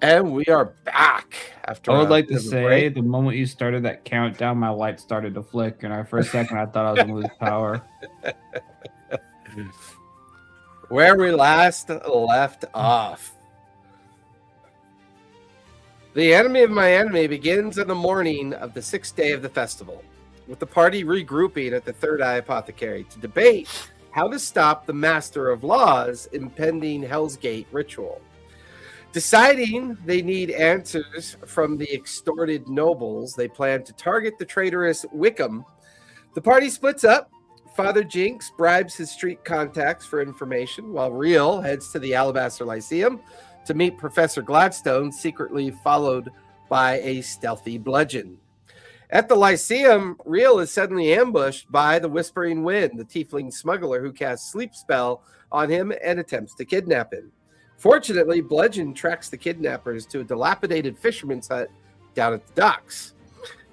And we are back I after would a like bit to of a break. say the moment you started that countdown, my light started to flick, and for a second I thought I was gonna lose power. Where we last left off. The enemy of my enemy begins on the morning of the 6th day of the festival, with the party regrouping at the Third Eye Apothecary to debate how to stop the Master of Law's impending Hell's Gate ritual. Deciding they need answers from the extorted nobles, they plan to target the traitorous Wickham. The party splits up. Father Jinx bribes his street contacts for information, while Rhea heads to the Alabaster Lyceum to meet Professor Gladstone, secretly followed by a stealthy bludgeon. At the Lyceum, Rhea is suddenly ambushed by the Whispering Wind, the tiefling smuggler who casts sleep spell on him and attempts to kidnap him. Fortunately, Bludgeon tracks the kidnappers to a dilapidated fisherman's hut down at the docks.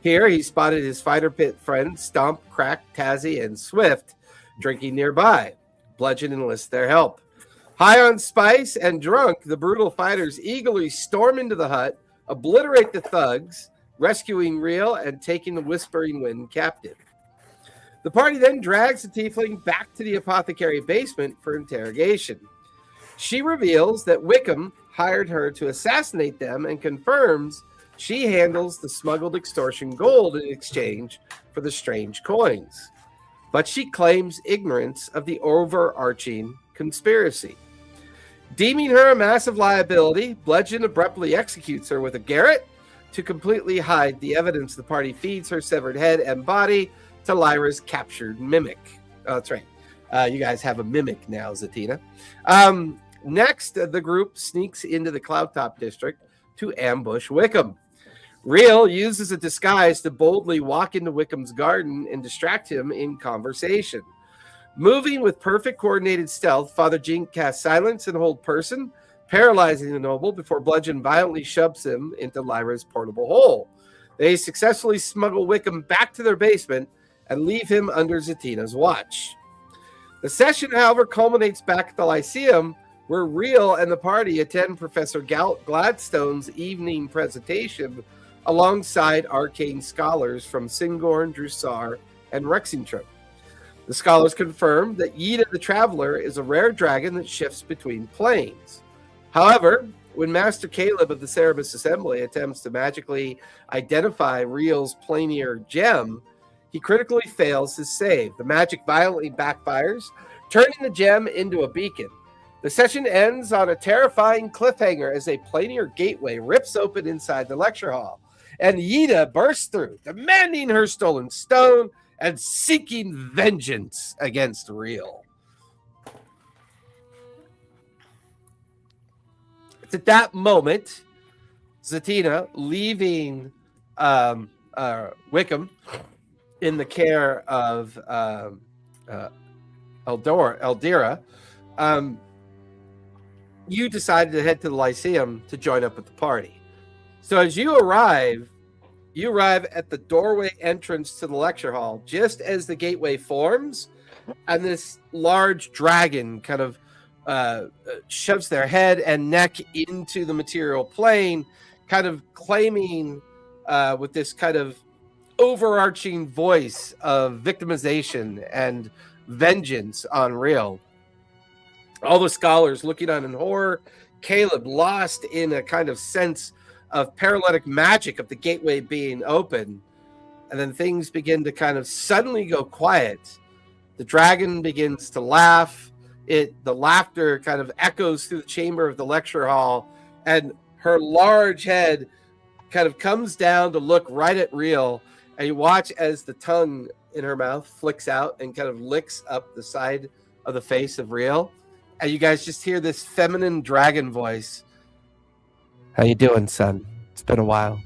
Here, he spotted his fighter pit friends Stomp, Crack, Tazzy, and Swift drinking nearby. Bludgeon enlists their help. High on spice and drunk, the brutal fighters eagerly storm into the hut, obliterate the thugs, rescuing Rhea and taking the Whispering Wind captive. The party then drags the tiefling back to the apothecary basement for interrogation. She reveals that Wickham hired her to assassinate them and confirms she handles the smuggled extortion gold in exchange for the strange coins. But she claims ignorance of the overarching conspiracy. Deeming her a massive liability, Bludgeon abruptly executes her with a garrote to completely hide the evidence. The party feeds her severed head and body to Lyra's captured mimic. Oh, that's right. You guys have a mimic now, Zatina. Next, the group sneaks into the Cloudtop District to ambush Wickham. Rhea uses a disguise to boldly walk into Wickham's garden and distract him in conversation. Moving with perfect coordinated stealth, Father Jink casts silence and hold person, paralyzing the noble before Bludgeon violently shoves him into Lyra's portable hole. They successfully smuggle Wickham back to their basement and leave him under Zatina's watch. The session, however, culminates back at the Lyceum, where Rhea and the party attend Professor Gladstone's evening presentation alongside arcane scholars from Singorn, Drusar, and Rexingtrum. The scholars confirm that Yida the Traveler is a rare dragon that shifts between planes. However, when Master Caleb of the Cerebus Assembly attempts to magically identify Rhea's planar gem, he critically fails his save. The magic violently backfires, turning the gem into a beacon. The session ends on a terrifying cliffhanger as a planar gateway rips open inside the lecture hall, and Yida bursts through, demanding her stolen stone and seeking vengeance against Rhea. It's at that moment, Zatina, leaving Wickham in the care of Eldira, you decided to head to the Lyceum to join up with the party. So as you arrive at the doorway entrance to the lecture hall just as the gateway forms, and this large dragon kind of shoves their head and neck into the material plane, kind of claiming with this kind of overarching voice of victimization and vengeance on Rhea. All the scholars looking on in horror, Caleb lost in a kind of sense of paralytic magic of the gateway being open. And then things begin to kind of suddenly go quiet. The dragon begins to laugh. The laughter kind of echoes through the chamber of the lecture hall, and her large head kind of comes down to look right at Rhea, and you watch as the tongue in her mouth flicks out and kind of licks up the side of the face of Rhea. And you guys just hear this feminine dragon voice. How you doing, son? It's been a while.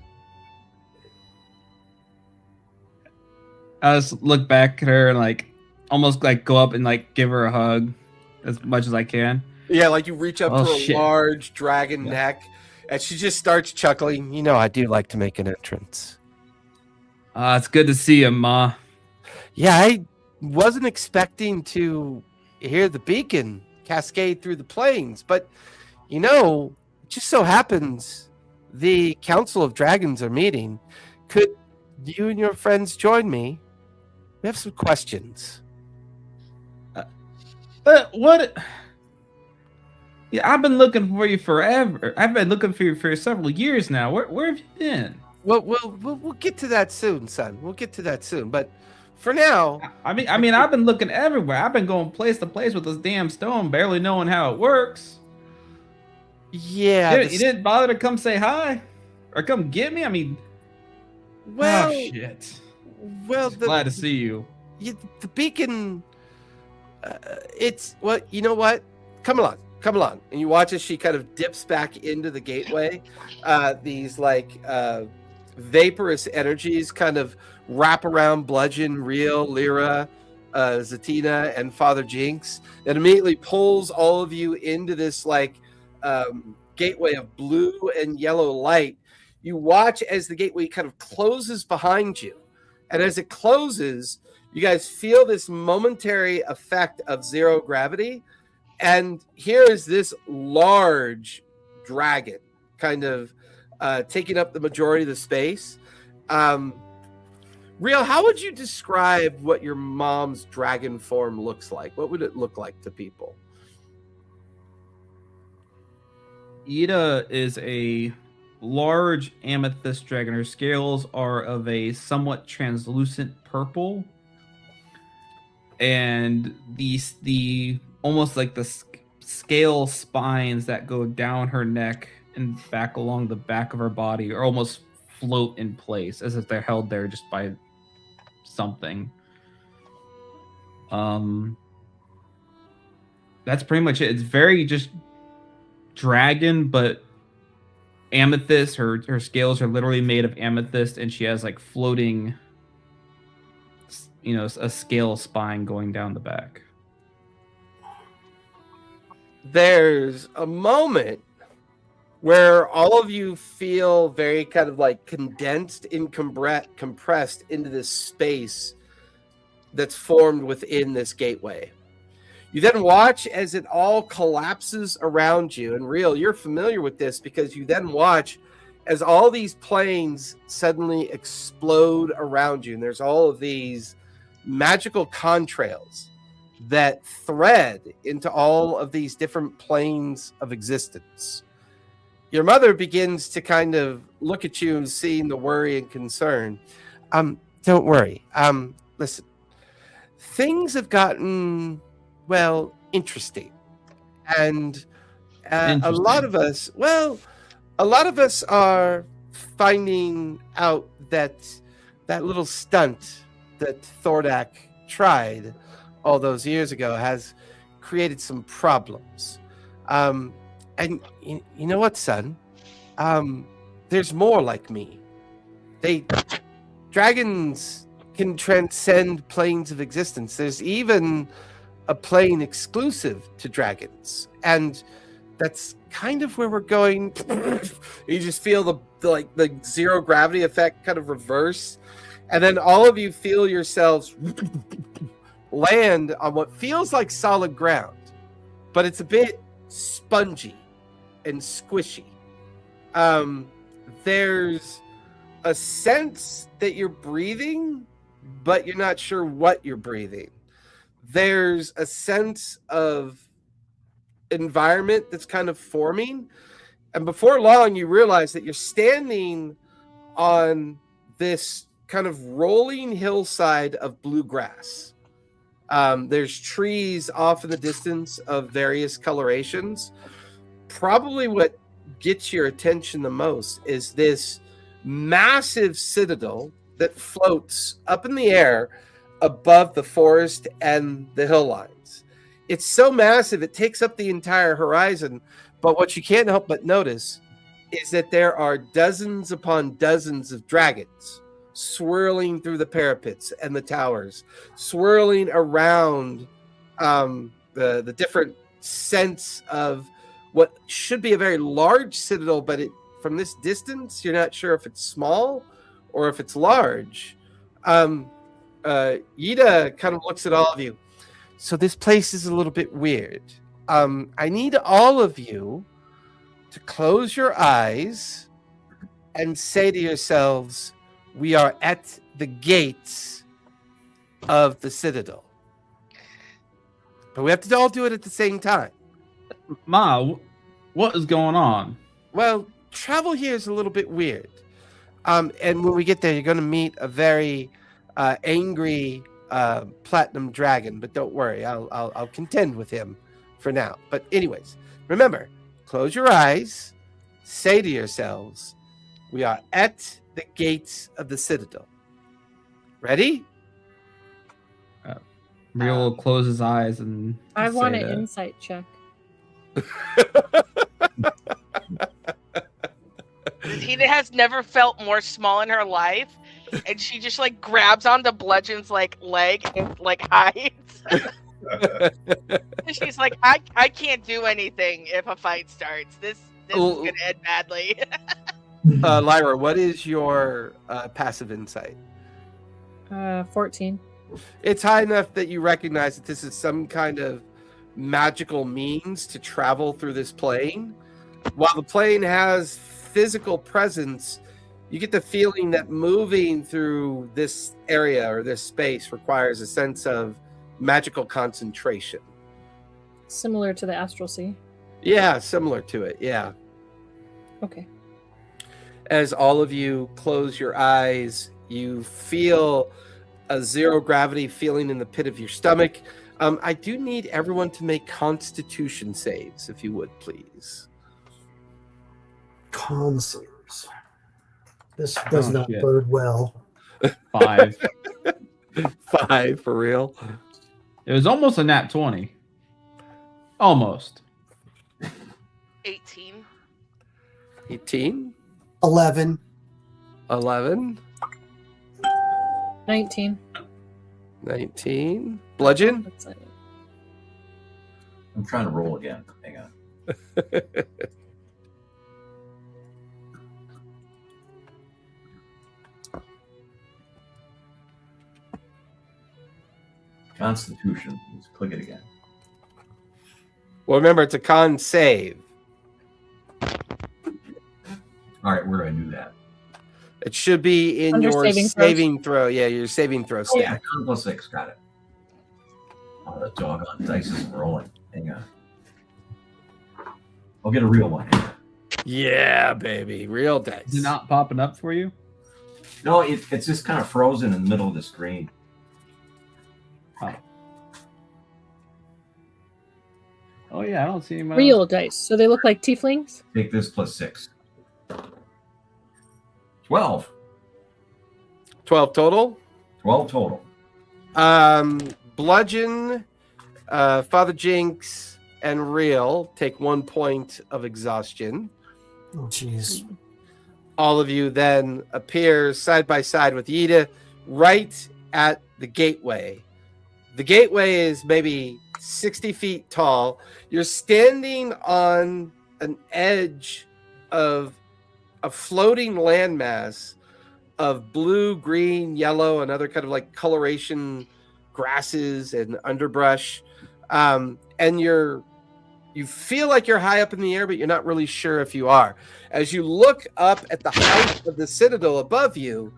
I just look back at her and almost go up and give her a hug as much as I can. Yeah, you reach up to a large dragon neck, and she just starts chuckling. You know, I do like to make an entrance. It's good to see you, Ma. Yeah, I wasn't expecting to hear the beacon cascade through the plains, but it just so happens the Council of Dragons are meeting. Could you and your friends join me? We have some questions. But what? Yeah, I've been looking for you forever. I've been looking for you for several years now. Where have you been? Well, we'll get to that soon, son. We'll get to that soon. But for now, I mean, I've been looking everywhere. I've been going place to place with this damn stone, barely knowing how it works. yeah. You didn't bother to come say hi or come get me. I mean, well, oh shit. Well, Glad to see you. The beacon. It's well, you know what? Come along. And you watch as she kind of dips back into the gateway. These like vaporous energies kind of wrap around Bludgeon, Real, Lyra, Zatina, and Father Jinx. It immediately pulls all of you into this like gateway of blue and yellow light. You watch as the gateway kind of closes behind you. And as it closes, you guys feel this momentary effect of zero gravity. And here is this large dragon kind of taking up the majority of the space. Real, how would you describe what your mom's dragon form looks like? What would it look like to people? Ida is a large amethyst dragon. Her scales are of a somewhat translucent purple. And the almost like the scale spines that go down her neck and back along the back of her body are almost float in place as if they're held there just by something. That's pretty much it. It's very just dragon, but amethyst. Her scales are literally made of amethyst, and she has like floating, a scale spine going down the back. There's a moment where all of you feel very kind of like condensed and compressed into this space that's formed within this gateway. You then watch as it all collapses around you. And Real, you're familiar with this because you then watch as all these planes suddenly explode around you. And there's all of these magical contrails that thread into all of these different planes of existence. Your mother begins to kind of look at you and seeing the worry and concern. Don't worry. Listen, things have gotten, well, interesting. And a lot of us are finding out that little stunt that Thordak tried all those years ago has created some problems. And you know what, son? There's more like me. Dragons can transcend planes of existence. There's even a plane exclusive to dragons. And that's kind of where we're going. You just feel the zero gravity effect kind of reverse. And then all of you feel yourselves land on what feels like solid ground, but it's a bit spongy and squishy. There's a sense that you're breathing, but you're not sure what you're breathing. There's a sense of environment that's kind of forming, and before long you realize that you're standing on this kind of rolling hillside of blue grass. There's trees off in the distance of various colorations. Probably what gets your attention the most is this massive citadel that floats up in the air above the forest and the hill lines. It's so massive, it takes up the entire horizon. But what you can't help but notice is that there are dozens upon dozens of dragons swirling through the parapets and the towers, swirling around the different sense of what should be a very large citadel, but from this distance, you're not sure if it's small or if it's large. Yida kind of looks at all of you. So this place is a little bit weird. I need all of you to close your eyes and say to yourselves, we are at the gates of the Citadel. But we have to all do it at the same time. Ma, what is going on? Well, travel here is a little bit weird. And when we get there, you're going to meet a very angry platinum dragon. But don't worry, I'll contend with him for now. But anyways, remember, close your eyes, say to yourselves, we are at the gates of the Citadel. Ready? Rhea will close his eyes and I want say an that. insight check. Tina has never felt more small in her life, and she just like grabs onto Bludgeon's like leg and like hides. And she's like, I can't do anything if a fight starts. This is gonna end badly. Lyra, what is your passive insight? 14. It's high enough that you recognize that this is some kind of magical means to travel through this plane. While the plane has physical presence, you get the feeling that moving through this area or this space requires a sense of magical concentration. Similar to the Astral Sea. Yeah, similar to it. Yeah. Okay. As all of you close your eyes, you feel a zero gravity feeling in the pit of your stomach. I do need everyone to make Constitution saves, if you would, please. Con saves. This does not shit. bode well. 5. 5 for real. It was almost a nat 20. Almost. 18. 18, 11. 11, 19. 19. Bludgeon? That's it. I'm trying to roll again. Hang on. Constitution. Let's click it again. Well, remember, it's a con save. All right, where do I do that? It should be in Under your saving throws. saving throw. Yeah, your saving throw stat. Yeah, con plus 6. Got it. Oh, the doggone dice isn't rolling. Hang on. I'll get a real one. Yeah, baby. Real dice. Is it not popping up for you? No, it's just kind of frozen in the middle of the screen. Oh yeah, I don't see him. Real dice. So they look like tieflings? Take this plus 6. 12. 12 total. 12 total. Bludgeon, Father Jinx, and Real take 1 point of exhaustion. Oh, jeez. All of you then appear side by side with Yida right at the gateway. The gateway is maybe 60 feet tall. You're standing on an edge of a floating landmass of blue, green, yellow, and other kind of like coloration grasses and underbrush. And you feel like you're high up in the air, but you're not really sure if you are. As you look up at the height of the citadel above you,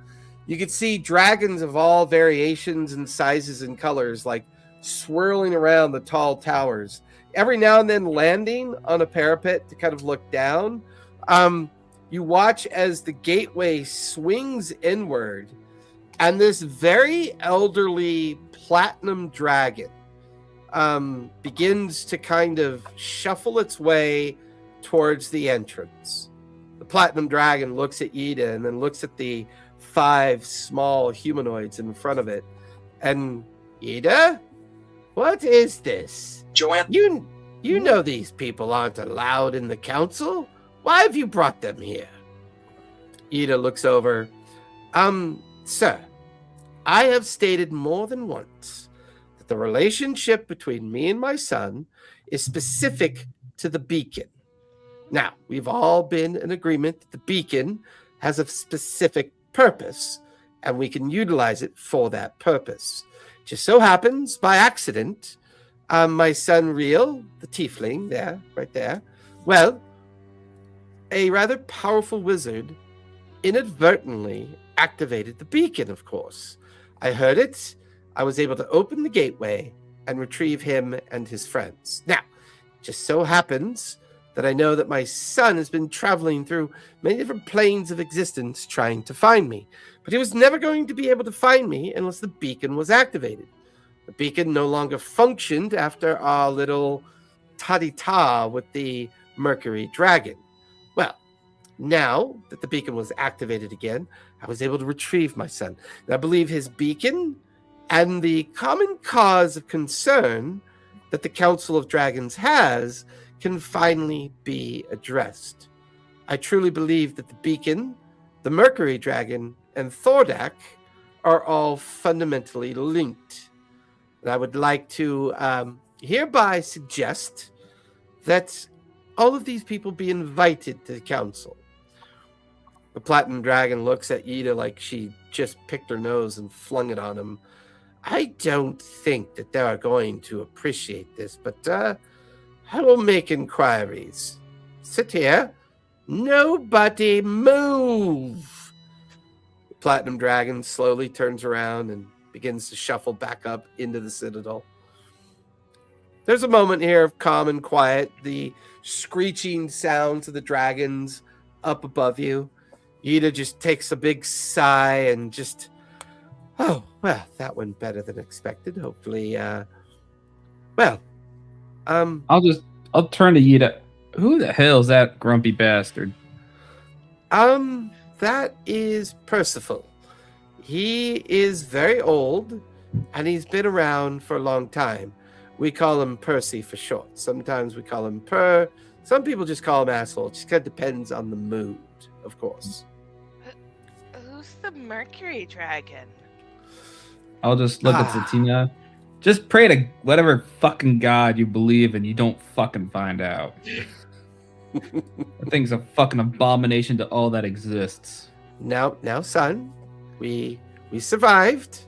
you can see dragons of all variations and sizes and colors, like swirling around the tall towers. Every now and then landing on a parapet to kind of look down. You watch as the gateway swings inward, and this very elderly platinum dragon begins to kind of shuffle its way towards the entrance. The platinum dragon looks at Yida and then looks at the 5 small humanoids in front of it. And Yida, what is this? Joanne? You know these people aren't allowed in the council. Why have you brought them here? Yida looks over. Sir, I have stated more than once that the relationship between me and my son is specific to the beacon. Now, we've all been in agreement that the beacon has a specific purpose, and we can utilize it for that purpose. Just so happens, by accident, my son Real, the tiefling there, right there, well, a rather powerful wizard inadvertently activated the beacon, of course. I heard it. I was able to open the gateway and retrieve him and his friends. Now, it just so happens that I know that my son has been traveling through many different planes of existence trying to find me. But he was never going to be able to find me unless the beacon was activated. The beacon no longer functioned after our little ta-di-ta with the Mercury Dragon. Well, now that the beacon was activated again, I was able to retrieve my son. And I believe his beacon and the common cause of concern that the Council of Dragons has can finally be addressed. I truly believe that the beacon, the Mercury Dragon, and Thordak are all fundamentally linked. And I would like to hereby suggest that all of these people be invited to the council. The Platinum Dragon looks at Yida like she just picked her nose and flung it on him. I don't think that they are going to appreciate this, but I will make inquiries. Sit here. Nobody move. The Platinum Dragon slowly turns around and begins to shuffle back up into the Citadel. There's a moment here of calm and quiet, the screeching sounds of the dragons up above you. Yida just takes a big sigh and just, oh, well, that went better than expected. Hopefully, I'll turn to Yida. Who the hell is that grumpy bastard? That is Percival. He is very old, and he's been around for a long time. We call him Percy for short. Sometimes we call him Per. Some people just call him asshole. It just kind of depends on the mood, of course. Who's the Mercury Dragon? I'll just look at Satina. Just pray to whatever fucking god you believe in, you don't fucking find out. That thing's a fucking abomination to all that exists. Now, son, we survived.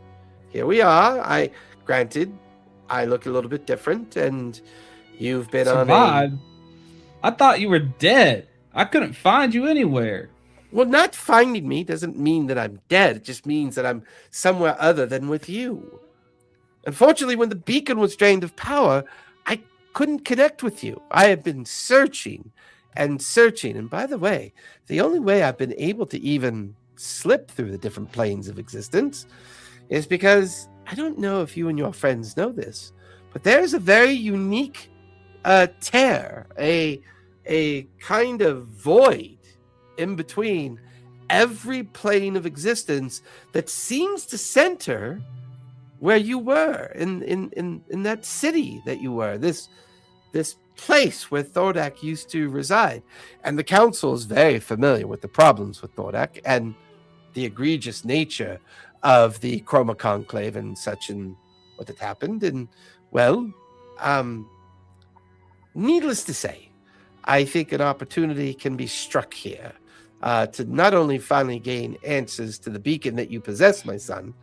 Here we are. Granted, I look a little bit different, and you've been survived? I thought you were dead. I couldn't find you anywhere. Well, not finding me doesn't mean that I'm dead. It just means that I'm somewhere other than with you. Unfortunately, when the beacon was drained of power, I couldn't connect with you. I have been searching and searching. And by the way, the only way I've been able to even slip through the different planes of existence is because, I don't know if you and your friends know this, but there's a very unique tear, a kind of void in between every plane of existence that seems to center where you were in that city that you were, this place where Thordak used to reside. And the council is very familiar with the problems with Thordak and the egregious nature of the Chroma Conclave and such, and what had happened. And well, needless to say, I think an opportunity can be struck here to not only finally gain answers to the beacon that you possess, my son,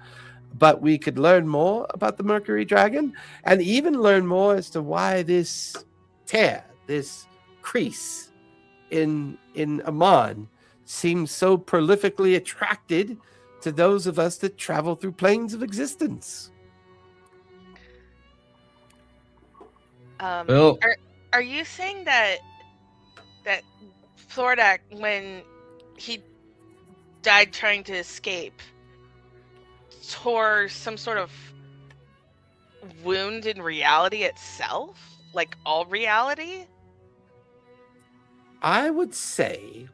but we could learn more about the Mercury Dragon and even learn more as to why this tear, this crease in Amon seems so prolifically attracted to those of us that travel through planes of existence. Well, Are you saying that Thordak, when he died trying to escape, tore some sort of wound in reality itself? Like all reality? I would say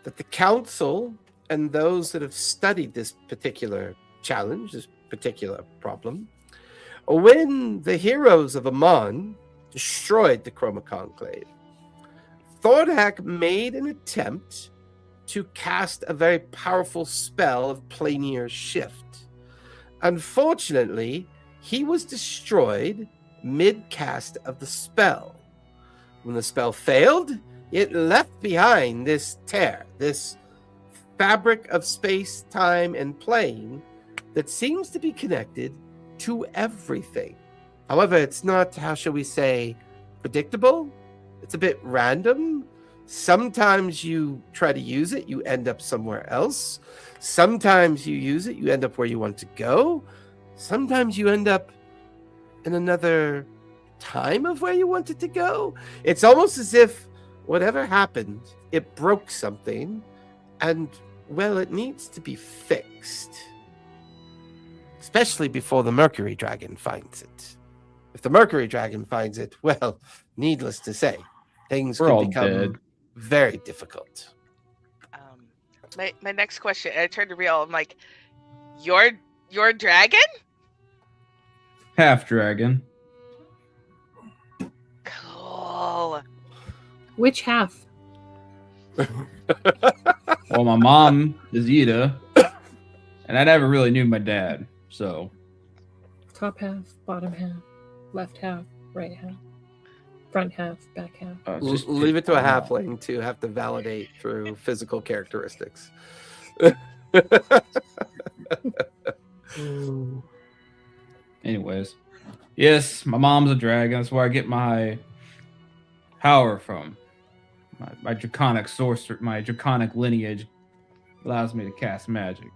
that the council and those that have studied this particular challenge, this particular problem, when the heroes of Amon destroyed the Chroma Conclave, Thordak made an attempt to cast a very powerful spell of planier shift. Unfortunately, he was destroyed mid-cast of the spell. When the spell failed, it left behind this tear, this fabric of space, time, and plane that seems to be connected to everything. However, it's not, how shall we say, predictable. It's a bit random. Sometimes you try to use it, you end up somewhere else. Sometimes you use it, you end up where you want to go. Sometimes you end up in another time of where you wanted to go. It's almost as if whatever happened, it broke something, and, well, it needs to be fixed. Especially before the Mercury Dragon finds it. If the Mercury Dragon finds it, well, needless to say, things We're can all become dead. very difficult. My next question, I turned to Rhea, I'm like, your dragon? Half dragon. Cool. Which half? Well, my mom is Ida, and I never really knew my dad, so Top half, bottom half, left half, right half, front half, back half. just Leave it to a my mom. halfling to have to validate through physical characteristics. Mm. Anyways, yes, my mom's a dragon. That's where I get my power from. My draconic sorcerer, my draconic lineage allows me to cast magic.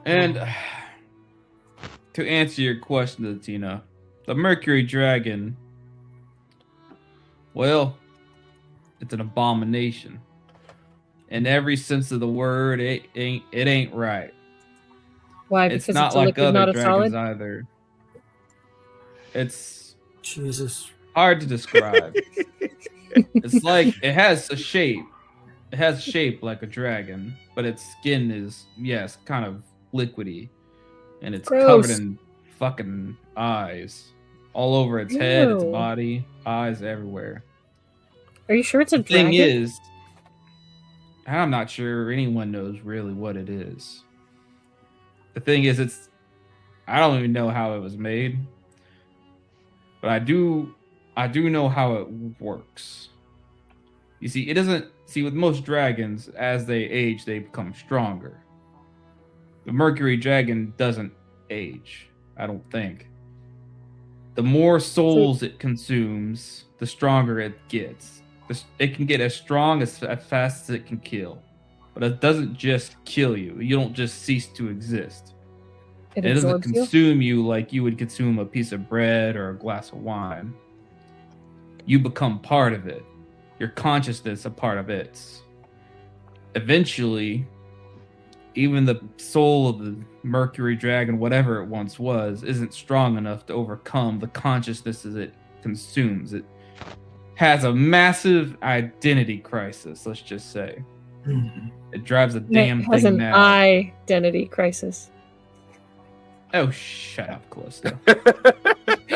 And to answer your question, Tina, the Mercury Dragon, well, it's an abomination. In every sense of the word, it ain't right. Why? It's Because not it's a like liquid, other not a dragons solid? either. It's Jesus. hard to describe. It's like it has a shape. It has a shape like a dragon, but its skin is, yes, kind of liquidy. And it's covered Gross. in fucking eyes. All over its head, its Ew. body, eyes everywhere. Are you sure it's a The thing dragon? is, I'm not sure anyone knows really what it is. The thing is, I don't even know how it was made, but I do know how it works. You see, with most dragons, as they age, they become stronger. The Mercury Dragon doesn't age, I don't think. The more souls it consumes, the stronger it gets. It can get as strong as fast as it can kill. But it doesn't just kill you. You don't just cease to exist. It It doesn't absorbs you? consume you like you would consume a piece of bread or a glass of wine. You become part of it. Your consciousness a part of it. Eventually, even the soul of the Mercury Dragon, whatever it once was, isn't strong enough to overcome the consciousness as it consumes. It has a massive identity crisis, let's just say. It drives a damn It has thing an mad. identity crisis. Oh, shut up, Callista.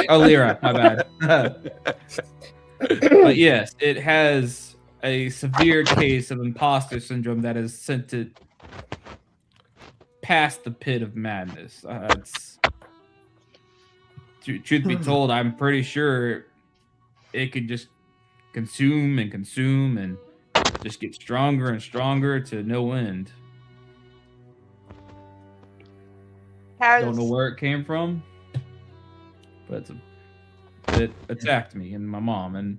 Oh, Lyra, my bad. But yes, it has a severe case of imposter syndrome that has sent it past the pit of madness. Truth be told, I'm pretty sure it could just consume and just get stronger and stronger to no end. Don't know where it came from, but it attacked me and my mom, and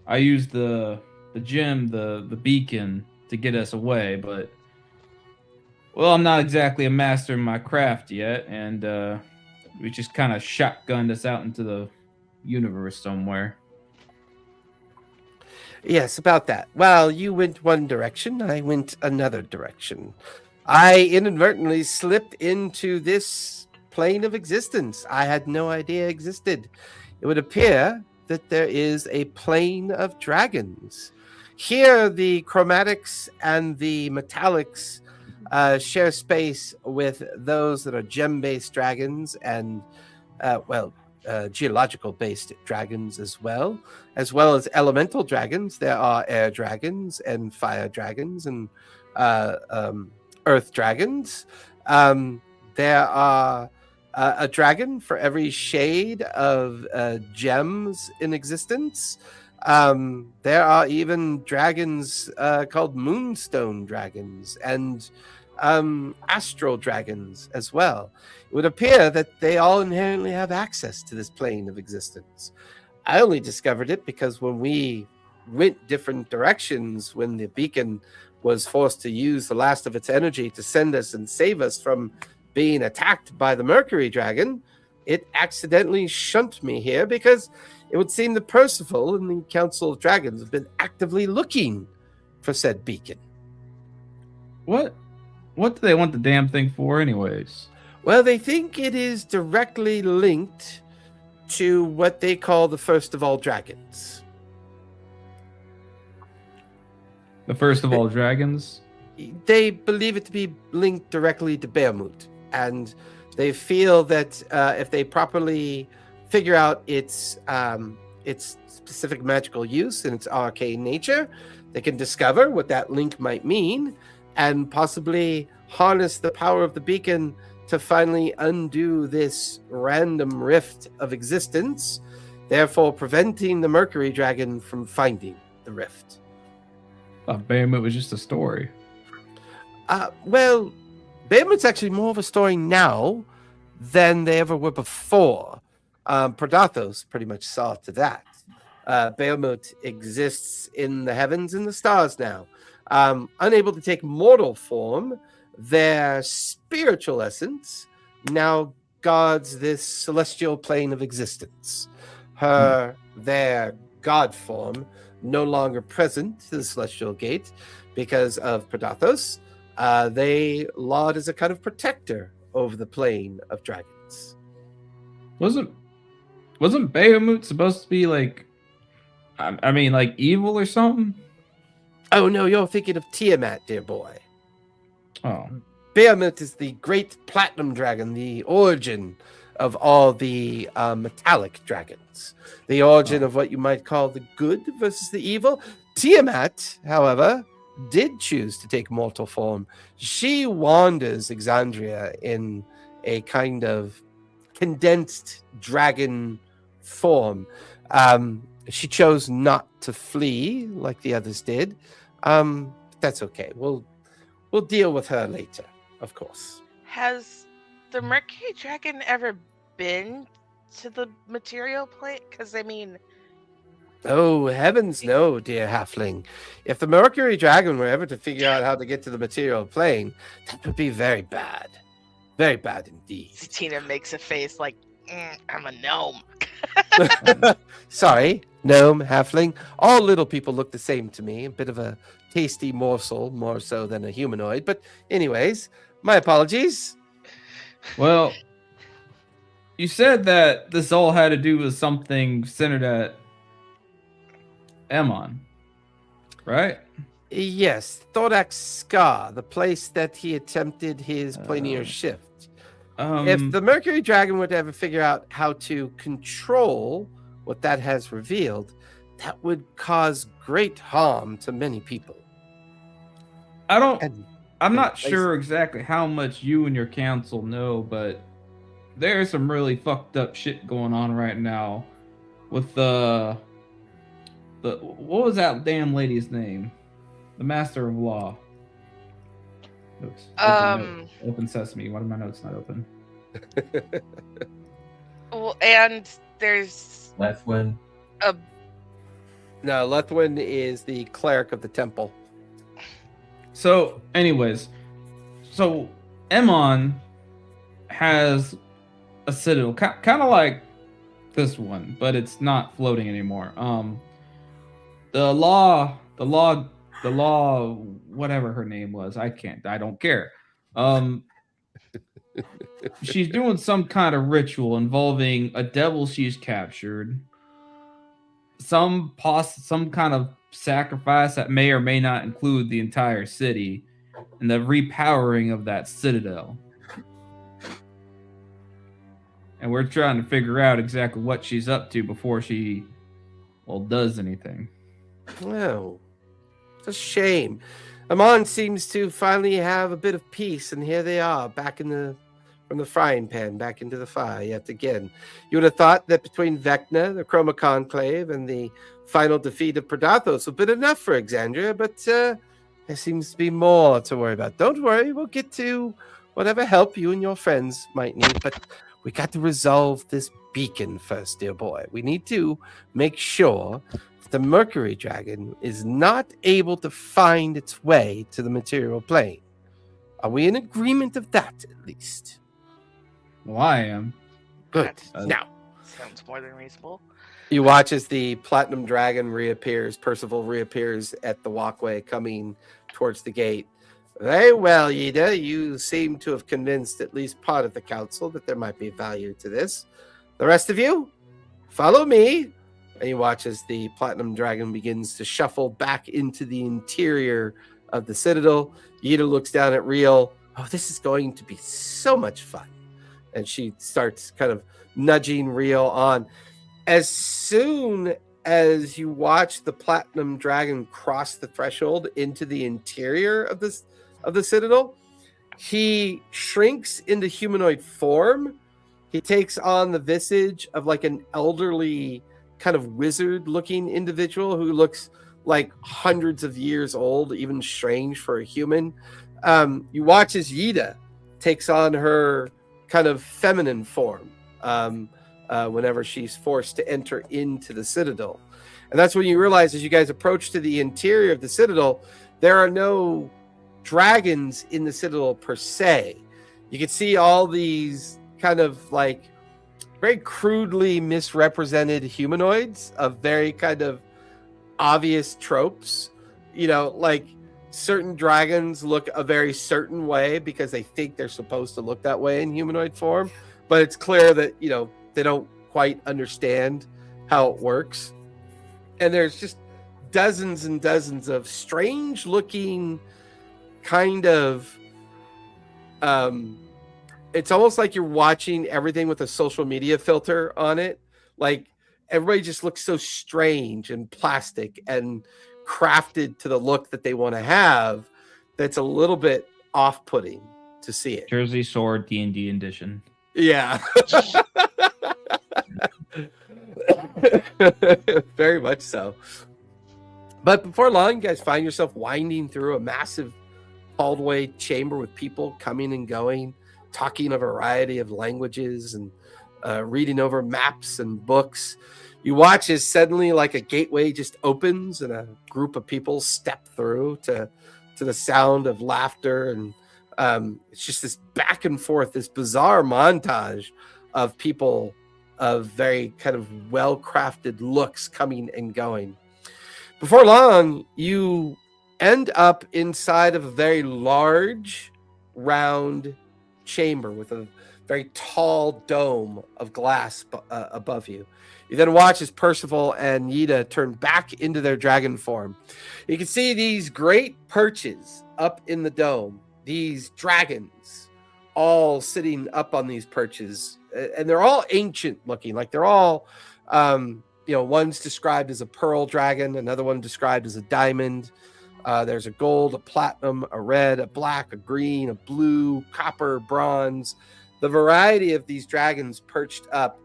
I used the gem, the beacon, to get us away, but well, I'm not exactly a master in my craft yet, and we just kind of shotgunned us out into the universe somewhere. Yes, about that. Well, you went one direction, I went another direction. I inadvertently slipped into this plane of existence I had no idea existed. It would appear that there is a plane of dragons. Here, the chromatics and the metallics share space with those that are gem-based dragons and, geological-based dragons as well as elemental dragons. There are air dragons and fire dragons and earth dragons. There are a dragon for every shade of gems in existence. There are even dragons called moonstone dragons and astral dragons as well. It would appear that they all inherently have access to this plane of existence. I only discovered it because when we went different directions, when the beacon was forced to use the last of its energy to send us and save us from being attacked by the Mercury Dragon, it accidentally shunt me here because it would seem that Percival and the Council of Dragons have been actively looking for said beacon. What do they want the damn thing for anyways? Well, they think it is directly linked to what they call the first of all dragons. The first of all dragons? They believe it to be linked directly to Behemoth, and they feel that if they properly figure out its specific magical use and its arcane nature, they can discover what that link might mean and possibly harness the power of the beacon to finally undo this random rift of existence, therefore preventing the Mercury Dragon from finding the rift. Behemoth was just a story. Well, Behemoth's actually more of a story now than they ever were before. Predathos pretty much saw to that. Behemoth exists in the heavens and the stars now. Unable to take mortal form, their spiritual essence now guards this celestial plane of existence. Their god form no longer present to the celestial gate because of Predathos. They laud as a kind of protector over the plane of dragons. Wasn't Behemoth supposed to be like, I mean, like evil or something? Oh no, you're thinking of Tiamat, dear boy. Oh. Behemoth is the great platinum dragon, the origin of all the metallic dragons. The origin of what you might call the good versus the evil. Tiamat, however, did choose to take mortal form. She wanders Exandria in a kind of condensed dragon form. She chose not to flee like the others did. That's okay. We'll deal with her later, of course. Has the Mercury Dragon ever been to the material plane? Because, I mean... Oh, heavens no, dear halfling. If the Mercury Dragon were ever to figure out how to get to the material plane, that would be very bad. Very bad indeed. Tina makes a face like, I'm a gnome. Sorry, gnome, halfling. All little people look the same to me. A bit of a tasty morsel, more so than a humanoid. But anyways, my apologies. Well, you said that this all had to do with something centered at Ammon, right? Yes, Thordak's Scar, the place that he attempted his planar shift. If the Mercury Dragon were to ever figure out how to control what that has revealed, that would cause great harm to many people. I'm not sure exactly how much you and your council know, but there's some really fucked up shit going on right now with the what was that damn lady's name? The Master of Law. Oops. Open Sesame. Why are my notes not open? Well, and there's Lethwin. No, Lethwin is the cleric of the temple. So, anyways, Ammon has a citadel, kind of like this one, but it's not floating anymore. The law, whatever her name was, I don't care. She's doing some kind of ritual involving a devil she's captured, some kind of sacrifice that may or may not include the entire city, and the repowering of that citadel. And we're trying to figure out exactly what she's up to before she, does anything. Oh, it's a shame. Ammon seems to finally have a bit of peace, and here they are, back from the frying pan, back into the fire yet again. You would have thought that between Vecna, the Chroma Conclave, and the final defeat of Predathos would have been enough for Exandria, but there seems to be more to worry about. Don't worry, we'll get to whatever help you and your friends might need, but we got to resolve this beacon first, dear boy. We need to make sure that the Mercury Dragon is not able to find its way to the material plane. Are we in agreement of that, at least? Well, I am. Good. That Now, sounds more than reasonable. you watch as the Platinum Dragon reappears. Percival reappears at the walkway coming towards the gate. Very well, Yida. You seem to have convinced at least part of the council that there might be value to this. The rest of you, follow me. And you watch as the Platinum Dragon begins to shuffle back into the interior of the Citadel. Yida looks down at Real. Oh, this is going to be so much fun. And she starts kind of nudging Real on. As soon as you watch the Platinum Dragon cross the threshold into the interior of the Citadel, he shrinks into humanoid form. He takes on the visage of like an elderly kind of wizard-looking individual who looks like hundreds of years old, even strange for a human. You watch as Yida takes on her kind of feminine form whenever she's forced to enter into the Citadel. And that's when you realize, as you guys approach to the interior of the Citadel, there are no dragons in the Citadel per se. You can see all these kind of like very crudely misrepresented humanoids of very kind of obvious tropes. You know, like certain dragons look a very certain way because they think they're supposed to look that way in humanoid form, but it's clear that, you know, they don't quite understand how it works. And there's just dozens and dozens of strange looking kind of it's almost like you're watching everything with a social media filter on it. Like everybody just looks so strange and plastic and crafted to the look that they want to have. That's a little bit off-putting to see it. Jersey Shore D&D edition. Yeah. Very much so. But before long, you guys find yourself winding through a massive hallway chamber with people coming and going, talking a variety of languages and reading over maps and books. You watch as suddenly like a gateway just opens and a group of people step through to the sound of laughter. And it's just this back and forth, this bizarre montage of people of very kind of well-crafted looks coming and going. Before long, you end up inside of a very large, round chamber with a very tall dome of glass above you. You then watch as Percival and Yida turn back into their dragon form. You can see these great perches up in the dome, these dragons all sitting up on these perches, and they're all ancient looking. Like they're all, one's described as a pearl dragon, another one described as a diamond. There's a gold, a platinum, a red, a black, a green, a blue, copper, bronze. The variety of these dragons perched up.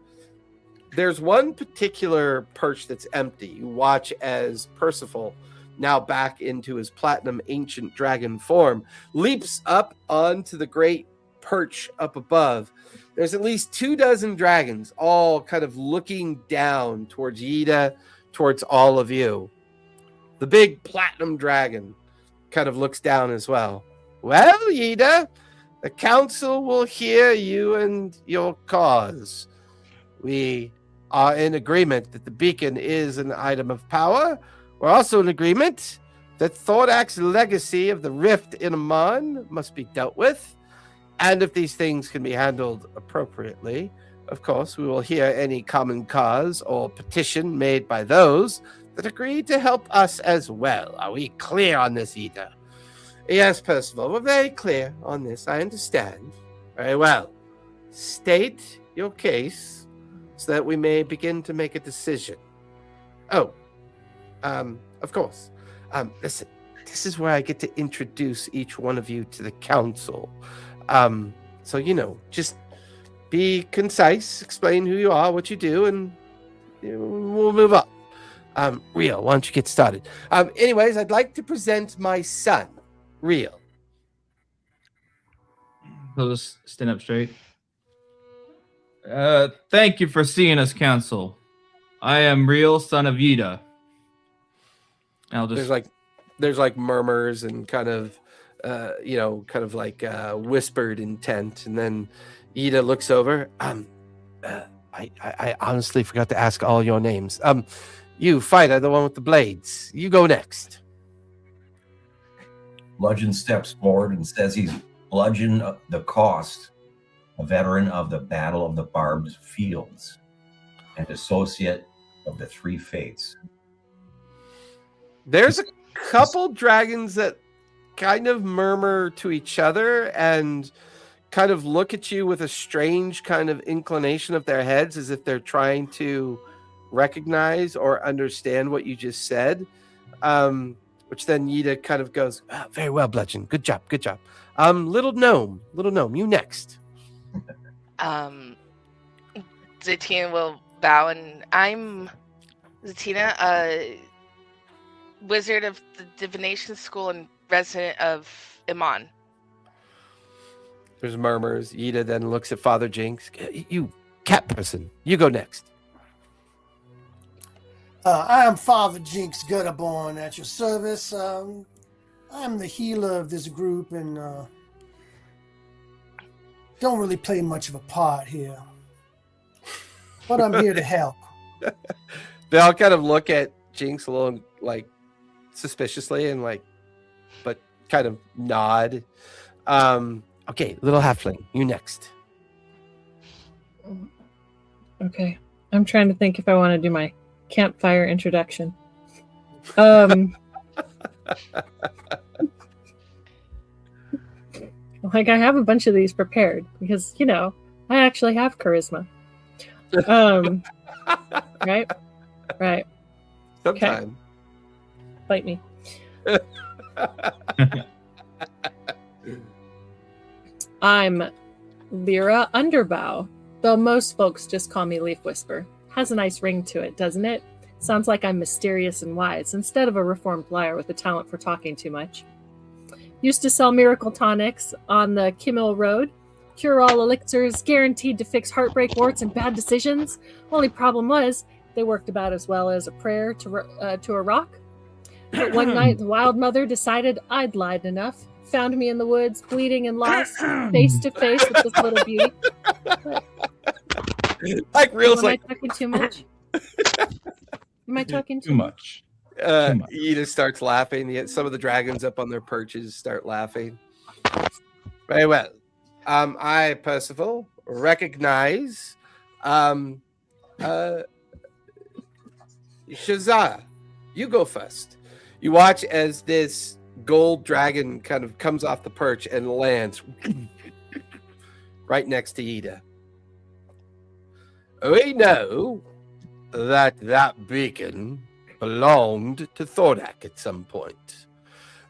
There's one particular perch that's empty. You watch as Percival, now back into his platinum ancient dragon form, leaps up onto the great perch up above. There's at least 24 dragons, all kind of looking down towards Yida, towards all of you. The big platinum dragon kind of looks down as well. Well, Yida, the council will hear you and your cause. We are in agreement that the beacon is an item of power. We're also in agreement that Thordak's legacy of the rift in Amman must be dealt with. And if these things can be handled appropriately, of course, we will hear any common cause or petition made by those that agree to help us as well. Are we clear on this, Yida? Yes, Percival, we're very clear on this. I understand. Very well. State your case so that we may begin to make a decision. Oh, of course. Listen, this is where I get to introduce each one of you to the council. So, just be concise, explain who you are, what you do, and we'll move on. Real, why don't you get started? Anyways, I'd like to present my son, Real. So just stand up straight. Thank you for seeing us, Council. I am Real, son of Ida. I'll just... There's like murmurs and kind of whispered intent, and then Ida looks over. I honestly forgot to ask all your names. You, fighter, the one with the blades. You go next. Bludgeon steps forward and says he's Bludgeon the Cost, a veteran of the Battle of the Barbed Fields, and associate of the Three Fates. There's a couple dragons that kind of murmur to each other and kind of look at you with a strange kind of inclination of their heads as if they're trying to recognize or understand what you just said. Which then Yida kind of goes, very well, Bludgeon. Good job. Little gnome, you next. Zatina will bow, and I'm Zatina, a wizard of the divination school and resident of Iman. There's murmurs. Yida then looks at Father Jinx. You cat person, you go next. I am Father Jinx Gutterborn at your service. I'm the healer of this group and don't really play much of a part here. But I'm here to help. They all kind of look at Jinx a little like suspiciously and but kind of nod. Okay, little halfling, you next. Okay. I'm trying to think if I want to do my campfire introduction. Like I have a bunch of these prepared because, I actually have charisma. Right? Sometime. Okay. Bite me. I'm Lyra Underbow, though most folks just call me Leaf Whisper. Has a nice ring to it, doesn't it? Sounds like I'm mysterious and wise, instead of a reformed liar with a talent for talking too much. Used to sell miracle tonics on the Kimmel Road. Cure-all elixirs, guaranteed to fix heartbreak, warts, and bad decisions. Only problem was, they worked about as well as a prayer to a rock. But one night, the wild mother decided I'd lied enough. Found me in the woods, bleeding and lost, face to face with this little beauty. Like Real's Am I talking too much? Am I talking too much? Ida starts laughing. Some of the dragons up on their perches start laughing. Very well. I, Percival, recognize Shazah. You go first. You watch as this gold dragon kind of comes off the perch and lands right next to Ida. We know that beacon belonged to Thordak at some point.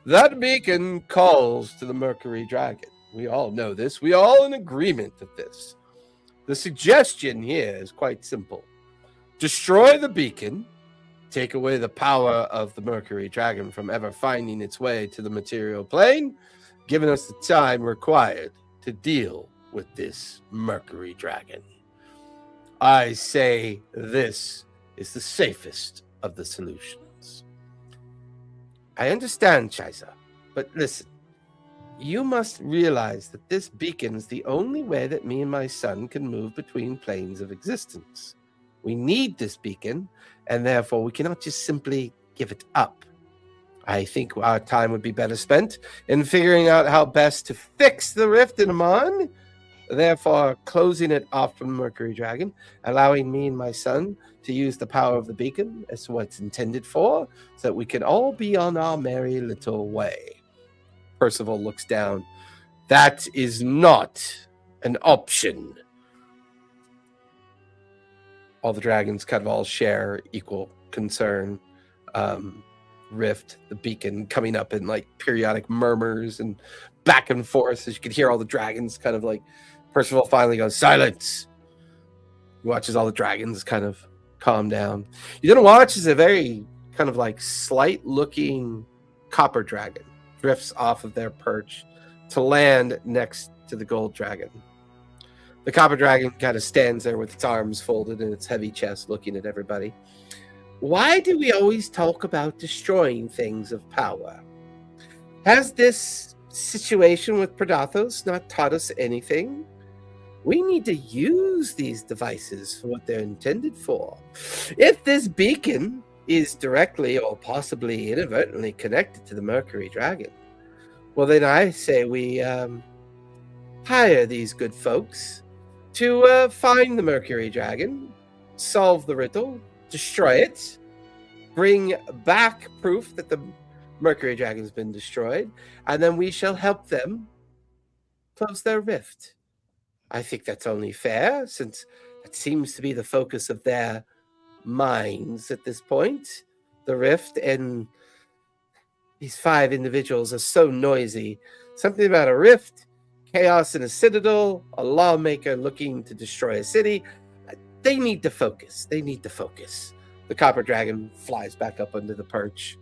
That beacon calls to the Mercury Dragon. We all know this. We all in agreement of this. The suggestion here is quite simple. Destroy the beacon, take away the power of the Mercury Dragon from ever finding its way to the material plane, giving us the time required to deal with this Mercury Dragon. I say this is the safest of the solutions. I understand, Shiza, but listen, you must realize that this beacon is the only way that me and my son can move between planes of existence. We need this beacon, and therefore we cannot just simply give it up. I think our time would be better spent in figuring out how best to fix the rift in Amon, therefore closing it off from Mercury Dragon, allowing me and my son to use the power of the beacon as to what it's intended for, so that we can all be on our merry little way. Percival looks down. That is not an option. All the dragons kind of all share equal concern. Rift, the beacon coming up in like periodic murmurs and back and forth as you can hear all the dragons kind of like. Percival finally goes, silence. He watches all the dragons kind of calm down. You're going to watch as a very kind of like slight looking copper dragon drifts off of their perch to land next to the gold dragon. The copper dragon kind of stands there with its arms folded and its heavy chest looking at everybody. Why do we always talk about destroying things of power? Has this situation with Predathos not taught us anything? We need to use these devices for what they're intended for. If this beacon is directly or possibly inadvertently connected to the Mercury Dragon, well, then I say we hire these good folks to find the Mercury Dragon, solve the riddle, destroy it, bring back proof that the Mercury Dragon's been destroyed, and then we shall help them close their rift. I think that's only fair, since that seems to be the focus of their minds at this point. The rift, and these 5 individuals are so noisy. Something about a rift, chaos in a citadel, a lawmaker looking to destroy a city. They need to focus. They need to focus. The copper dragon flies back up under the perch.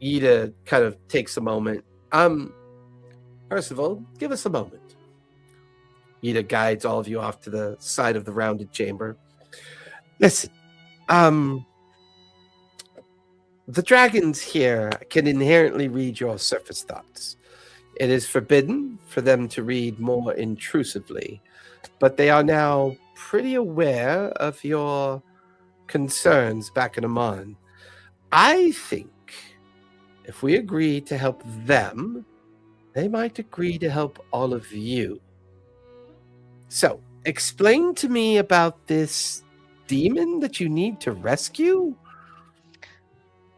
Ida kind of takes a moment. Percival, give us a moment. Ida guides all of you off to the side of the rounded chamber. Listen, the dragons here can inherently read your surface thoughts. It is forbidden for them to read more intrusively, but they are now pretty aware of your concerns back in Amman. I think if we agree to help them, they might agree to help all of you. So, explain to me about this demon that you need to rescue?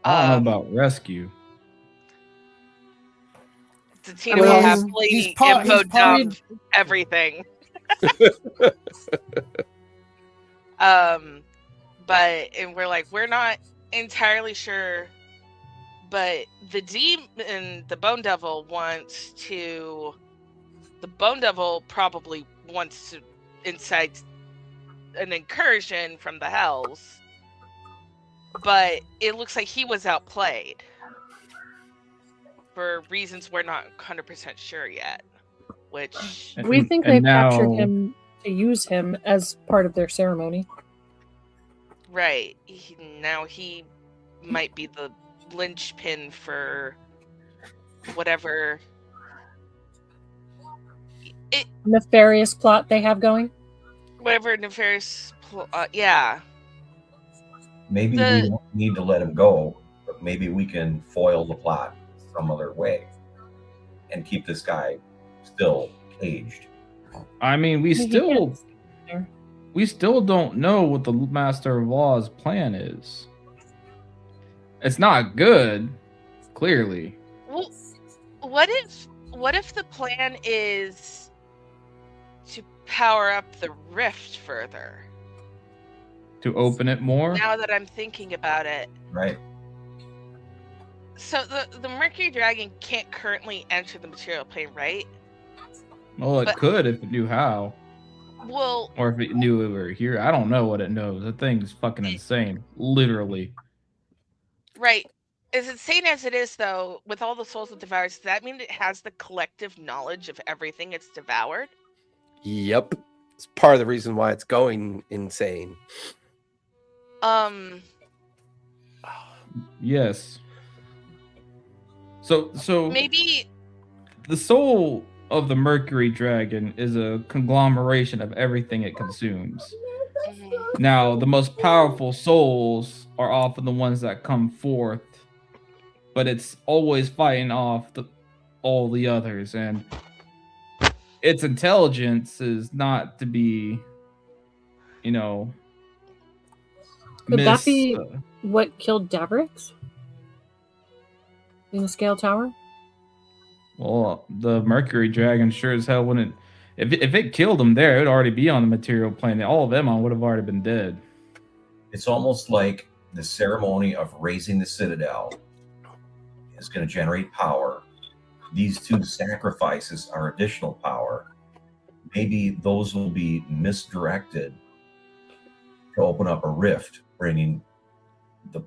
I don't know about rescue. The team will happily he's info part- dump everything. And we're like, we're not entirely sure, but the demon, the Bone Devil probably wants to incite an incursion from the Hells, but it looks like he was outplayed for reasons we're not 100% sure yet, which We think they've captured him to use him as part of their ceremony. right, now he might be the linchpin for whatever Nefarious plot they have going. nefarious yeah. Maybe we don't need to let him go, but maybe we can foil the plot some other way and keep this guy still caged. I mean, we still don't know what the Master of Law's plan is. It's not good, clearly. Well, what if the plan is to power up the rift further? To open it more? Now that I'm thinking about it. Right. So the Mercury Dragon can't currently enter the material plane, right? Well, it could if it knew how. Well, Or if it knew we were here. I don't know what it knows. That thing's fucking insane. Literally. right. As insane as it is, though, with all the souls it devours, does that mean it has the collective knowledge of everything it's devoured? Yep. It's part of the reason why it's going insane. Yes. So Maybe the soul of the Mercury Dragon is a conglomeration of everything it consumes. Now, the most powerful souls are often the ones that come forth, but it's always fighting off all the others, and its intelligence is not to be, Could that be what killed Davrix in the Scale Tower? Well, the Mercury Dragon sure as hell wouldn't. If it killed them there, it would already be on the material plane. All of them would have already been dead. It's almost like the ceremony of raising the Citadel is going to generate power. These 2 sacrifices are additional power. Maybe those will be misdirected to open up a rift, bringing the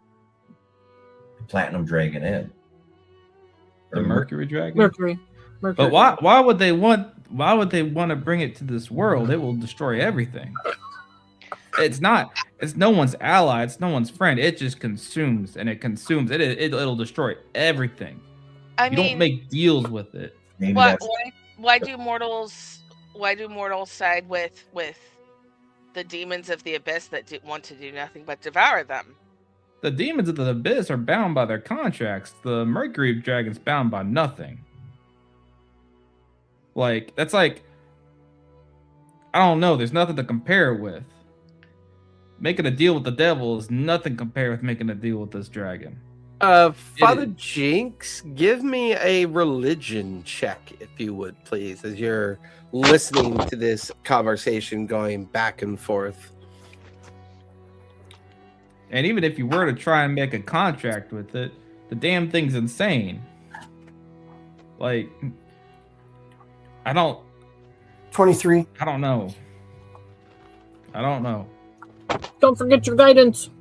Platinum Dragon in. The Mercury Dragon? Mercury. But why would they want why would they want to bring it to this world? It will destroy everything. It's no one's ally, it's no one's friend. It just consumes, and it consumes. It'll destroy everything. You don't make deals with it. Maybe why do mortals side with the demons of the abyss that want to do nothing but devour them? The demons of the abyss are bound by their contracts. The Mercury Dragon's bound by nothing. Like, that's like, I don't know. There's nothing to compare it with. Making a deal with the devil is nothing compared with making a deal with this dragon. Father Jinx, give me a religion check, if you would, please, as you're listening to this conversation going back and forth. And even if you were to try and make a contract with it, the damn thing's insane. Like, I don't... 23. I don't know. Don't forget your guidance.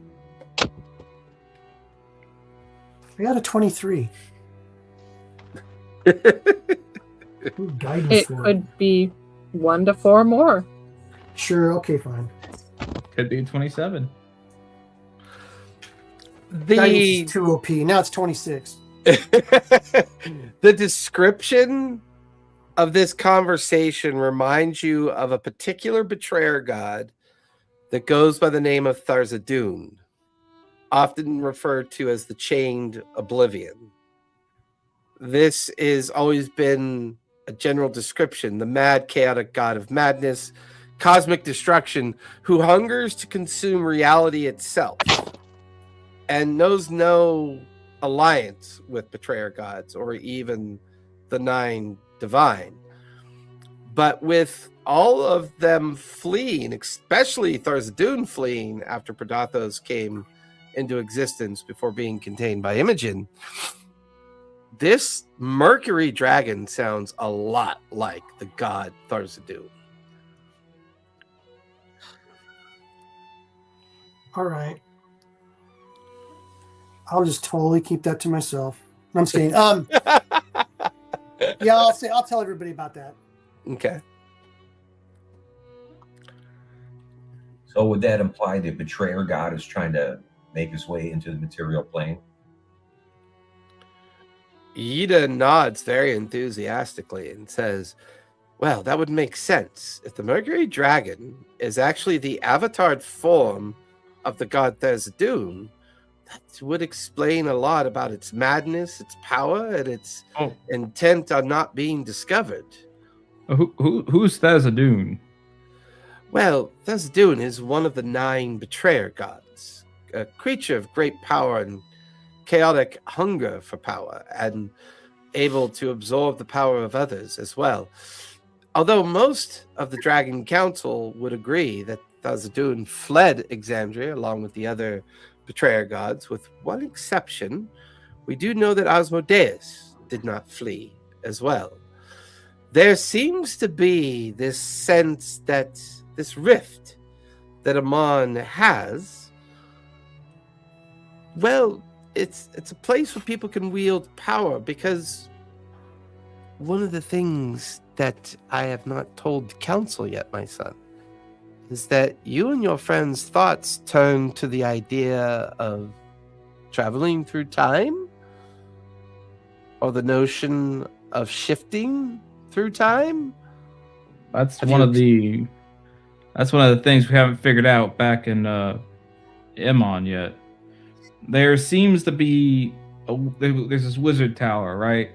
I got a 23. Ooh, guidance It for could be 1 to 4 more. Sure, okay, fine. Could be 27. Guidance is 2 OP. Now it's 26. The description of this conversation reminds you of a particular betrayer god that goes by the name of Tharzadoon, often referred to as the Chained Oblivion. This has always been a general description: the mad, chaotic god of madness, cosmic destruction, who hungers to consume reality itself and knows no alliance with betrayer gods or even the 9 divine. But with all of them fleeing, especially Tharzadoon fleeing after Predathos came into existence before being contained by Imogen, this Mercury dragon sounds a lot like the god Tharzadoon. All right. I'll just totally keep that to myself. I'm just kidding. Yeah, I'll tell everybody about that. Okay. So would that imply the betrayer god is trying to make his way into the material plane? Yida nods very enthusiastically and says, well, that would make sense. If the Mercury Dragon is actually the avatared form of the god Tharzadoon, that would explain a lot about its madness, its power, and its intent on not being discovered. Who's Tharzadoon? Well, Tharzadoon is one of the 9 betrayer gods, a creature of great power and chaotic hunger for power, and able to absorb the power of others as well. Although most of the Dragon Council would agree that Tharzadoon fled Exandria along with the other betrayer gods, with one exception. We do know that Asmodeus did not flee as well. There seems to be this sense that this rift that Amon has, well, it's a place where people can wield power, because one of the things that I have not told the council yet, my son, is that you and your friends' thoughts turn to the idea of traveling through time, or the notion of shifting through time. That's one of the things we haven't figured out back in Emon yet. There seems to be there's this wizard tower, right?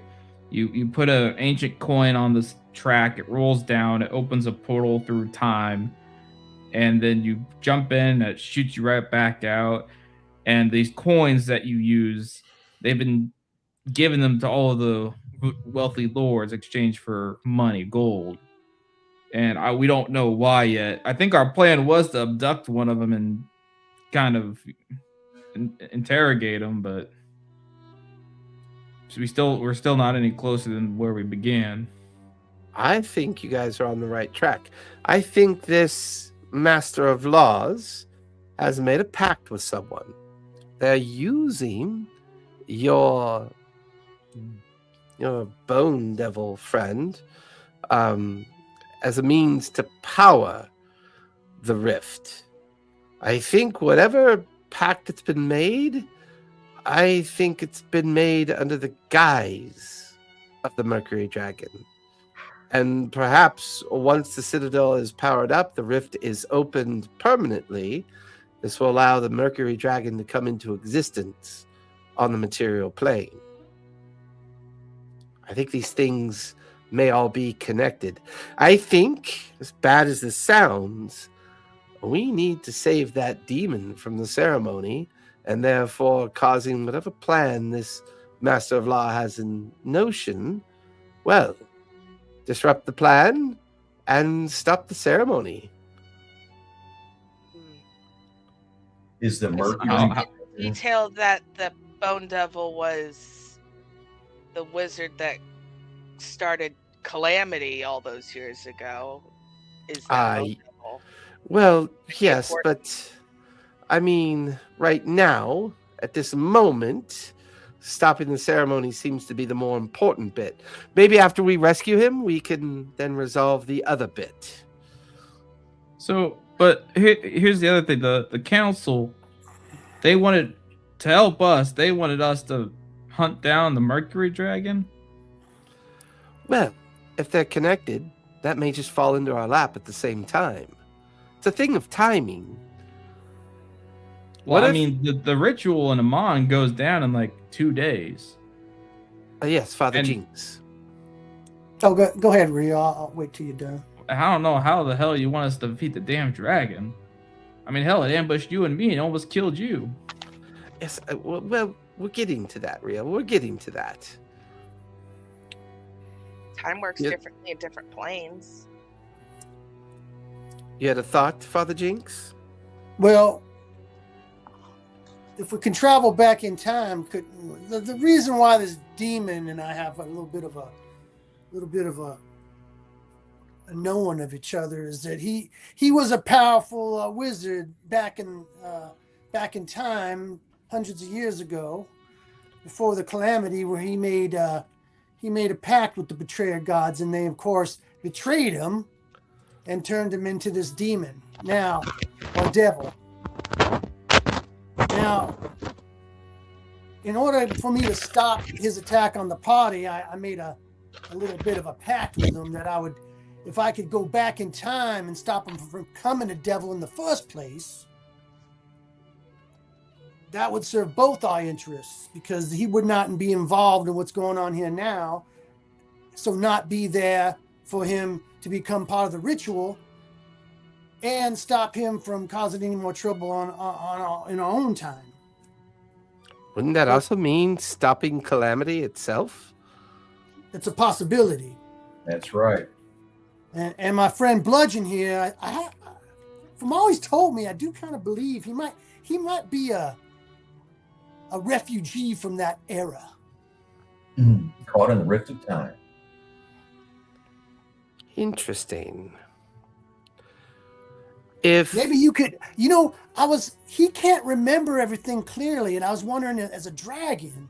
You put an ancient coin on this track, it rolls down, it opens a portal through time, and then you jump in, it shoots you right back out. And these coins that you use, they've been giving them to all of the wealthy lords in exchange for money, gold. And we don't know why yet. I think our plan was to abduct one of them and kind of interrogate him, but we're still not any closer than where we began. I think you guys are on the right track. I think this Master of Laws has made a pact with someone. They're using your bone devil friend as a means to power the rift. I think whatever pact that's been made, I think it's been made under the guise of the Mercury Dragon. And perhaps once the Citadel is powered up, the rift is opened permanently. This will allow the Mercury Dragon to come into existence on the material plane. I think these things may all be connected. I think, as bad as this sounds, we need to save that demon from the ceremony, and therefore causing whatever plan this Master of Law has in notion, well, disrupt the plan and stop the ceremony. Is the Mercury Detail that the Bone Devil was the wizard that started Calamity all those years ago? Is that Bone Devil? Well, yes, but I mean, right now, at this moment, stopping the ceremony seems to be the more important bit. Maybe after we rescue him, we can then resolve the other bit. So, but here's the other thing. The council, they wanted to help us. They wanted us to hunt down the Mercury Dragon. Well, if they're connected, that may just fall into our lap at the same time. It's a thing of timing. Well, I mean, the ritual in Amon goes down in like 2 days. Yes, Father Jinx. Oh, go ahead, Rhea. I'll wait till you're done. I don't know how the hell you want us to defeat the damn dragon. I mean, hell, it ambushed you and me and almost killed you. Yes, well, we're getting to that, Rhea. We're getting to that. Time works differently in different planes. You had a thought, Father Jinx? Well, if we can travel back in time, the reason why this demon and I have a little bit of a knowing of each other is that he was a powerful wizard back in time, hundreds of years ago, before the calamity, where he made a pact with the betrayer gods, and they of course betrayed him and turned him into this demon or devil. Now, in order for me to stop his attack on the party, I made a little bit of a pact with him that I would, if I could go back in time and stop him from becoming a devil in the first place, that would serve both our interests, because he would not be involved in what's going on here now, so not be there for him to become part of the ritual, and stop him from causing any more trouble in our own time. Wouldn't that also mean stopping Calamity itself? It's a possibility. That's right. And my friend Bludgeon here, from all he's told me, I do kind of believe he might be a refugee from that era. Caught in the rift of time. Interesting. If maybe you could, he can't remember everything clearly, and I was wondering, as a dragon,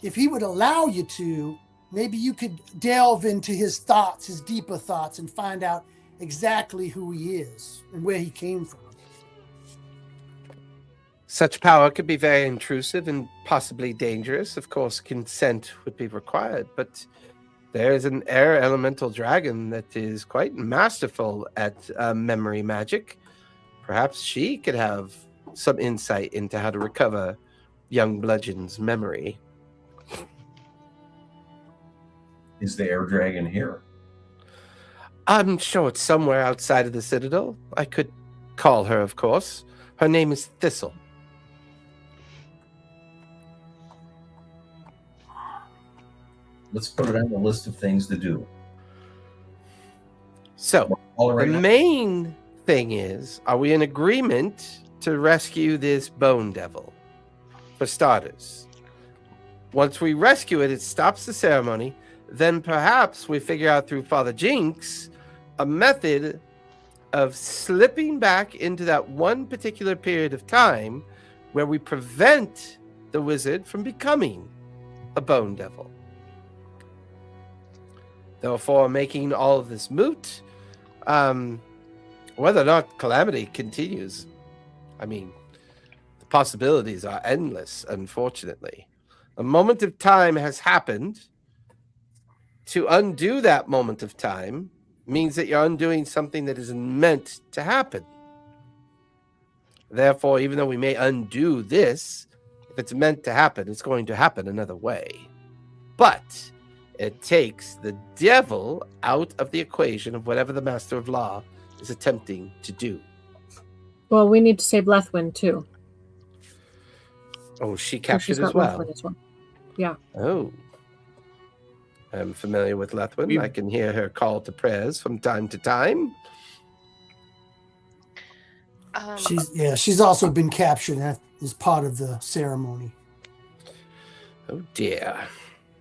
if he would allow you to, maybe you could delve into his thoughts, his deeper thoughts, and find out exactly who he is and where he came from. Such power could be very intrusive and possibly dangerous. Of course, consent would be required, but there is an air elemental dragon that is quite masterful at memory magic. Perhaps she could have some insight into how to recover young Bludgeon's memory. Is the air dragon here? I'm sure it's somewhere outside of the Citadel. I could call her, of course. Her name is Thistle. Let's put it on the list of things to do. So, the main thing is, are we in agreement to rescue this Bone Devil? For starters. Once we rescue it, it stops the ceremony. Then perhaps we figure out through Father Jinx a method of slipping back into that one particular period of time where we prevent the wizard from becoming a Bone Devil. therefore making all of this moot. Whether or not calamity continues, I mean, the possibilities are endless, unfortunately. A moment of time has happened. To undo that moment of time means that you're undoing something that isn't meant to happen. Therefore, even though we may undo this, if it's meant to happen, it's going to happen another way. But it takes the devil out of the equation of whatever the Master of Law is attempting to do. Well, we need to save Lethwin too. Oh, she So captured she's as got well. Lethwin as well. Yeah. Oh. I'm familiar with Lethwin. We've- I can hear her call to prayers from time to time. She's also been captured as part of the ceremony. Oh dear.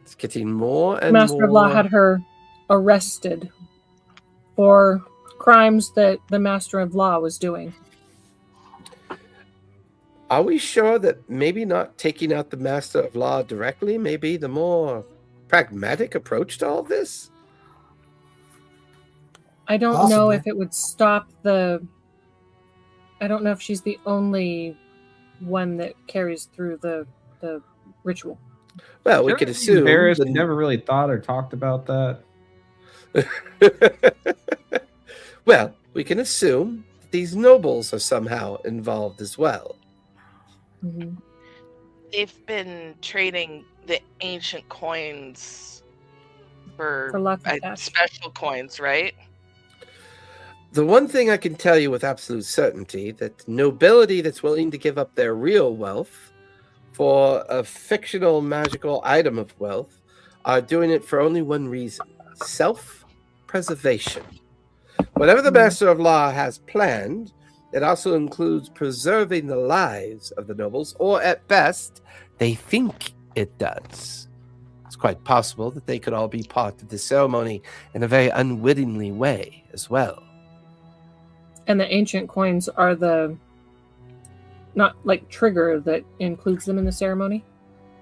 It's getting more and Master more... of Law had her arrested for crimes that the Master of Law was doing. Are we sure that maybe not taking out the Master of Law directly may be the more pragmatic approach to all this? I don't know Possibly. if it would stop the... I don't know if she's the only one that carries through the ritual. Well, we could assume... Veris, the- we never really thought or talked about that. Well, we can assume that these nobles are somehow involved as well. Mm-hmm. They've been trading the ancient coins for lots of cash. special coins, right? The one thing I can tell you with absolute certainty, that nobility that's willing to give up their real wealth for a fictional magical item of wealth are doing it for only one reason: self-preservation. Whatever the Master of Law has planned, it also includes preserving the lives of the nobles, or at best, they think it does. It's quite possible that they could all be part of the ceremony in a very unwittingly way as well. And the ancient coins are the... not like trigger that includes them in the ceremony?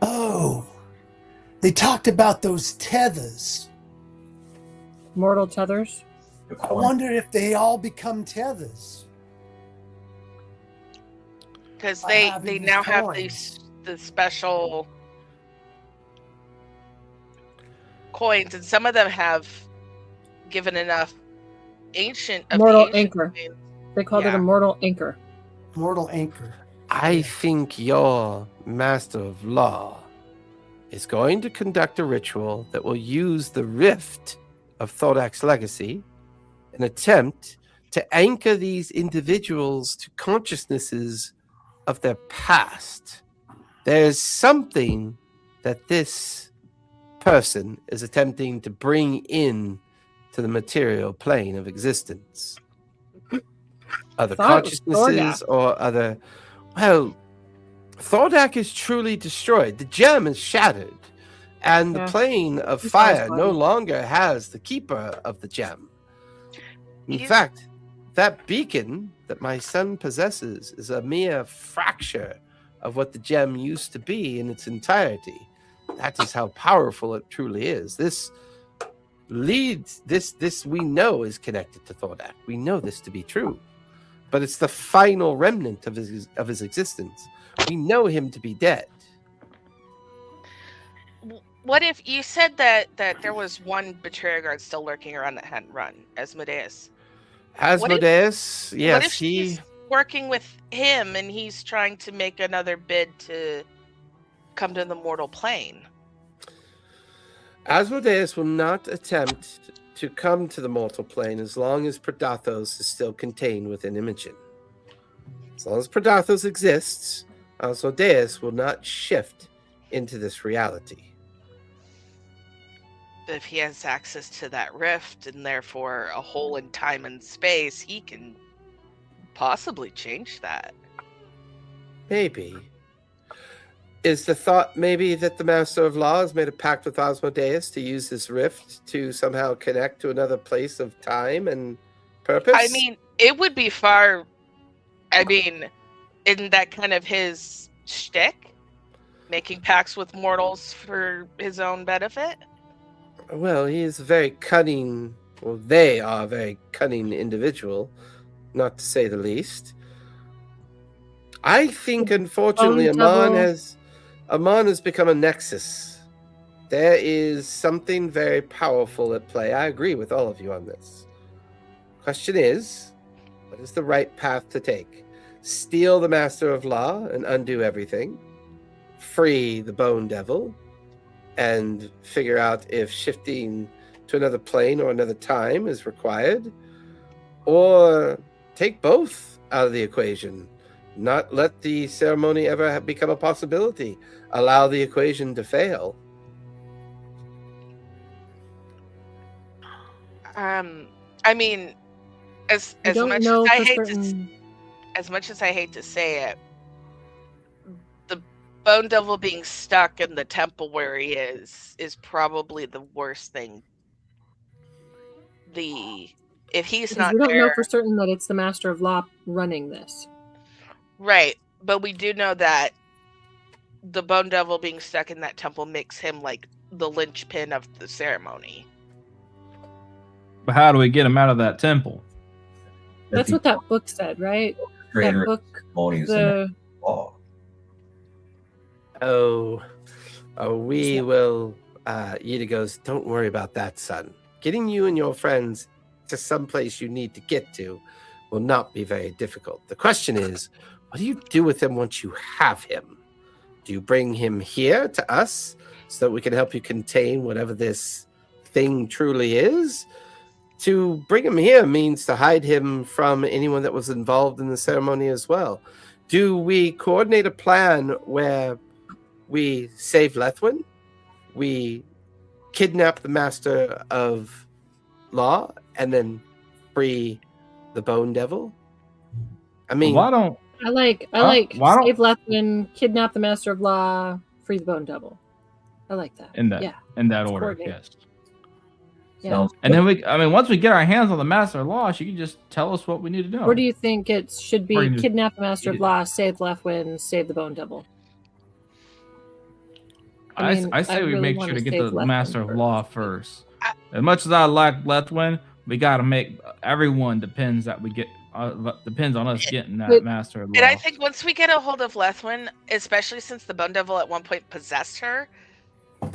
Oh, they talked about those tethers. Mortal tethers? I wonder if they all become tethers. Because By they having these now have coins. the special coins, and some of them have given enough ancient of Mortal the ancient anchor. coins. They called it Yeah. a mortal anchor. Mortal anchor. I think your Master of Law is going to conduct a ritual that will use the rift of Thordak's legacy, an attempt to anchor these individuals to consciousnesses of their past. There's something that this person is attempting to bring in to the material plane of existence. Other Thought it was consciousnesses or other... Well, Thordak is truly destroyed. The gem is shattered. And Yeah. the plane of He fire saw no his longer has the keeper of the gem. In You- fact, that beacon that my son possesses is a mere fracture of what the gem used to be in its entirety. That is how powerful it truly is. This leads, this we know is connected to Thordak. We know this to be true. But it's the final remnant of his existence. We know him to be dead. What if you said that there was one betrayer guard still lurking around that hadn't run, Asmodeus? Asmodeus, What yes, if she's working with him and he's trying to make another bid to come to the mortal plane? Asmodeus will not attempt to come to the mortal plane as long as Predathos is still contained within Imogen. As long as Predathos exists, Asmodeus will not shift into this reality. If he has access to that rift and therefore a hole in time and space, he can possibly change that. Maybe. Is the thought maybe that the Master of Law has made a pact with Asmodeus to use this rift to somehow connect to another place of time and purpose? I mean, it would be far. I mean, isn't that kind of his shtick? Making pacts with mortals for his own benefit? Well, he is a very cunning. Well, they are a very cunning individual, not to say the least. I think, unfortunately, Amon has become a nexus. There is something very powerful at play. I agree with all of you on this. Question is, what is the right path to take? Steal the Master of Law and undo everything? Free the Bone Devil and figure out if shifting to another plane or another time is required? Or take both out of the equation? Not let the ceremony ever become a possibility. Allow the equation to fail. I mean, as much as I hate to say it, the Bone Devil being stuck in the temple where he is probably the worst thing. If he's not we don't there, know for certain that it's the Master of Law running this. right? But we do know that the Bone Devil being stuck in that temple makes him like the linchpin of the ceremony. But how do we get him out of that temple? That's what that book said, right? That book, law. We will. Yida goes, don't worry about that, son. Getting you and your friends to some place you need to get to will not be very difficult. The question is, what do you do with him once you have him? Do you bring him here to us so that we can help you contain whatever this thing truly is? To bring him here means to hide him from anyone that was involved in the ceremony as well. Do we coordinate a plan where we save Lethwin, we kidnap the Master of Law, and then free the Bone Devil? I mean, I like save Lethwin, kidnap the Master of Law, free the Bone Devil. I like that. In that order, yes. Yeah. And then once we get our hands on the Master of Law, she can just tell us what we need to know. Where do you think it should be? Kidnap the Master of Law, save Lethwin, save the Bone Devil. I say we make sure to get the Master of Law first. As much as I like Lethwin, we got to make everyone depends on us getting that Master of Law. And I think once we get a hold of Lethwin, especially since the Bone Devil at one point possessed her,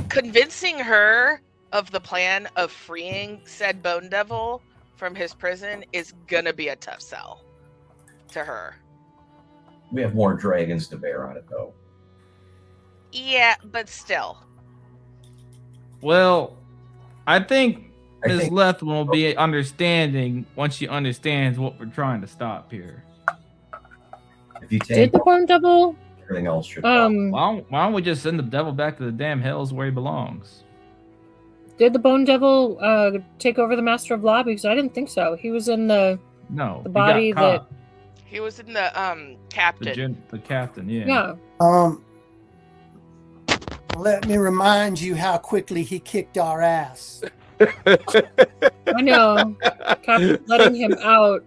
convincing her of the plan of freeing said Bone Devil from his prison is gonna be a tough sell to her. We have more dragons to bear on it, though. Yeah, but still. Well, I think Ms. Lethwin will be understanding once she understands what we're trying to stop here. If you take Did the Bone Devil? Everything else should. Why don't we just send the devil back to the damn hills where he belongs? Did the Bone Devil take over the Master of Law? Because I didn't think so. He was in the body that. He was in the captain. The captain, yeah. Yeah. Let me remind you how quickly he kicked our ass. I know. Letting him out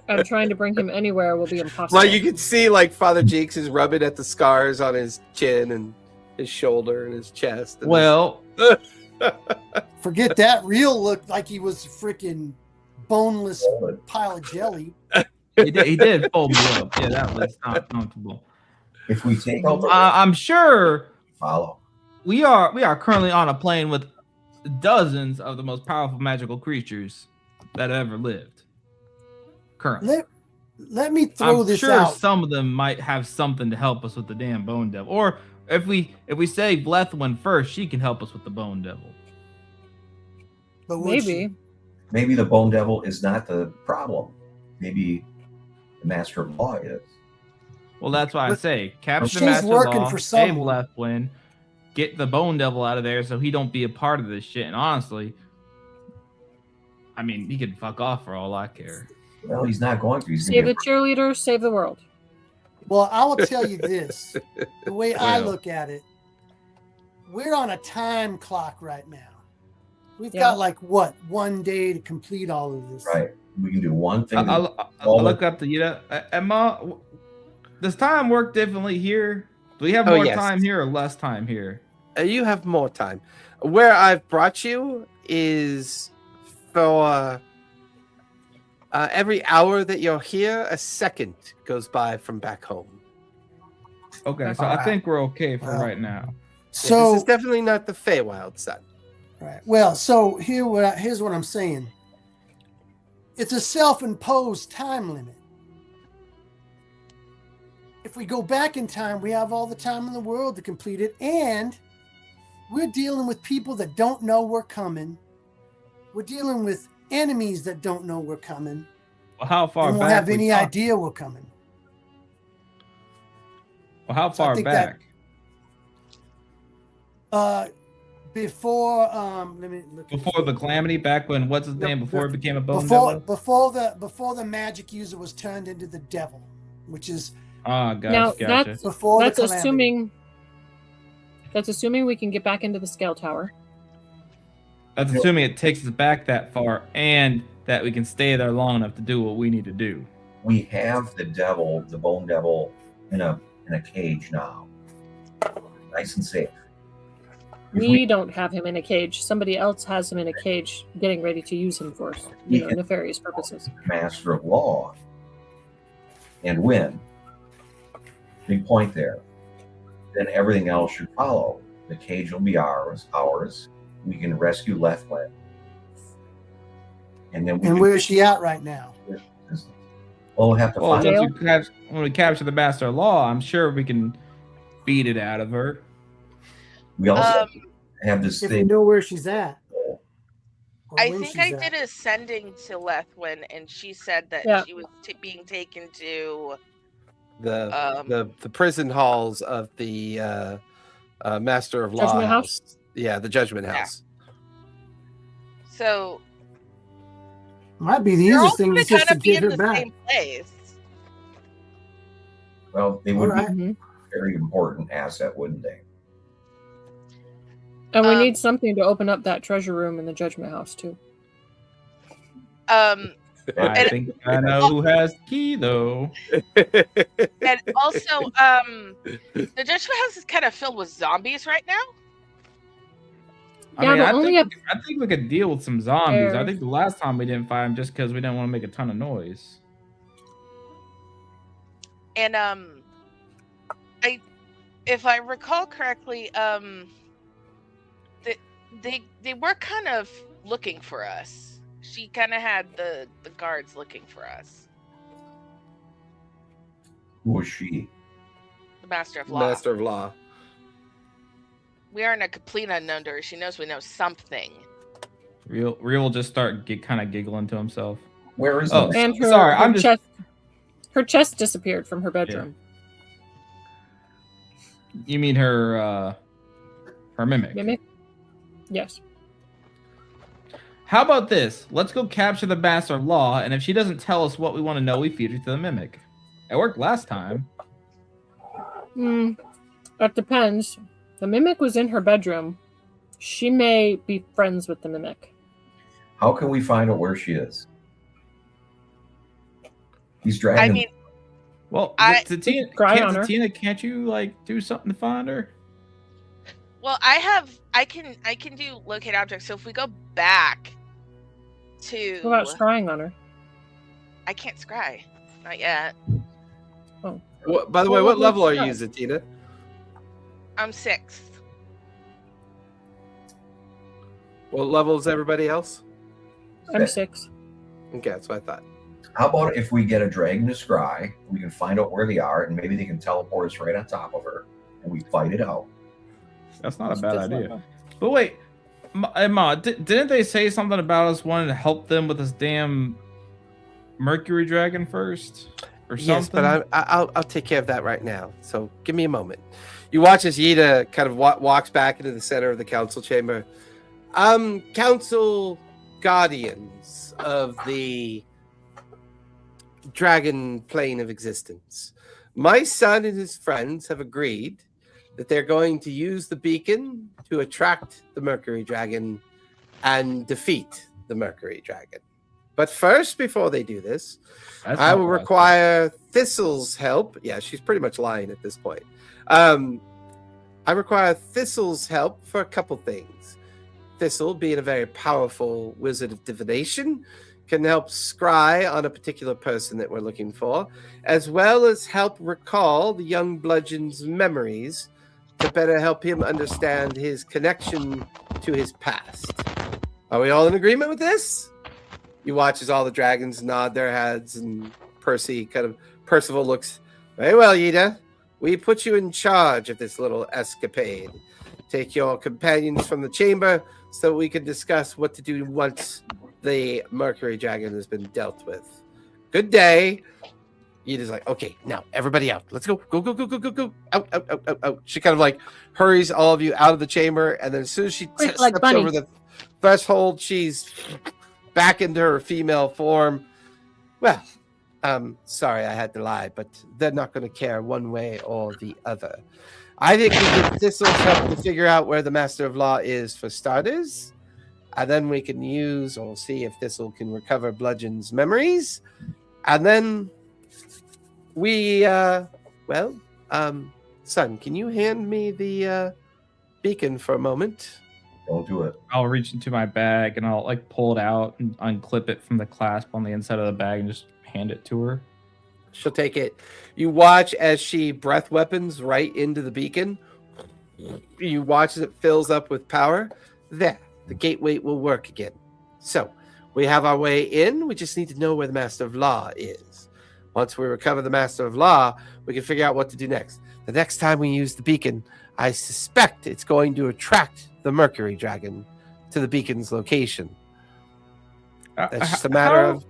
and trying to bring him anywhere will be impossible. Well, you can see like Father Jeeks is rubbing at the scars on his chin and his shoulder and his chest. And forget that. Real looked like he was a freaking boneless pile of jelly. He did fold me up. Yeah, that was not comfortable. If we take out I'm sure follow. We are currently on a plane with dozens of the most powerful magical creatures that ever lived. Currently. Let me throw this out. I'm sure some of them might have something to help us with the damn Bone Devil. Or if we save Lethwin first, she can help us with the Bone Devil. But maybe the Bone Devil is not the problem. Maybe the Master of Law is. Well, that's why I say capture the Master of Law, save Lethwin, get the Bone Devil out of there so he don't be a part of this shit. And honestly, I mean, he can fuck off for all I care. Well, he's not going to. Save the cheerleader, save the world. Well, I will tell you this. The way I look at it, we're on a time clock right now. We've got like, 1 day to complete all of this. Right. We can do one thing. I'll look up to Emma. Does time work differently here? Do we have more time here or less time here? You have more time. Where I've brought you is for every hour that you're here, a second goes by from back home. Okay, so All I right. think we're okay for Well, right now. So this is definitely not the Feywild, son. right. Well, so here's what I'm saying. It's a self-imposed time limit. If we go back in time, we have all the time in the world to complete it, and we're dealing with people that don't know we're coming. We're dealing with enemies that don't know we're coming. Well, how far And back? won't have we any talk- idea we're coming. Well, how So I far think back? Before let me look. Before the calamity, back when what's his name? Before it became a bone devil. Before the magic user was turned into the devil, which is Ah, Now, gotcha. before That's the calamity. assuming. That's assuming we can get back into the scale tower. That's assuming it takes us back that far, and that we can stay there long enough to do what we need to do. We have the devil, the bone devil, in a cage now, nice and safe. If We don't have him in a cage. Somebody else has him in a cage, getting ready to use him for, nefarious purposes. Master of law and win, big point there, then everything else should follow. The cage will be ours. We can rescue Lethwin, and then And where is she at right now? we'll have to Well, find when we capture the Master of Law, I'm sure we can beat it out of her. we also have this If we thing. know where she's at. or I when think she's I at. did a sending to Lethwin, and she said that Yeah. she was being taken to. The prison halls of the Master of Law Judgment house. House? Yeah, the Judgment Yeah. House. So Might be the they're all easiest thing gonna is just to kind of be get in her the back. same place. Well, they All would right. be a very important asset, wouldn't they? And we Um, need something to open up that treasure room in the Judgment House too. I And- think I know who has the key, though. And also, the Judgment House is kind of filled with zombies right now. Yeah, but only I think we could deal with some zombies. I Fair. think the last time we didn't fight them just because we didn't want to make a ton of noise. And if I recall correctly, they were kind of looking for us. She kind of had the guards looking for us. Who was she? The Master of Law. Master of Law. We are in a complete unknown to her. She knows we know something. Real will just start kind of giggling to himself. Where is Oh, the And her, sorry, her I'm just- chest, her chest disappeared from her bedroom. You mean her mimic? Mimic? Yes. How about this? Let's go capture the Master of Law, and if she doesn't tell us what we want to know, we feed her to the mimic. It worked last time. That depends. The mimic was in her bedroom. She may be friends with the mimic. How can we find out where she is? He's dragging. I mean, Well, Cry on her. Tina, can't you do something to find her? well, I can do locate objects. So if we go back to, What about scrying on her? I can't scry, not yet. By the way, what Well, level are you, let's Zatina? I'm 6th. What level is everybody else? I'm 6. Okay, that's what I thought. How about if we get a dragon to scry, we can find out where they are, and maybe they can teleport us right on top of her, and we fight it out. That's not a bad idea. But wait, Ma, didn't they say something about us wanting to help them with this damn Mercury Dragon first? Or something? Yes, but I'll take care of that right now. So give me a moment. You watch as Yida kind of walks back into the center of the council chamber. Council guardians of the dragon plane of existence. My son and his friends have agreed that they're going to use the beacon to attract the Mercury Dragon and defeat the Mercury Dragon. But first, before they do this, I will require Thistle's help. Yeah, she's pretty much lying at this point. I require Thistle's help for a couple things. Thistle, being a very powerful wizard of divination, can help scry on a particular person that we're looking for, as well as help recall the young bludgeon's memories to better help him understand his connection to his past. Are we all in agreement with this? You watch as all the dragons nod their heads, and Percival looks, very well, Yida. We put you in charge of this little escapade. Take your companions from the chamber so we can discuss what to do once the Mercury Dragon has been dealt with. Good day. Yida's like, okay, now everybody out. Let's go. Go. Out. She kind of like hurries all of you out of the chamber, and then as soon as she steps over the threshold, she's back into her female form. Well, sorry I had to lie, but they're not going to care one way or the other. I think we give Thistle's help to figure out where the Master of Law is for starters, and then we can use or see if Thistle can recover Bludgeon's memories, and then we, son, can you hand me the beacon for a moment? Don't do it. I'll reach into my bag and I'll like pull it out and unclip it from the clasp on the inside of the bag and just hand it to her. She'll take it. You watch as she breath weapons right into the beacon. You watch as it fills up with power. There, the gateway will work again. So, we have our way in. We just need to know where the Master of Law is. Once we recover the Master of Law, we can figure out what to do next. The next time we use the beacon, I suspect it's going to attract the Mercury Dragon to the beacon's location. That's just a matter of...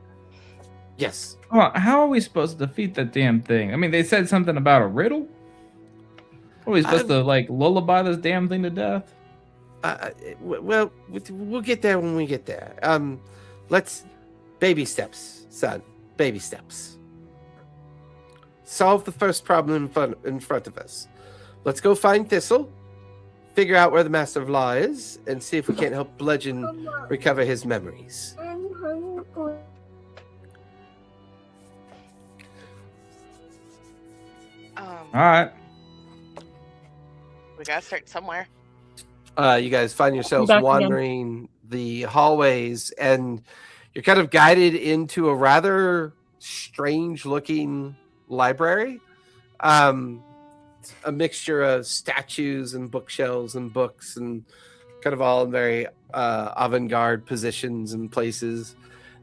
Yes. How are we supposed to defeat that damn thing? I mean, they said something about a riddle. Are we supposed to like lullaby this damn thing to death? Well, we'll get there when we get there. Let's baby steps, son. Baby steps. Solve the first problem in front of us. Let's go find Thistle, figure out where the Master of Law is, and see if we can't help Bludgeon recover his memories. All right. We gotta start somewhere. You guys find yourselves wandering the hallways, and you're kind of guided into a rather strange-looking library. A mixture of statues and bookshelves and books, and kind of all in very avant-garde positions and places.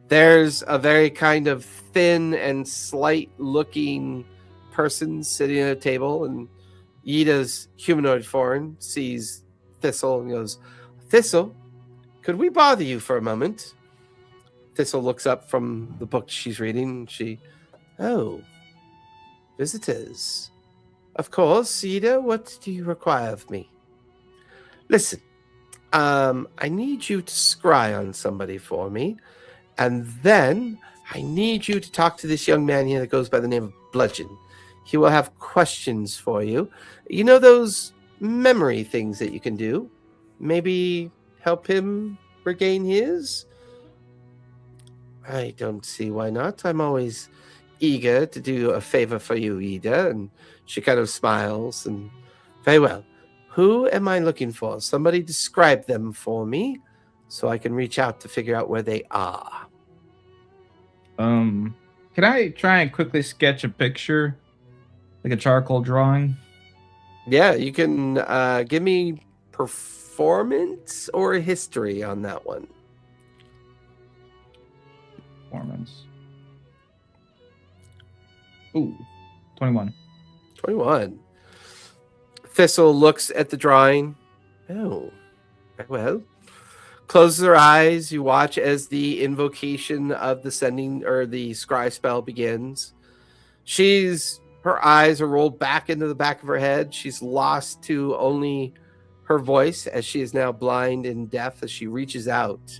There's a very kind of thin and slight-looking person sitting at a table, and Yida's humanoid form sees Thistle and goes, Thistle, could we bother you for a moment? Thistle looks up from the book she's reading. Oh, visitors. Of course, Yida, what do you require of me? Listen, I need you to scry on somebody for me, and then I need you to talk to this young man here that goes by the name of Bludgeon. He will have questions for you. You know those memory things that you can do? Maybe help him regain his? I don't see why not. I'm always eager to do a favor for you, Yida. And she kind of smiles. And very well. Who am I looking for? Somebody describe them for me so I can reach out to figure out where they are. Can I try and quickly sketch a picture? Like a charcoal drawing? Yeah, you can give me performance or history on that one. Performance. Ooh, 21. 21. Thistle looks at the drawing. Oh, well. Closes her eyes. You watch as the invocation of the sending or the scry spell begins. Her eyes are rolled back into the back of her head. She's lost to only her voice as she is now blind and deaf as she reaches out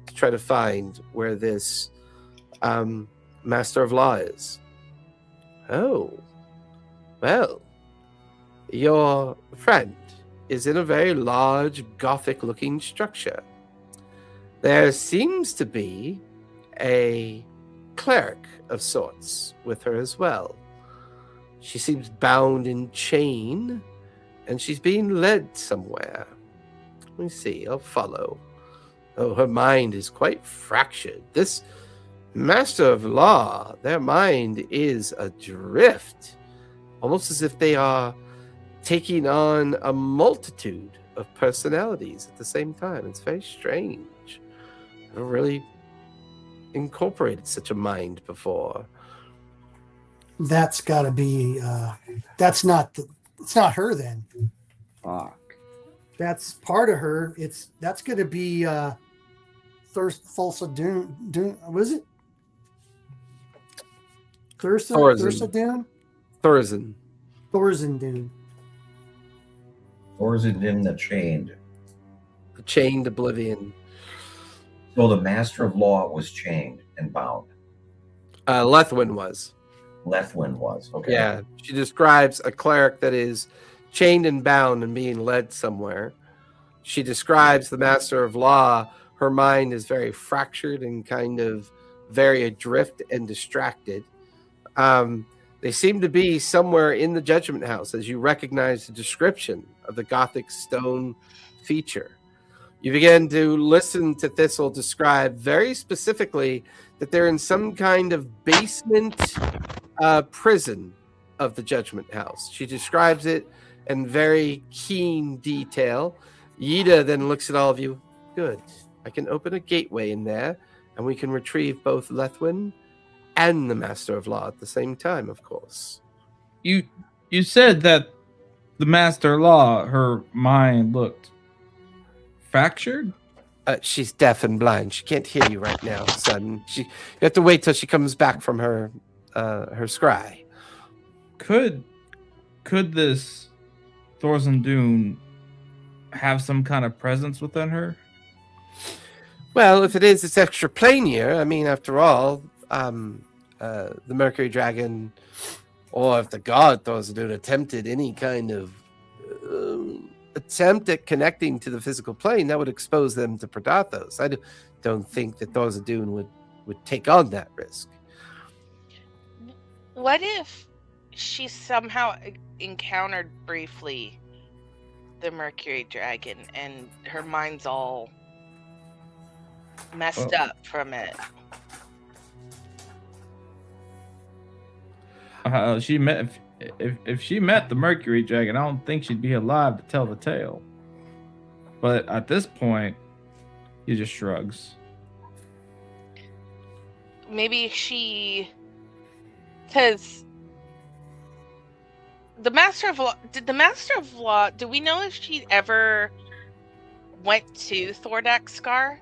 to try to find where this Master of Law is. Oh, well, your friend is in a very large Gothic-looking structure. There seems to be a cleric of sorts with her as well. She seems bound in chain, and she's being led somewhere. Let me see. I'll follow. Oh, her mind is quite fractured. This Master of Law, their mind is adrift, almost as if they are taking on a multitude of personalities at the same time. It's very strange. I've never really incorporated such a mind before. That's got to be. It's not her then. Fuck. That's part of her. That's going to be Thulsa Dune. Was it? Thursa Dune? Thorazin. Thorazin Dune. Thorazin Dune the Chained. The chained oblivion. So the Master of Law was chained and bound. Lethwin was. Lethwin was. Okay. Yeah. She describes a cleric that is chained and bound and being led somewhere. She describes the Master of Law. Her mind is very fractured and kind of very adrift and distracted. They seem to be somewhere in the Judgment House as you recognize the description of the Gothic stone feature. You begin to listen to Thistle describe very specifically that they're in some kind of basement prison of the Judgment House. She describes it in very keen detail. Yida then looks at all of you. Good. I can open a gateway in there, and we can retrieve both Lethwin and the Master of Law at the same time, of course. You said that the Master of Law, her mind looked fractured? She's deaf and blind. She can't hear you right now, son. You have to wait till she comes back from her scry. Could this Thorazin Dune have some kind of presence within her? Well, if it is, it's extra planier. I mean, after all, the Mercury Dragon, or if the god Thorazin Dune attempted any kind of attempt at connecting to the physical plane, that would expose them to Predathos. I don't think that Thorazin Dune would take on that risk. What if she somehow encountered briefly the Mercury Dragon and her mind's all messed up from it? She met if she met the Mercury Dragon, I don't think she'd be alive to tell the tale. But at this point, he just shrugs. Maybe because the Master of Law, do we know if she ever went to Thordak's Scar?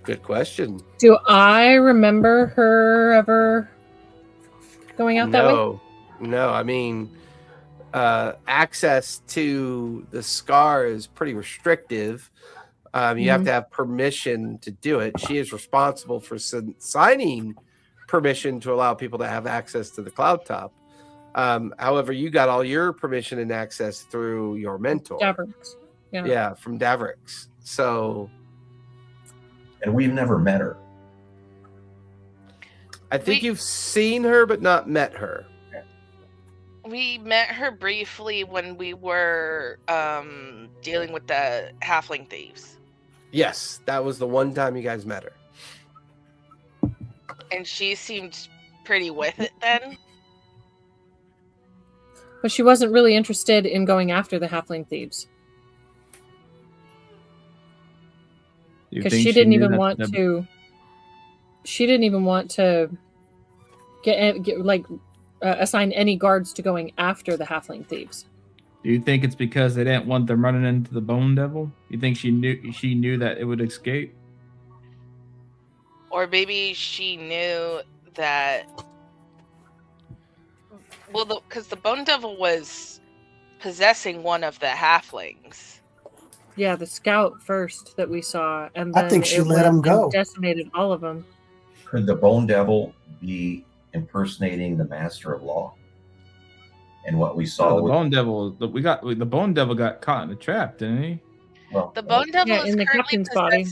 Good question. Do I remember her ever going out that way? No. I mean, access to the Scar is pretty restrictive. You have to have permission to do it. She is responsible for signing permission to allow people to have access to the Cloudtop. However, you got all your permission and access through your mentor. Davrix. Yeah, from Davrix. So... And we've never met her. I think you've seen her, but not met her. We met her briefly when we were dealing with the halfling thieves. Yes, that was the one time you guys met her. And she seemed pretty with it then. But she wasn't really interested in going after the halfling thieves. Because she didn't even want to. She didn't even want to assign any guards to going after the halfling thieves. Do you think it's because they didn't want them running into the Bone Devil? You think she knew that it would escape? Or maybe she knew that. Well, because the Bone Devil was possessing one of the halflings. Yeah, the scout first that we saw, and then I think she let him go. Decimated all of them. Could the Bone Devil be impersonating the Master of Law? And what we saw, the Bone Devil, the Bone Devil got caught in a trap, didn't he? Well, the Bone Devil is in the currently captain's body.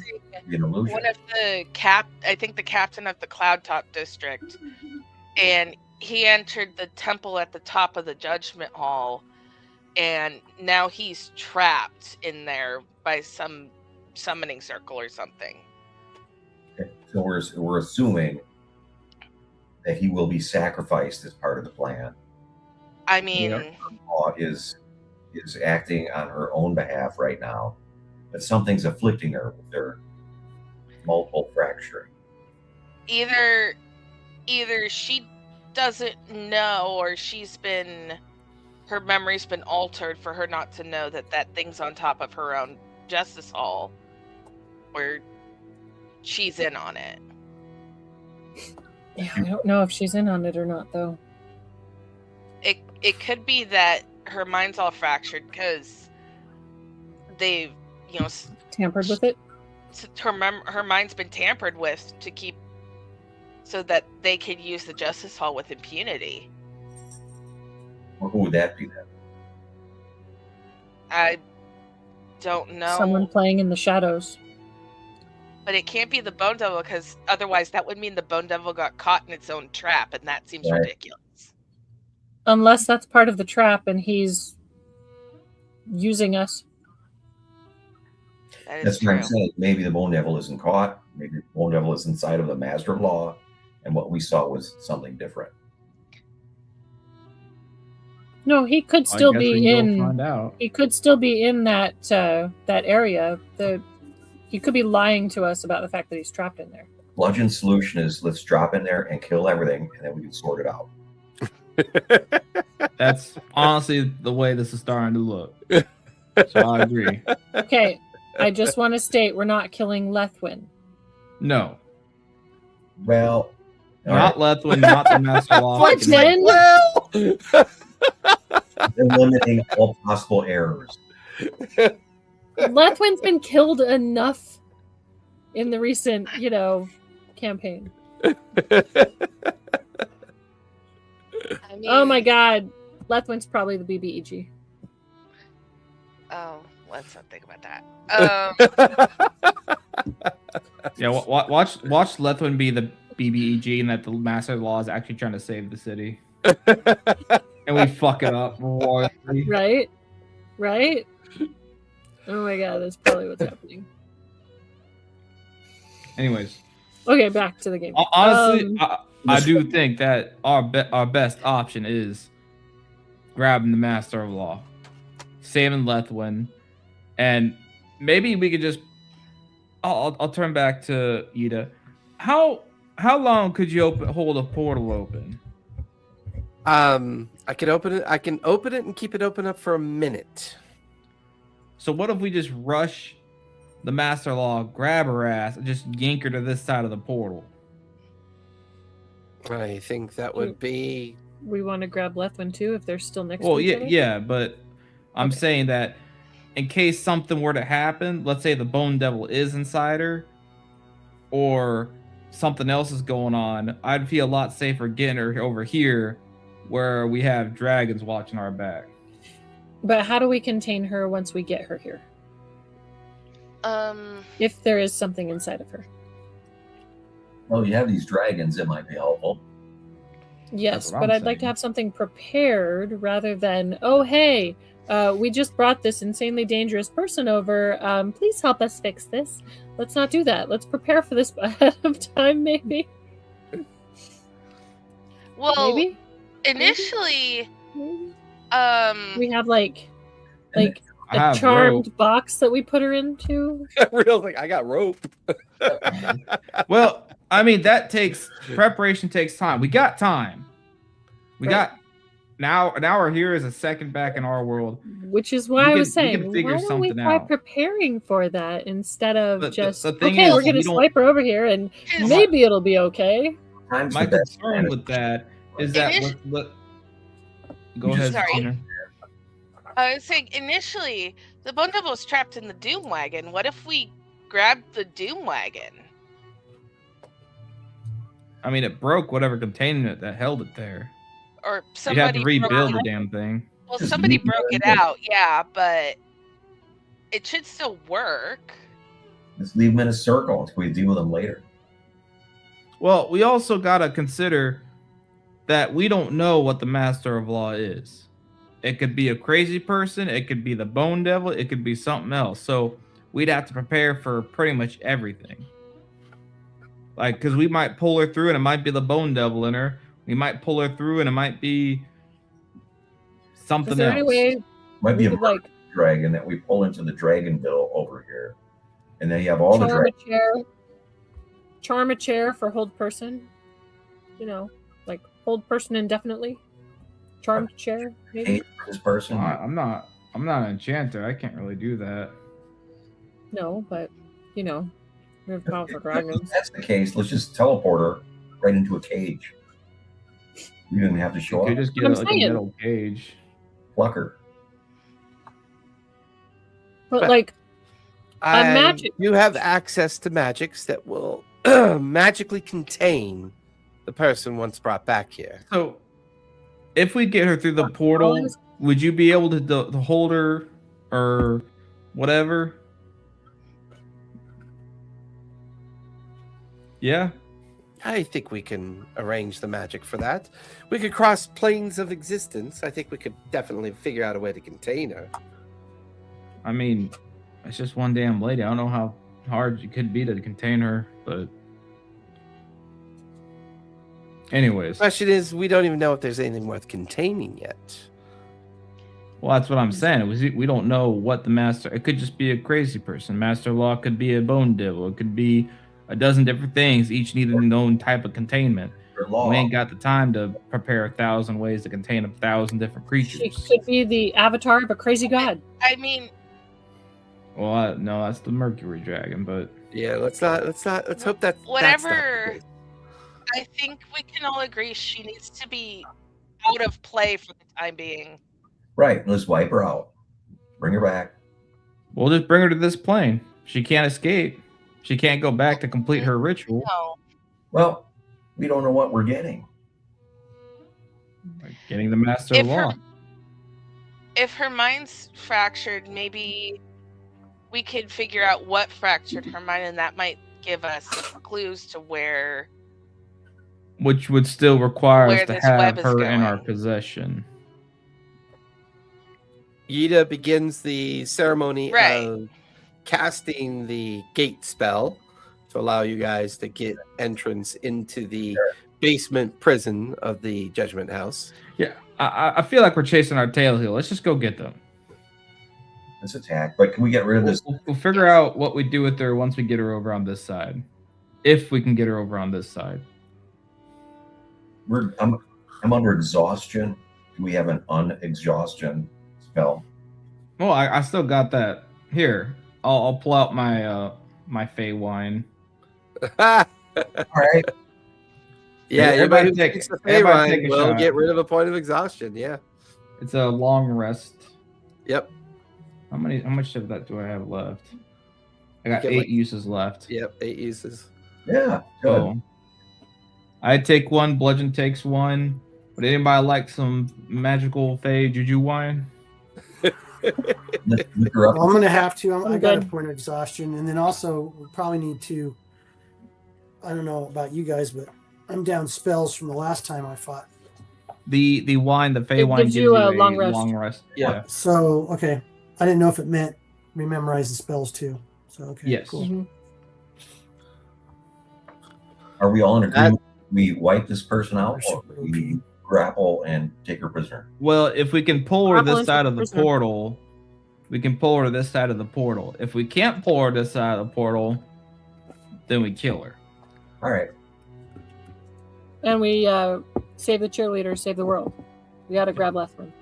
An illusion. One of the I think the captain of the Cloudtop District, and he entered the temple at the top of the judgment hall, and now he's trapped in there by some summoning circle or something. Okay, so we're assuming that he will be sacrificed as part of the plan. I mean, Law is acting on her own behalf right now, but something's afflicting her with her multiple fracturing. either she doesn't know, or her memory's been altered for her not to know that thing's on top of her own justice hall, or she's in on it. Yeah, I don't know if she's in on it or not, though. It could be that her mind's all fractured because they've, Tampered with it? her mind's been tampered with to keep so that they could use the justice hall with impunity. Or who would that be then? I don't know. Someone playing in the shadows. But it can't be the Bone Devil, because otherwise that would mean the Bone Devil got caught in its own trap, and that seems Right. ridiculous. Unless that's part of the trap and he's using us. That is That's true. what I'm saying. Maybe the Bone Devil isn't caught. Maybe the Bone Devil is inside of the Master of Law, and what we saw was something different. No, he could I still guess we be can go in. find out. He could still be in that area. He could be lying to us about the fact that he's trapped in there. Bludgeon's solution is let's drop in there and kill everything, and then we can sort it out. That's honestly the way this is starting to look. So I agree. Okay, I just want to state we're not killing Lethwin. No, Well, all not Lethwin, not the Master Law. What then? Well, right. Eliminating all possible errors. Lethwin's been killed enough in the recent, campaign. I mean, Oh my god. Lethwin's probably the BBEG. Oh, let's not think about that. Yeah, watch Lethwin be the BBEG, and that the Master of Law is actually trying to save the city, and we fuck it up royally. Right? Right? Oh my god, that's probably what's happening. Anyways, Okay, back to the game. honestly, I do think that our best option is grabbing the Master of Law, saving Lethwin, and maybe we could just. I'll turn back to Ida. How long could you hold a portal open? I can open it. I can open it and keep it open up for a minute. So what if we just rush the Master Law, grab her ass, and just yank her to this side of the portal? I think that would be. We want to grab Lethwin too if they're still next Well, to each other? yeah, but I'm Okay. saying that in case something were to happen, let's say the Bone Devil is inside her, or something else is going on, I'd feel a lot safer getting her over here where we have dragons watching our back. But how do we contain her once we get her here? If there is something inside of her. Well, you have these dragons. It might be helpful. Yes, what but I'm I'd like to saying. have something prepared rather than, oh, hey, we just brought this insanely dangerous person over. Please help us fix this. Let's not do that. Let's prepare for this ahead of time, maybe. well, Maybe? initially, Maybe? um, We have like I a have charmed rope. box that we put her into. Real like I got rope. Well, I mean preparation takes time. We got time. We Right. got now. An hour here is a second back in our world. Which is why I was we can saying, figure why don't we something try out. preparing for that instead of The just, thing okay, is, we're going to we don't- swipe her over here and Is- maybe it'll be okay. Time's My the best concern friend. with that is that go ahead. Sorry. Tina. I was saying initially the Bone Devil was trapped in the Doom Wagon. What if we grabbed the Doom Wagon? I mean, it broke whatever contained it that held it there. Or You'd have somebody to rebuild broke the it. damn thing. Well, Just somebody leave it broke it there. out, yeah, but it should still work. Let's leave them in a circle until we deal with them later. Well, we also gotta consider that we don't know what the Master of Law is. It could be a crazy person. It could be the Bone Devil. It could be something else. So we'd have to prepare for pretty much everything. Like, because we might pull her through and it might be the Bone Devil in her. We might pull her through and it might be something Is there else. any way Might be we a could, like, dragon that we pull into the Dragonville over here, and then you have all the charm a chair for hold person? You know, like hold person indefinitely. Charmed chair, maybe. hate for this person. Well, I'm not an enchanter. I can't really do that. No, but you know, we have powerful If dragons. that's the case, let's just teleport her right into a cage. You didn't have to You show could up. just get I'm like a saying. metal cage. Pluck her. But like, magic. You have access to magics that will magically contain the person once brought back here. So, if we get her through the portal, would you be able to hold her or whatever? Yeah. I think we can arrange the magic for that. We could cross planes of existence. I think we could definitely figure out a way to contain her. I mean, it's just one damn lady. I don't know how hard it could be to contain her, but anyways. Question is, we don't even know if there's anything worth containing yet. Well, that's what I'm saying. We don't know what the master. It could just be a crazy person. Master Law could be a bone devil. It could be a dozen different things, each needing their own type of containment. We ain't got the time to prepare 1,000 ways to contain 1,000 different creatures. She could be the avatar of a crazy god. I mean, Well, no, that's the Mercury Dragon, but Yeah, let's hope that whatever. I think we can all agree she needs to be out of play for the time being. Right. Let's wipe her out. Bring her back. we'll just bring her to this plane. She can't escape. She can't go back to complete her ritual. No. Well, we don't know what we're getting. Like getting the Master of Law. If her mind's fractured, maybe we could figure out what fractured her mind, and that might give us clues to where. Which would still require Where us to this have web is her in our going. possession. Yida begins the ceremony Right. of casting the gate spell to allow you guys to get entrance into the basement prison of the Judgment House. Yeah, I feel like we're chasing our tail here. Let's just go get them. Let's attack. But can we get rid of this? We'll figure out what we do with her once we get her over on this side. If we can get her over on this side. I'm under exhaustion. Do we have an unexhaustion spell? Well, I still got that. Here, I'll pull out my my Fey wine. All right. Yeah, Everybody everybody who take- takes the everybody Fey take a will shot. get rid of a point of exhaustion. Yeah. It's a long rest. Yep. How much of that do I have left? I got get 8 like- uses left. Yep. 8 uses. Yeah. Good. So I take one, Bludgeon takes one. Would anybody like some magical Fey Juju wine? Lift her up. Well, I'm going to have to. I I'm got a good. point of exhaustion. And then also, we probably need to. I don't know about you guys, but I'm down spells from the last time I fought. The wine, the Fey It wine gives you a long rest. Long rest. Yeah. So, okay. I didn't know if it meant rememorize the spells too. So, okay. Yes. Cool. Mhm. Are we all in agreement? We wipe this person out, or Super we grapple and take her prisoner? Well, if we can pull her Grapple this into side the of the prisoner. portal, we can pull her to this side of the portal. If we can't pull her this side of the portal, then we kill her. All right. And we save the cheerleader, save the world. We got to grab Lethman.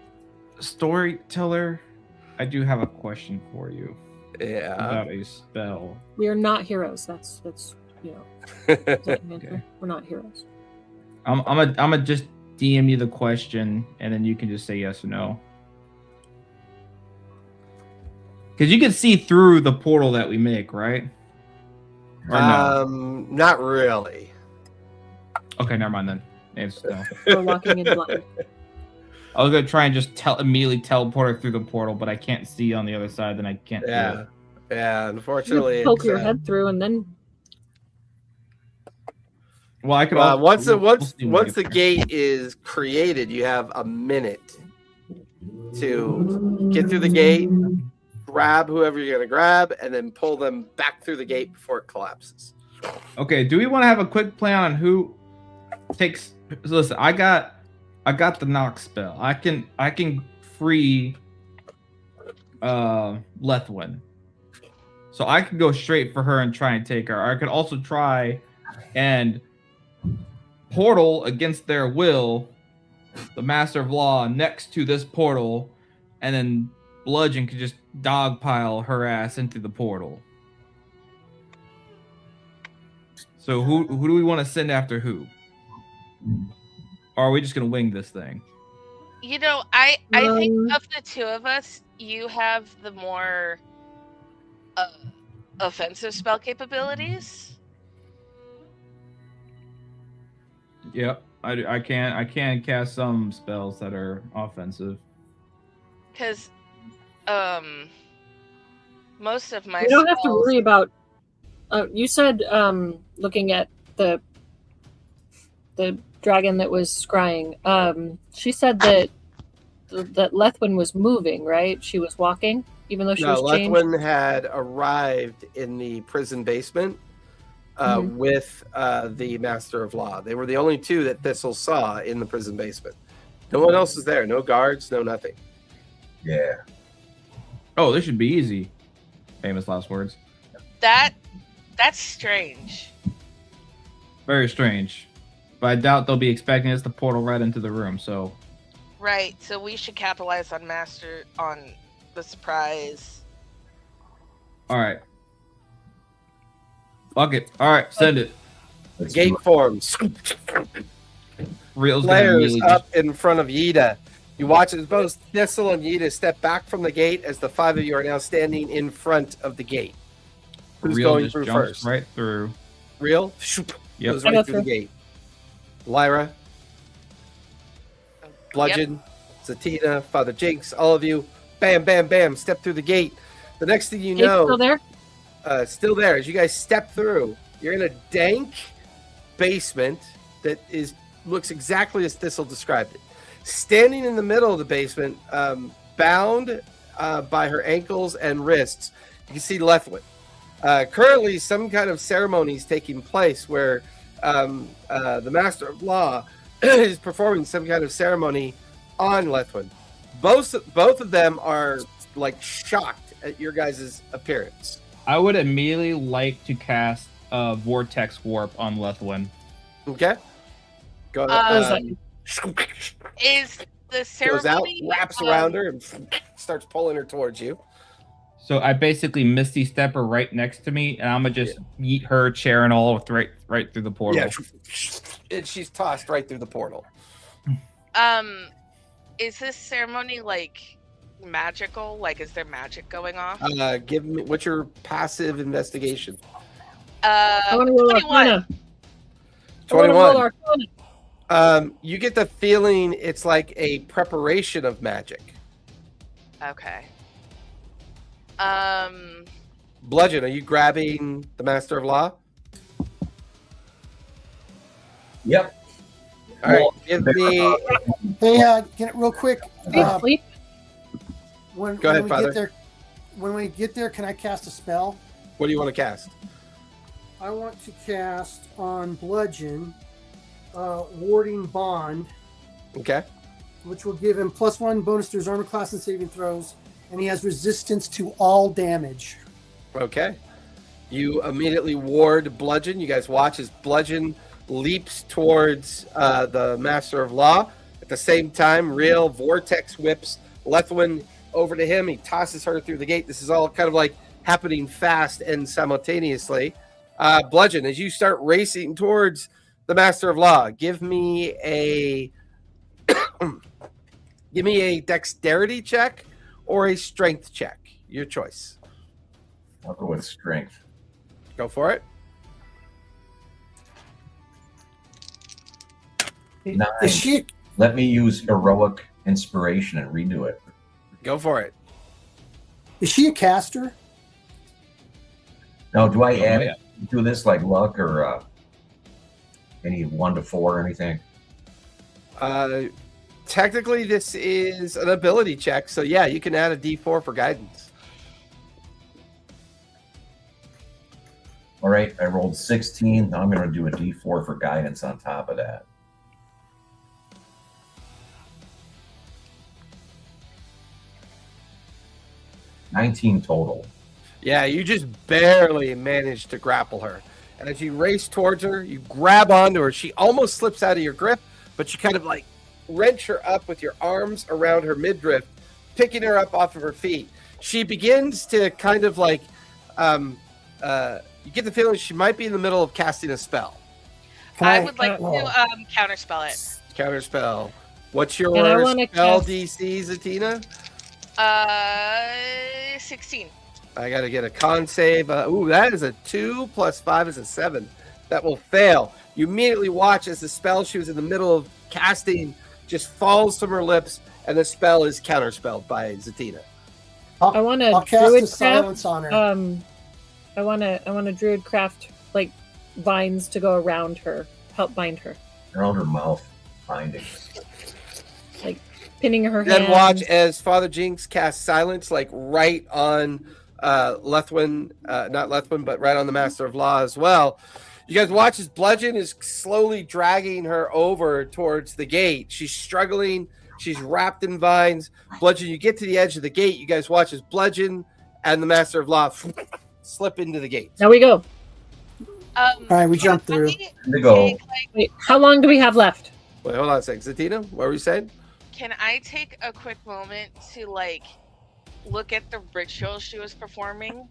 Storyteller, I do have a question for you Yeah. about a spell. We are not heroes. That's you know. Okay. We're not heroes. I'm a just DM you the question, and then you can just say yes or no. Because you can see through the portal that we make, right? Or no? Not really. Okay, never mind then. It's no. We're walking in blind. I was gonna try and just immediately teleport her through the portal, but I can't see on the other side. Then I can't. do Yeah. it. Yeah. Unfortunately, You poke it's, your head through, and then Well, I could once we'll once see when we once the get there. gate is created, you have a minute to get through the gate, grab whoever you're gonna grab, and then pull them back through the gate before it collapses. Okay, do we want to have a quick plan on who takes? Listen, I got the knock spell. I can free Lethwin, so I could go straight for her and try and take her. I could also try and portal against their will the Master of Law next to this portal, and then Bludgeon could just dogpile her ass into the portal. So who do we want to send after who? Or are we just gonna wing this thing? You know, I think of the two of us, you have the more offensive spell capabilities. Yep, I can cast some spells that are offensive. Because most of my You don't have to spells- worry about. You said looking at the dragon that was scrying. She said that Lethwin was moving, right? She was walking, even though she was changed. Lethwin had arrived in the prison basement with the Master of Law. They were the only two that Thistle saw in the prison basement. No one else was there. No guards, no nothing. Yeah. Oh, this should be easy. Famous last words. That's strange. Very strange. But I doubt they'll be expecting us to portal right into the room, so... Right, so we should capitalize on the surprise. Alright. Fuck it. Alright, send it. The gate forms. Real's gonna Players immediately up in front of Yida. You watch as both Thistle and Yida step back from the gate as the five of you are now standing in front of the gate. Who's Real going just through jumps first? right through. Real? Yep. Goes I go right through the through. gate. Lyra, Bludgeon, Zatina, Father Jinx, all of you, bam, bam, bam, step through the gate. The next thing you Gate's know, still there? still there. As you guys step through, you're in a dank basement that looks exactly as Thistle described it. Standing in the middle of the basement, bound by her ankles and wrists, you can see Lethwin. Currently, some kind of ceremony is taking place where the Master of Law is performing some kind of ceremony on Lethwin. Both of them are like shocked at your guys' appearance. I would immediately like to cast Vortex Warp on Lethwin. Okay, go Is the ceremony goes out, wraps around her, and starts pulling her towards you. So I basically Misty Step her right next to me, and I'm gonna just yeet her chair and all right through the portal. Yeah, and she's tossed right through the portal. Is this ceremony like magical? Like, is there magic going off? Give me what's your passive investigation? I want to roll 21. Arcana. I wanna roll 21. Arcana. You get the feeling it's like a preparation of magic. Okay. Bludgeon, are you grabbing the Master of Law? Yep. All right, give me. Hey, get it real quick. Sleep. When, Go ahead, when we Father. get there, when we get there, can I cast a spell? What do you want to cast? I want to cast on Bludgeon, Warding Bond, Okay. which will give him +1 bonus to his armor class and saving throws, and he has resistance to all damage. Okay. You immediately ward Bludgeon. You guys watch as Bludgeon leaps towards the Master of Law. At the same time, Real Vortex whips Lethwin over to him. He tosses her through the gate. This is all kind of like happening fast and simultaneously. Bludgeon, as you start racing towards the Master of Law, give me a dexterity check or a strength check. Your choice. I'll go with strength. Go for it. 9. Is she? Let me use heroic inspiration and renew it. Go for it. Is she a caster? Now, do I add yeah. do this like luck or Any 1 to 4 or anything? Technically, this is an ability check, so yeah, you can add a D4 for guidance. All right, I rolled 16. Now I'm going to do a D4 for guidance on top of that. $19 total. Yeah, you just barely managed to grapple her. And as you race towards her, you grab onto her. She almost slips out of your grip, but you kind of like wrench her up with your arms around her midriff, picking her up off of her feet. She begins to kind of like, you get the feeling she might be in the middle of casting a spell. I would like to counterspell it. Counterspell. What's your And I wanna spell cast- DC, Zatina? 16. I got to get a con save. Ooh, that is a 2 plus 5 is a 7. That will fail. You immediately watch as the spell she was in the middle of casting just falls from her lips, and the spell is counterspelled by Zatina. I want to I'll cast druid a silence on her. I want to druid craft like vines to go around her, help bind her, Around her mouth, binding. like pinning her Then hands. watch as Father Jinx casts silence, like right on Lethwin, not Lethwin, but right on the Master of Law as well. You guys watch as Bludgeon is slowly dragging her over towards the gate. She's struggling. She's wrapped in vines. Bludgeon, you get to the edge of the gate. You guys watch as Bludgeon and the Master of Law slip into the gate. Now we go. All right, we jumped through. To go. Wait, how long do we have left? Wait, hold on a second. Zatina, what were you saying? Can I take a quick moment to like look at the ritual she was performing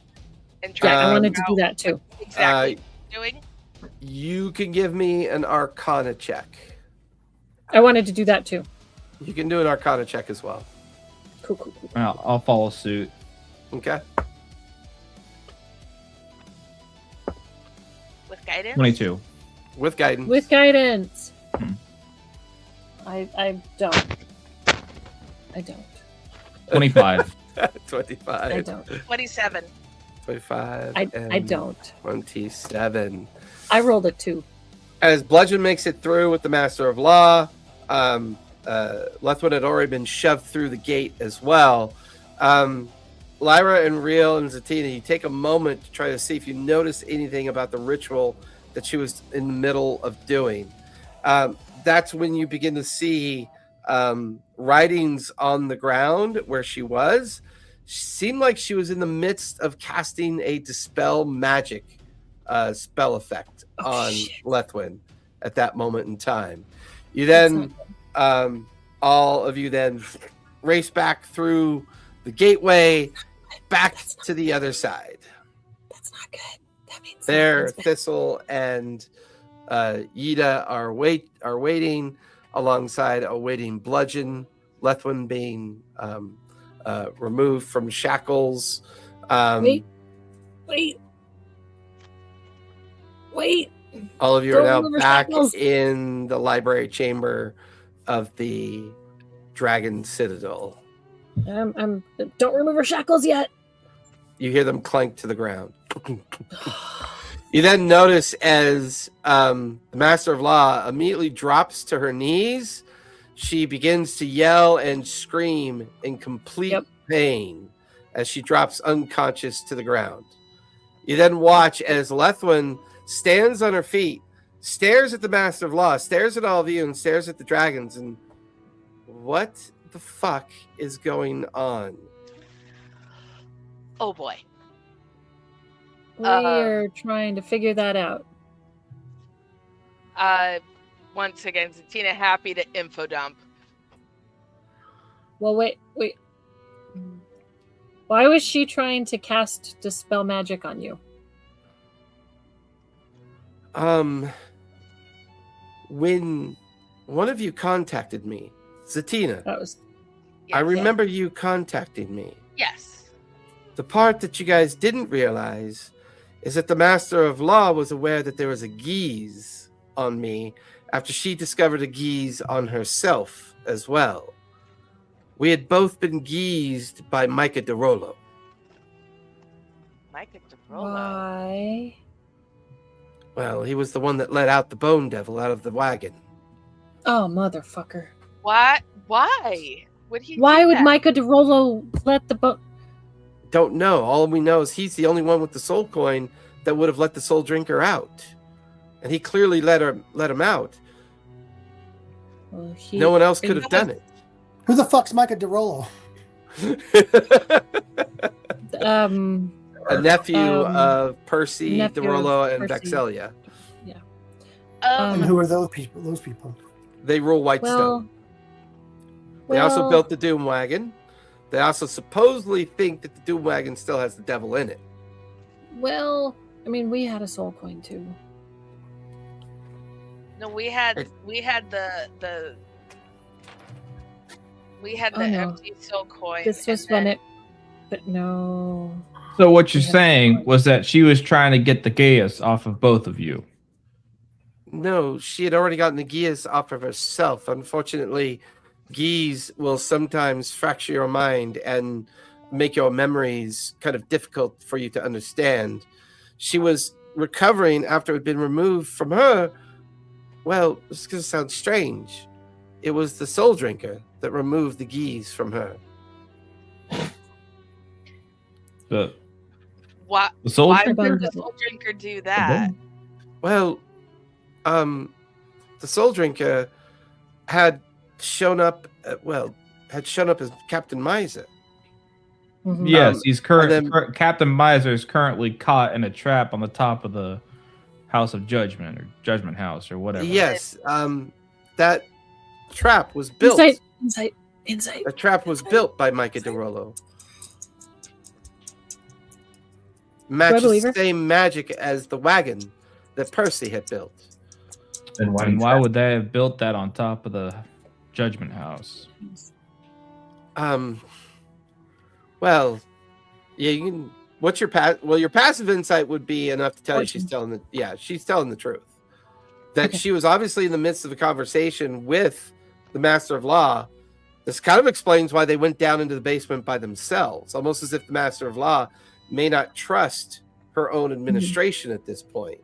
and try Yeah, to I wanted figure to out do that too. what exactly doing? You can give me an Arcana check. I wanted to do that too. You can do an Arcana check as well. Cool. I'll follow suit. Okay. With guidance? 22. With guidance. With guidance. Hmm. I don't. 25. 25. I don't. 27. 25. I and don't. 27. I rolled a 2. As Bludgeon makes it through with the Master of Law, Lethwin had already been shoved through the gate as well. Lyra and Rhea and Zatina, you take a moment to try to see if you notice anything about the ritual that she was in the middle of doing. That's when you begin to see writings on the ground where she was. She seemed like she was in the midst of casting a dispel magic spell effect on Lethwin at that moment in time. You then, all of you then race back through the gateway back to the other side. That's not good. That means There, something's bad. Thistle and Yida are waiting alongside awaiting Bludgeon. Lethwin being removed from shackles. Wait. All of you are Don't now remove back shackles. in the library chamber of the Dragon Citadel. Don't remove her shackles yet. You hear them clank to the ground. You then notice as the Master of Law immediately drops to her knees, she begins to yell and scream in complete pain as she drops unconscious to the ground. You then watch as Lethwin stands on her feet, stares at the Master of Law, stares at all of you, and stares at the dragons. And what the fuck is going on? Oh boy. We're trying to figure that out. Once again, Zatina happy to info dump. Well, wait. Why was she trying to cast Dispel Magic on you? When one of you contacted me, Zatina, That was I remember you contacting me. Yes. The part that you guys didn't realize is that the Master of Law was aware that there was a geese on me after she discovered a geese on herself as well. We had both been geezed by Micah DeRollo. Micah DeRollo. why. Well, he was the one that let out the bone devil out of the wagon. Oh, motherfucker. What? Why? Would he? Why do would that? Micah DeRollo let the boat? Don't know. All we know is he's the only one with the soul coin that would have let the soul drinker out. And he clearly let him out. Well, No one else could have done it. Who the fuck's Micah DeRollo? A nephew of Percy, nephew of DeRollo, and Percy. Vexelia. And who are those people? Those people. They rule Whitestone. They also built the Doom Wagon. They also supposedly think that the Doom Wagon still has the devil in it. Well, I mean, we had a soul coin too. No, we had the empty soul coin. This was when it, but no. So what you're saying was that she was trying to get the Gaius off of both of you. No, she had already gotten the Geas off of herself. Unfortunately, Geas will sometimes fracture your mind and make your memories kind of difficult for you to understand. She was recovering after it had been removed from her. Well, this is going to sound strange. It was the soul drinker that removed the Geas from her. But Why? the soul Why drinker? would the soul drinker do that? Well, the soul drinker had shown up. Had shown up as Captain Miser. Mhm. Yes, he's then- Captain Miser is currently caught in a trap on the top of the House of Judgment or Judgment House or whatever. Yes, that trap was built. Insight. The trap was built by Micah DeRollo. Matches believe the her? same magic as the wagon that Percy had built. Then why? And why would they have built that on top of the Judgment House? Well, yeah, you can. What's your your passive insight would be enough to tell you she's telling the truth. That Okay. she was obviously in the midst of a conversation with the Master of Law. This kind of explains why they went down into the basement by themselves, almost as if the Master of Law may not trust her own administration at this point.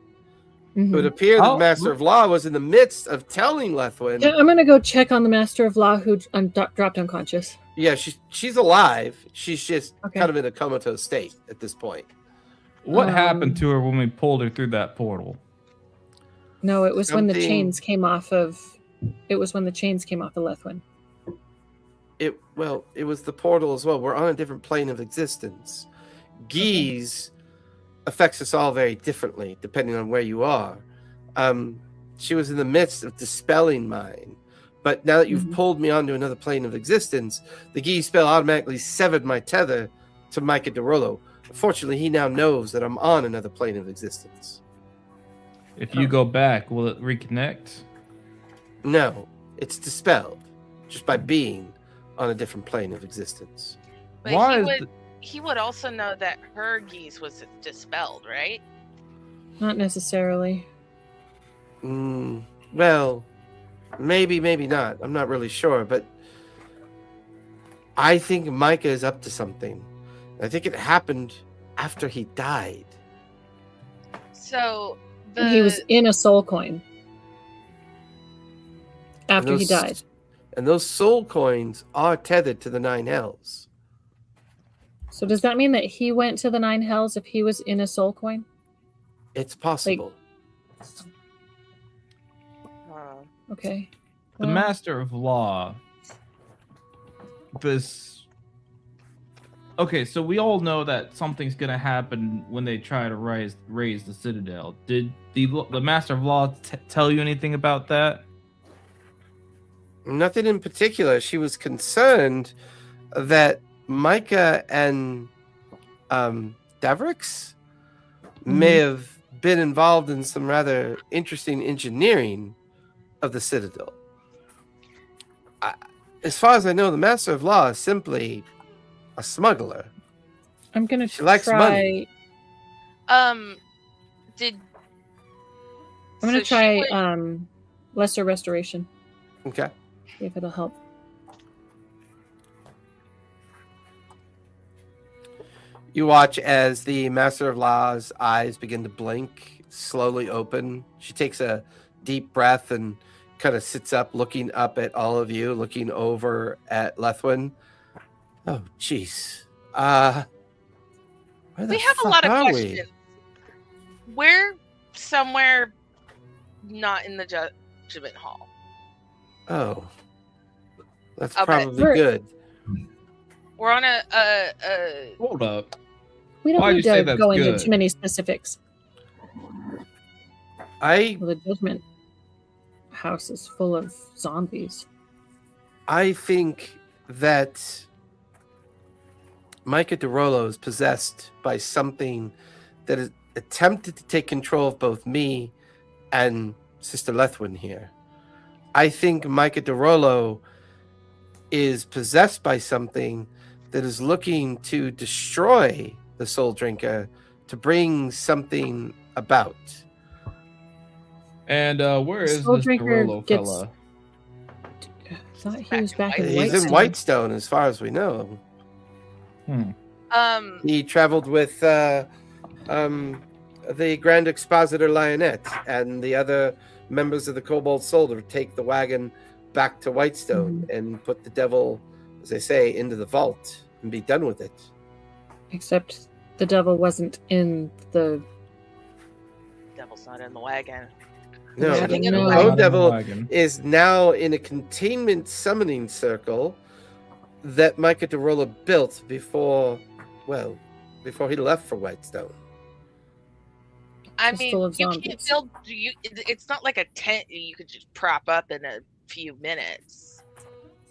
It would appear that the Master of Law was in the midst of telling Lethwin. Yeah, I'm gonna go check on the Master of Law who dropped unconscious. Yeah, she's alive. She's just Okay. kind of in a comatose state at this point. What happened to her when we pulled her through that portal? No, it was when the Something- chains came off of. It was when the chains came off of Lethwin. It was the portal as well. We're on a different plane of existence. Geese affects us all very differently depending on where you are. She was in the midst of dispelling mine, but now that you've pulled me onto another plane of existence, the Geese spell automatically severed my tether to Micah DeRollo. Fortunately, he now knows that I'm on another plane of existence. If you go back, will it reconnect? No, it's dispelled just by being on a different plane of existence. But Why he would also know that her geese was dispelled, right? Not necessarily. Well, maybe not. I'm not really sure, but I think Micah is up to something. I think it happened after he died. So And he was in a soul coin And after he those- died. And those soul coins are tethered to the 9 hells. So does that mean that he went to the 9 hells if he was in a soul coin? It's possible. Okay. The Well, Master of Law. This. Okay, so we all know that something's gonna happen when they try to raise the Citadel. Did the Master of Law tell you anything about that? Nothing in particular. She was concerned that Micah and Devrix may have been involved in some rather interesting engineering of the Citadel. As far as I know, the Master of Law is simply a smuggler. I'm gonna She likes try. money. Did I'm gonna so she try would- lesser restoration. Okay. See if it'll help. You watch as the Master of Law's eyes begin to blink slowly open. She takes a deep breath and kind of sits up, looking up at all of you, looking over at Lethwin. Oh, jeez. Where the We have a fuck lot of are questions. We're somewhere not in the judgment hall. Oh, that's Okay. probably We're- good. We're on a Hold up. We don't Why'd need you say to that's go into good? too many specifics. I Well, the judgment house is full of zombies. think that Micah DeRollo is possessed by something that has attempted to take control of both me and Sister Lethwin here. I think Micah DeRollo is possessed by something that is looking to destroy the Soul Drinker to bring something about. And where is Soul this Drinker Dorolo gets- fella? I thought he was back in He's in Whitestone. Whitestone, as far as we know. He traveled with the Grand Expositor Lionette and the other members of the Cobalt Soldier to take the wagon back to Whitestone and put the devil, as they say, into the vault and be done with it. Except the devil wasn't in the. devil's not in the wagon. No, Yeah, the no. Lone Devil is now in a containment summoning circle that Micah DeRolla built before he left for Whitestone. I It's mean, full of you can't zombies. build. It's not like a tent you could just prop up in a few minutes.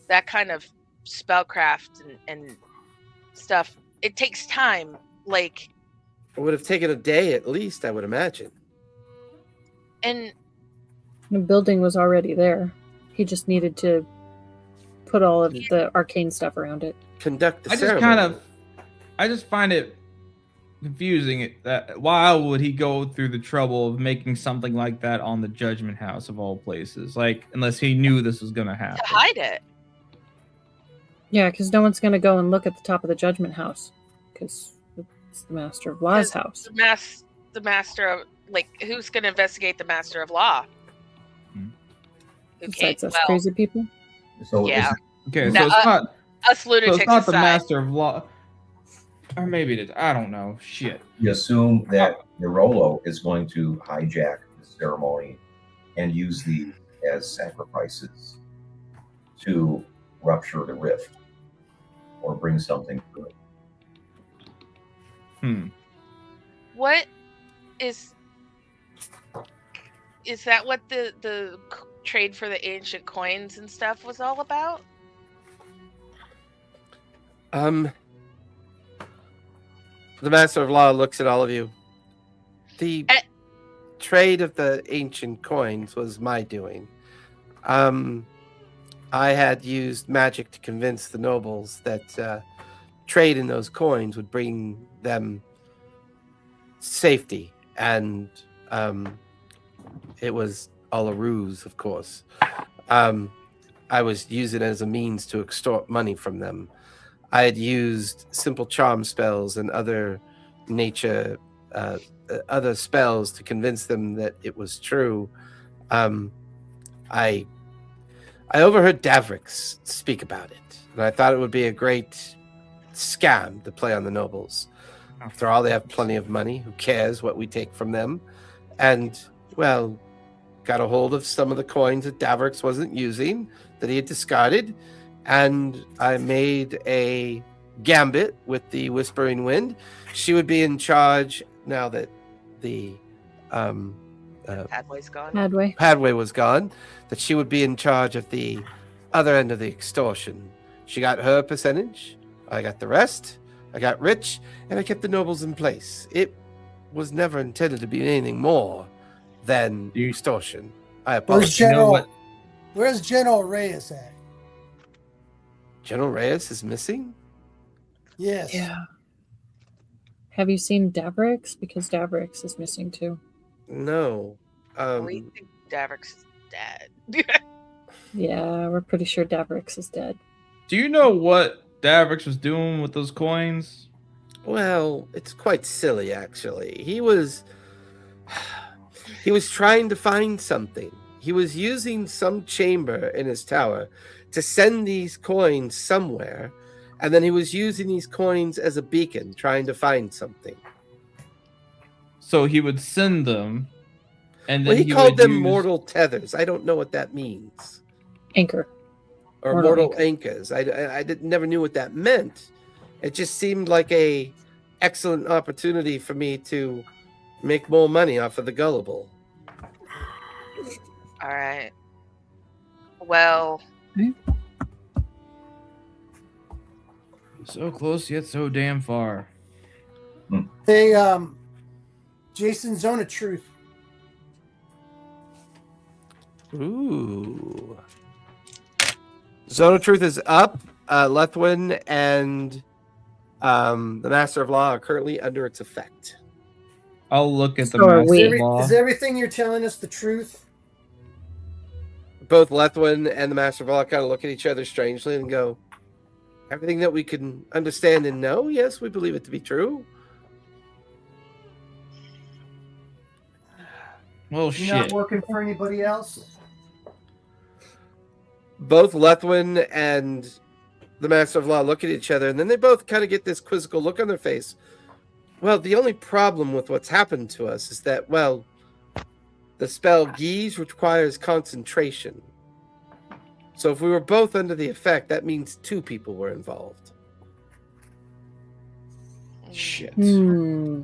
That kind of spellcraft and stuff, it takes time. Like, It would have taken a day at least, I would imagine. and The building was already there. He just needed to put all of the arcane stuff around it. Conduct the I ceremony. just find it confusing that why would he go through the trouble of making something like that on the Judgment House of all places? Like, unless he knew this was gonna happen. to hide it. Yeah, because no one's going to go and look at the top of the judgment house. Because it's the Master of Law's house. The master of, like, who's going to investigate the master of law? Who Besides us well, crazy people. So yeah, Okay, Now, so it's not. us lunatics So it's not the aside. Master of Law, or maybe it is. I don't know. Shit. you assume that Nerolo is going to hijack the ceremony and use these as sacrifices to rupture the rift or bring something to it. What is that? What the trade for the ancient coins and stuff was all about? The Master of Law looks at all of you. The trade of the ancient coins was my doing. I had used magic to convince the nobles that trade in those coins would bring them safety, and it was all a ruse, of course. I was using it as a means to extort money from them. I had used simple charm spells and other nature, other spells to convince them that it was true. I overheard Davrix speak about it, and I thought it would be a great scam to play on the nobles. After all, they have plenty of money. Who cares what we take from them? And, well, got a hold of some of the coins that Davrix wasn't using, that he had discarded, and I made a gambit with the Whispering Wind. She would be in charge now that the Padway's gone. Padway was gone, that she would be in charge of the other end of the extortion. She got her percentage, I got the rest, I got rich, and I kept the nobles in place. It was never intended to be anything more than extortion. I apologize. Where's General Reyes at? General Reyes is missing? Yes. Yeah. Have you seen Davrix? Because Davrix is missing too. No. We think Davrix is dead. Yeah, we're pretty sure Davrix is dead. Do you know what Davrix was doing with those coins? Well, it's quite silly, actually. He was He was trying to find something. He was using some chamber in his tower to send these coins somewhere, and then he was using these coins as a beacon, trying to find something. So he would send them, and Well, then he called would them use... mortal tethers. I don't know what that means. Anchor. Or mortal anchors. I never knew what that meant. It just seemed like a excellent opportunity for me to make more money off of the gullible. All right. Well, So close yet so damn far. Hey, Jason, Zone of Truth. Ooh. Zone of Truth is up. Lethwin and the Master of Law are currently under its effect. I'll look at the So are we. Master of Law. Is everything you're telling us the truth? Both Lethwin and the Master of Law kind of look at each other strangely and go, everything that we can understand and know, yes, we believe it to be true. Well, You're not shit. working for anybody else? Both Lethwin and the Master of Law look at each other, and then they both kind of get this quizzical look on their face. Well, the only problem with what's happened to us is that, well, the spell Geese requires concentration. So if we were both under the effect, that means two people were involved. Shit. Hmm.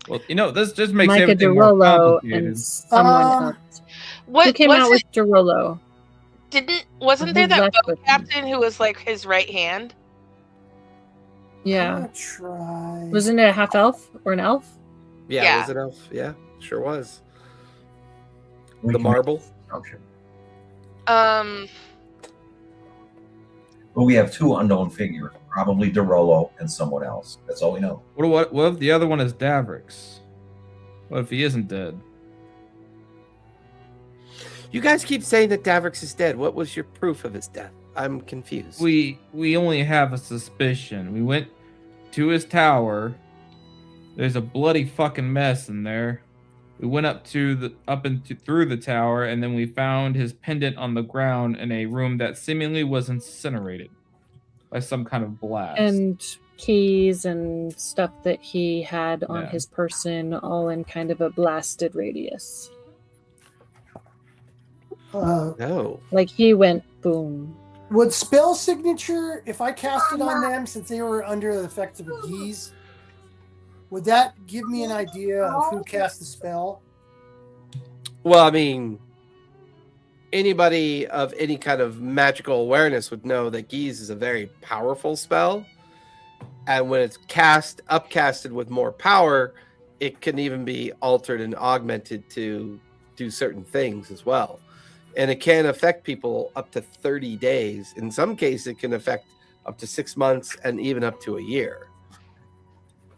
Well, you know, this just makes Micah everything more Derolo complicated. and someone else. what Who came was out it? with Derolo? Wasn't there Who that left boat with him? captain who was like his right hand? Yeah. I'll try. Wasn't it a half elf or an elf? Yeah, Yeah. was it elf? Yeah, sure was. We The can make marble. an assumption. Um, But we have two unknown figures, probably Derolo and someone else. That's all we know. What if the other one is Davrix? What if he isn't dead? You guys keep saying that Davrix is dead. What was your proof of his death? I'm confused. We only have a suspicion. We went to his tower. There's a bloody fucking mess in there. We went through the tower, and then we found his pendant on the ground in a room that seemingly was incinerated by some kind of blast. And keys and stuff that he had on Yeah. his person, all in kind of a blasted radius. No. Like he went boom. Would spell signature, if I cast it on them since they were under the effects of a Geese, would that give me an idea of who cast the spell? Well, I mean, anybody of any kind of magical awareness would know that Geese is a very powerful spell. And when it's upcasted with more power, it can even be altered and augmented to do certain things as well. And it can affect people up to 30 days. In some cases, it can affect up to 6 months and even up to a year.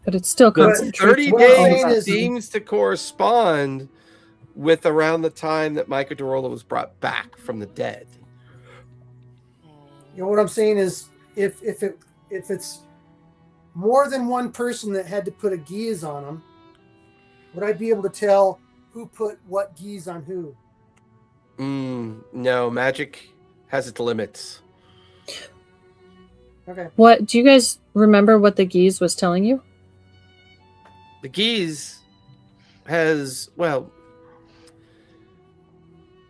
But it's still But concentration. 30 Well, days it is- seems to correspond with around the time that Micah Derolo was brought back from the dead. You know what I'm saying is, if it's more than one person that had to put a Geese on them, would I be able to tell who put what Geese on who? No, magic has its limits. Okay. What do you guys remember what the Geese was telling you? The Geese has, well,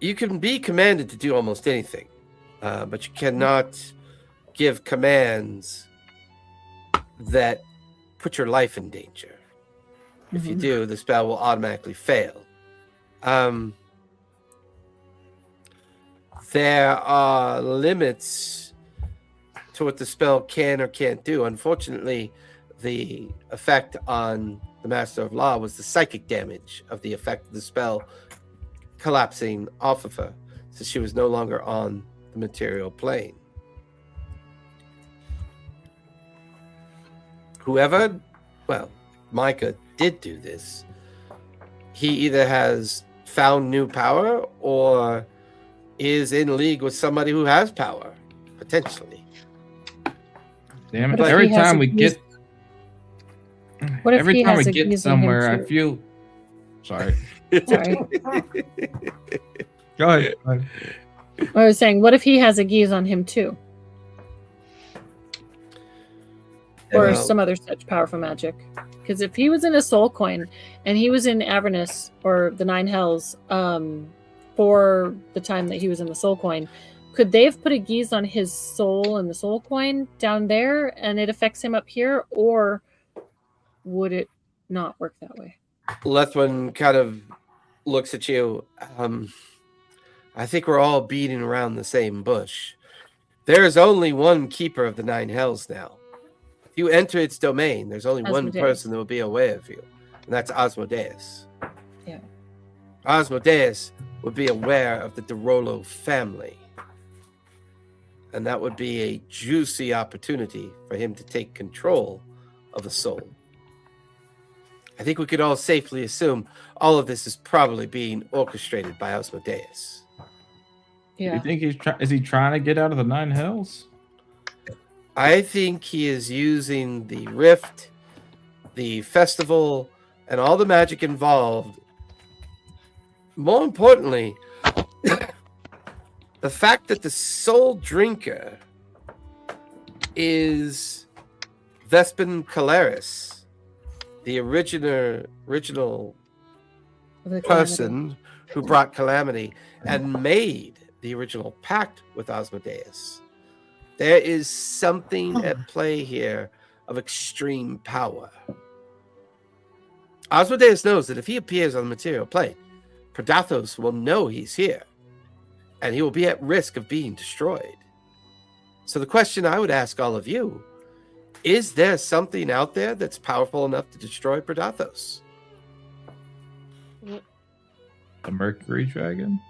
you can be commanded to do almost anything, but you cannot give commands that put your life in danger. If you do, the spell will automatically fail. There are limits to what the spell can or can't do. Unfortunately, the effect on the Master of Law was the psychic damage of the effect of the spell collapsing off of her, so she was no longer on the material plane. Whoever, well, Micah did do this, he either has found new power or is in league with somebody who has power, potentially. Damn it! What if Every he has time a we Geese- get, What if every he time has we a get Geese in him somewhere, I too? feel. Sorry. Sorry. Go ahead. I was saying, what if he has a geese on him too? Or Well- some other such powerful magic? Because if he was in a soul coin and he was in Avernus or the Nine Hells for the time that he was in the soul coin, could they have put a geese on his soul in the soul coin down there and it affects him up here? Or would it not work that way? Lethwin kind of looks at you. I think we're all beating around the same bush. There is only one keeper of the Nine Hells now. If you enter its domain, there's only one Asmodeus. person that will be aware of you, and that's Asmodeus. Yeah. Asmodeus would be aware of the DeRollo family, and that would be a juicy opportunity for him to take control of a soul. I think we could all safely assume all of this is probably being orchestrated by Asmodeus. Yeah. You think is he trying to get out of the Nine Hells? I think he is using the rift, the festival, and all the magic involved. More importantly, the fact that the soul drinker is Vespin Chloras, the original The person who brought calamity and made the original pact with Asmodeus. There is something at play here of extreme power. Asmodeus knows that if he appears on the material plane, Predathos will know he's here, and he will be at risk of being destroyed. So the question I would ask all of you, is there something out there that's powerful enough to destroy Predathos? The Mercury Dragon?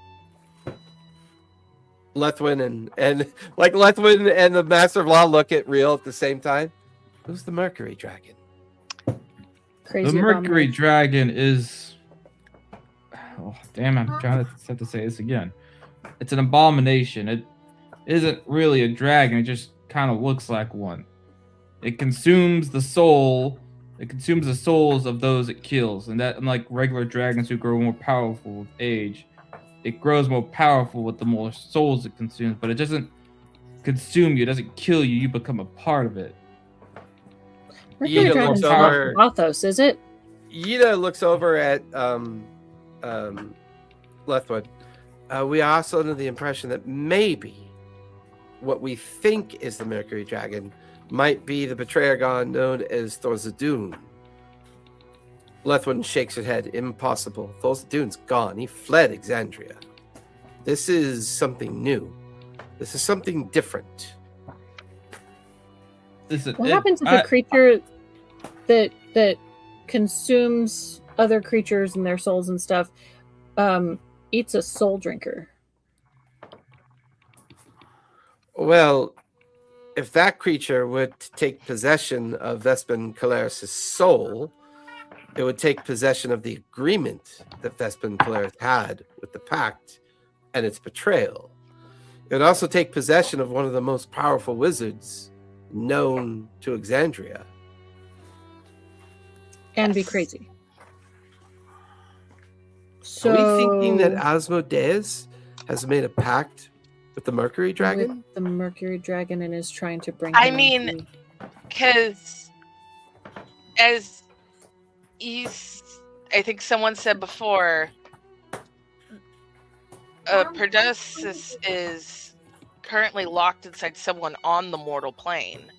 Lethwin and like Lethwin and the Master of Law look at Real at the same time. Who's the Mercury Dragon? Crazy The Mercury abomination. Dragon is. Oh, damn, I'm trying to have to say this again. It's an abomination. It isn't really a dragon, it just kind of looks like one. It consumes the soul. It consumes the souls of those it kills. And that, unlike regular dragons who grow more powerful with age, it grows more powerful with the more souls it consumes, but it doesn't consume you, it doesn't kill you, you become a part of it. Mercury Yida Dragon's looks not over- Gothos, is it? Yida looks over at Lethwood. We are also under the impression that maybe what we think is the Mercury Dragon might be the betrayer god known as Thorzadun. Lethwood shakes his head. Impossible. Thorzadun's gone. He fled Exandria. This is something new. This is something different. Listen, What happens if a creature that consumes other creatures and their souls and stuff eats a soul drinker? Well, if that creature would take possession of Vespin Chloras' soul, it would take possession of the agreement that Vespin Chloras had with the pact and its betrayal. It would also take possession of one of the most powerful wizards known to Exandria. And be Yes. crazy. Are So we thinking that Asmodeus has made a pact with the Mercury Dragon? with the Mercury Dragon and is trying to bring I him mean, into- Because, as I think someone said before, Perdusis is currently locked inside someone on the mortal plane.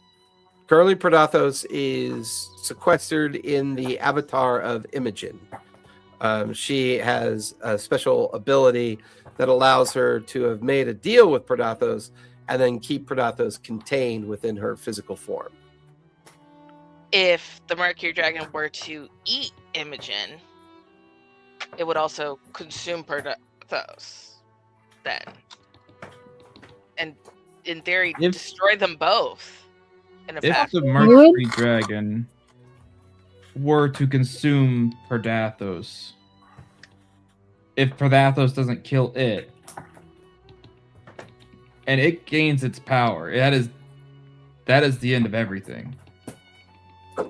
Currently, Predathos is sequestered in the avatar of Imogen. She has a special ability that allows her to have made a deal with Predathos and then keep Predathos contained within her physical form. If the Mercury Dragon were to eat Imogen, it would also consume Perduthos then. And in theory, If- destroy them both. In If effect. the Mercury Dragon were to consume Perdathos, if Perdathos doesn't kill it, and it gains its power, that is the end of everything.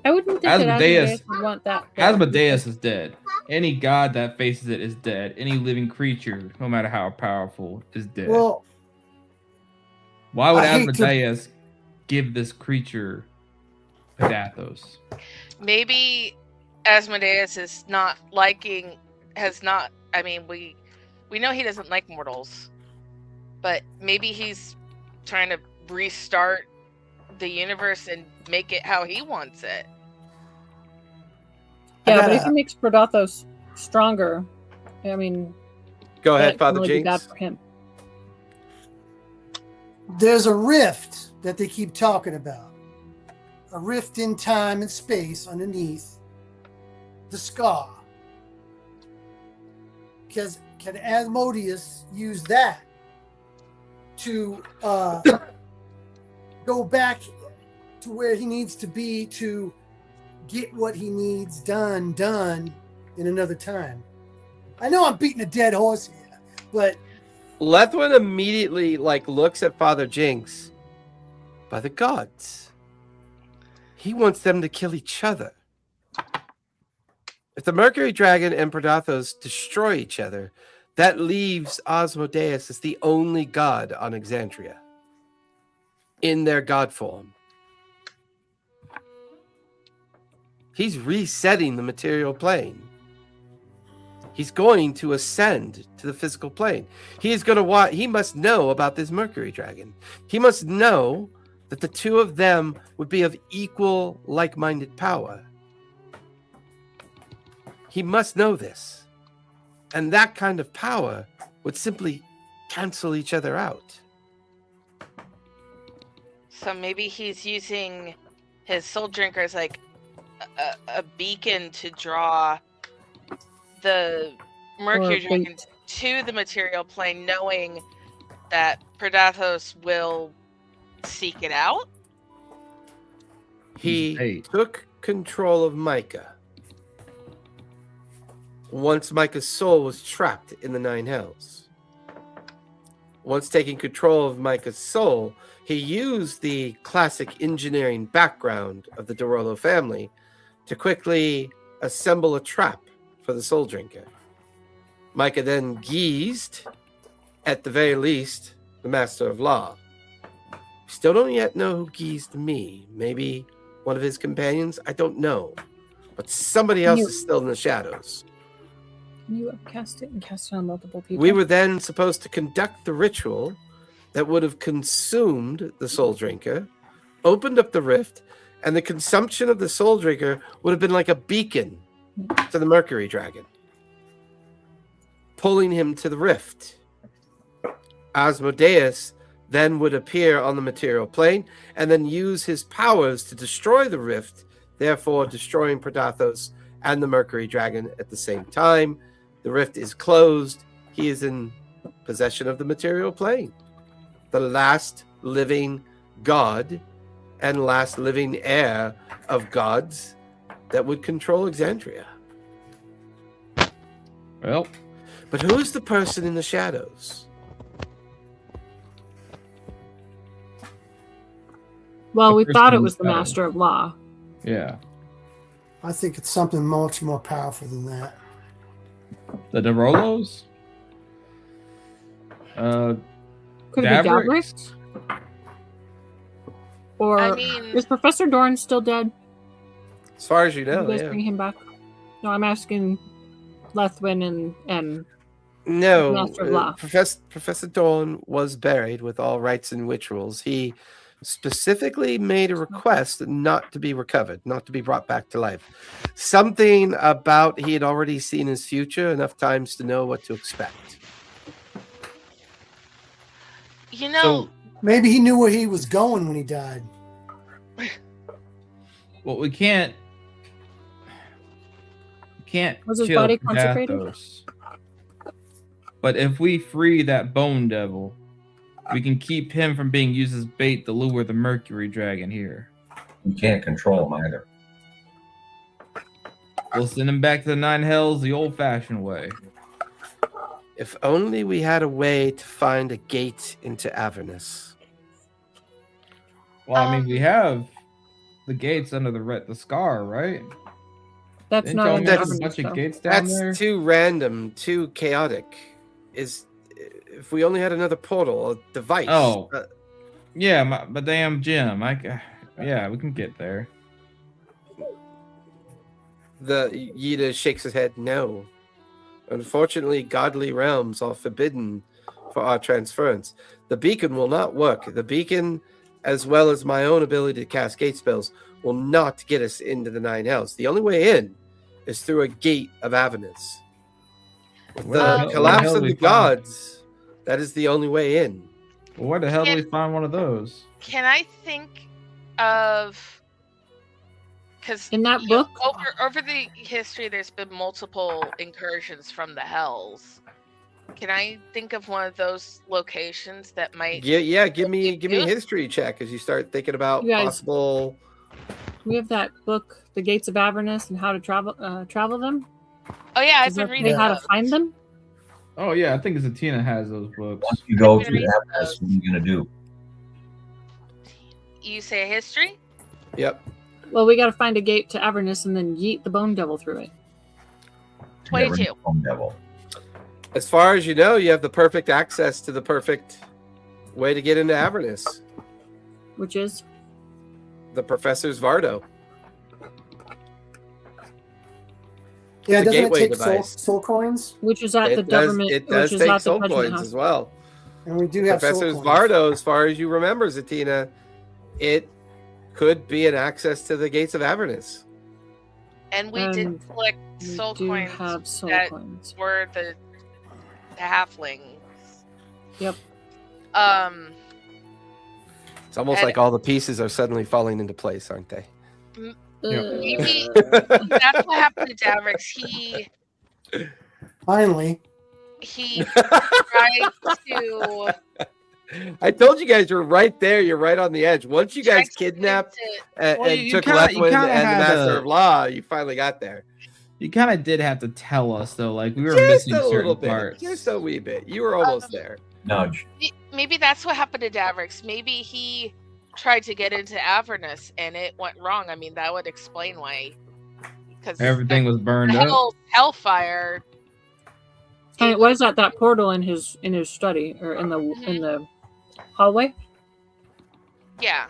I wouldn't think that Asmodeus would want that. Asmodeus is dead. Any god that faces it is dead. Any living creature, no matter how powerful, is dead. Well, why would I hate Asmodeus give this creature Predathos? Maybe Asmodeus is not liking, has not. I mean, we know he doesn't like mortals, but maybe he's trying to restart the universe and make it how he wants it. Yeah, but if he makes Predathos stronger, I mean, go ahead, Father really Jinx. bad for him. There's a rift that they keep talking about. A rift in time and space underneath the scar. Because can Asmodeus use that to go back to where he needs to be to get what he needs done in another time? I know I'm beating a dead horse here, but Lethwin immediately looks at Father Jinx. By the gods, he wants them to kill each other. If the Mercury Dragon and Predathos destroy each other, that leaves Asmodeus as the only god on Exandria in their god form. He's resetting the material plane. He's going to ascend to the physical plane. He must know about this Mercury Dragon. He must know that the two of them would be of equal, like-minded power. He must know this. And that kind of power would simply cancel each other out. So maybe he's using his soul drinker as like a beacon to draw the Mercury Dragon to the material plane, knowing that Predathos will seek it out. He took control of Micah once Micah's soul was trapped in the Nine Hells. Once taking control of Micah's soul, he used the classic engineering background of the Dorolo family to quickly assemble a trap for the Soul Drinker. Micah then geezed, at the very least, the Master of Law. Still don't yet know who geezed me. Maybe one of his companions? I don't know. But somebody else is still in the shadows. Can you upcast it and cast it on multiple people? We were then supposed to conduct the ritual that would have consumed the Soul Drinker, opened up the rift, and the consumption of the Soul Drinker would have been like a beacon to the Mercury Dragon, pulling him to the rift. Asmodeus then would appear on the material plane and then use his powers to destroy the rift, therefore destroying Predathos and the Mercury Dragon at the same time. The rift is closed. He is in possession of the material plane, the last living god and last living heir of gods that would control Exandria. Well, but who's the person in the shadows? Well, we thought it was the Master of Law. Yeah. I think it's something much more powerful than that. The Dorolos? Could it be Gabrix? Or is Professor Dorn still dead? As far as you know, you guys bring him back? No, I'm asking Lethwin and no, Master of Law. Professor Dorn was buried with all rites and rituals. He specifically made a request not to be recovered, not to be brought back to life. Something about he had already seen his future enough times to know what to expect. You know, maybe he knew where he was going when he died. Well, we can't was his body consecrated? Predathos. But if we free that bone devil, we can keep him from being used as bait to lure the Mercury Dragon here. You can't control him either. We'll send him back to the Nine Hells the old-fashioned way. If only we had a way to find a gate into Avernus. Well, I mean, we have the gates under the scar, right? That's Didn't not y'all in make the a governance, bunch of though. gates down there? That's too random, too chaotic. If we only had another portal, a device. Oh. Yeah, my damn gym. Yeah, we can get there. The Yida shakes his head. No. Unfortunately, godly realms are forbidden for our transference. The beacon will not work. The beacon, as well as my own ability to cast gate spells, will not get us into the Nine Hells. The only way in is through a gate of Avernus. The collapse of the gods, that is the only way in. Well, where the hell do we find one of those? Can I think of... Because In that book? over the history, there's been multiple incursions from the Hells. Can I think of one of those locations that might? Yeah. Give me a history check as you start thinking about possible. We have that book, The Gates of Avernus, and how to travel them. Oh yeah, I've Does been that reading say how those. to find them. Oh yeah, I think Zatina has those books. Once you go through Avernus, what are you going to do? You say history? Yep. Well, we got to find a gate to Avernus and then yeet the bone devil through it. 22. Devil. As far as you know, you have the perfect access to the perfect way to get into Avernus. Which is? The Professor's Vardo. Yeah, It's a doesn't it gateway take device. soul coins? Which is at the government. It does which is take at the soul judgment coins house. as well. And we do have Professor's soul coins. Vardo, as far as you remember, Zatina, it could be an access to the gates of Avernus. And we did collect We soul do coins have soul that coins. were the halflings. Yep. It's almost And- like all the pieces are suddenly falling into place, aren't they? Maybe that's what happened to Davrix. Finally. He tried to. I told you guys you're right there. You're right on the edge. Once you guys tried to kidnapped Well, and you took kinda- Leftwind you kinda and the had Master a- of Law, you finally got there. You kind of did have to tell us though, like we were Just missing a little certain bit. parts. Just a wee bit. You were almost there. Nudge. Maybe that's what happened to Davrix. Maybe he tried to get into Avernus and it went wrong. I mean, that would explain why. Because Everything was burned up. Hellfire. And it was at that portal in his study or in the hallway. Yeah.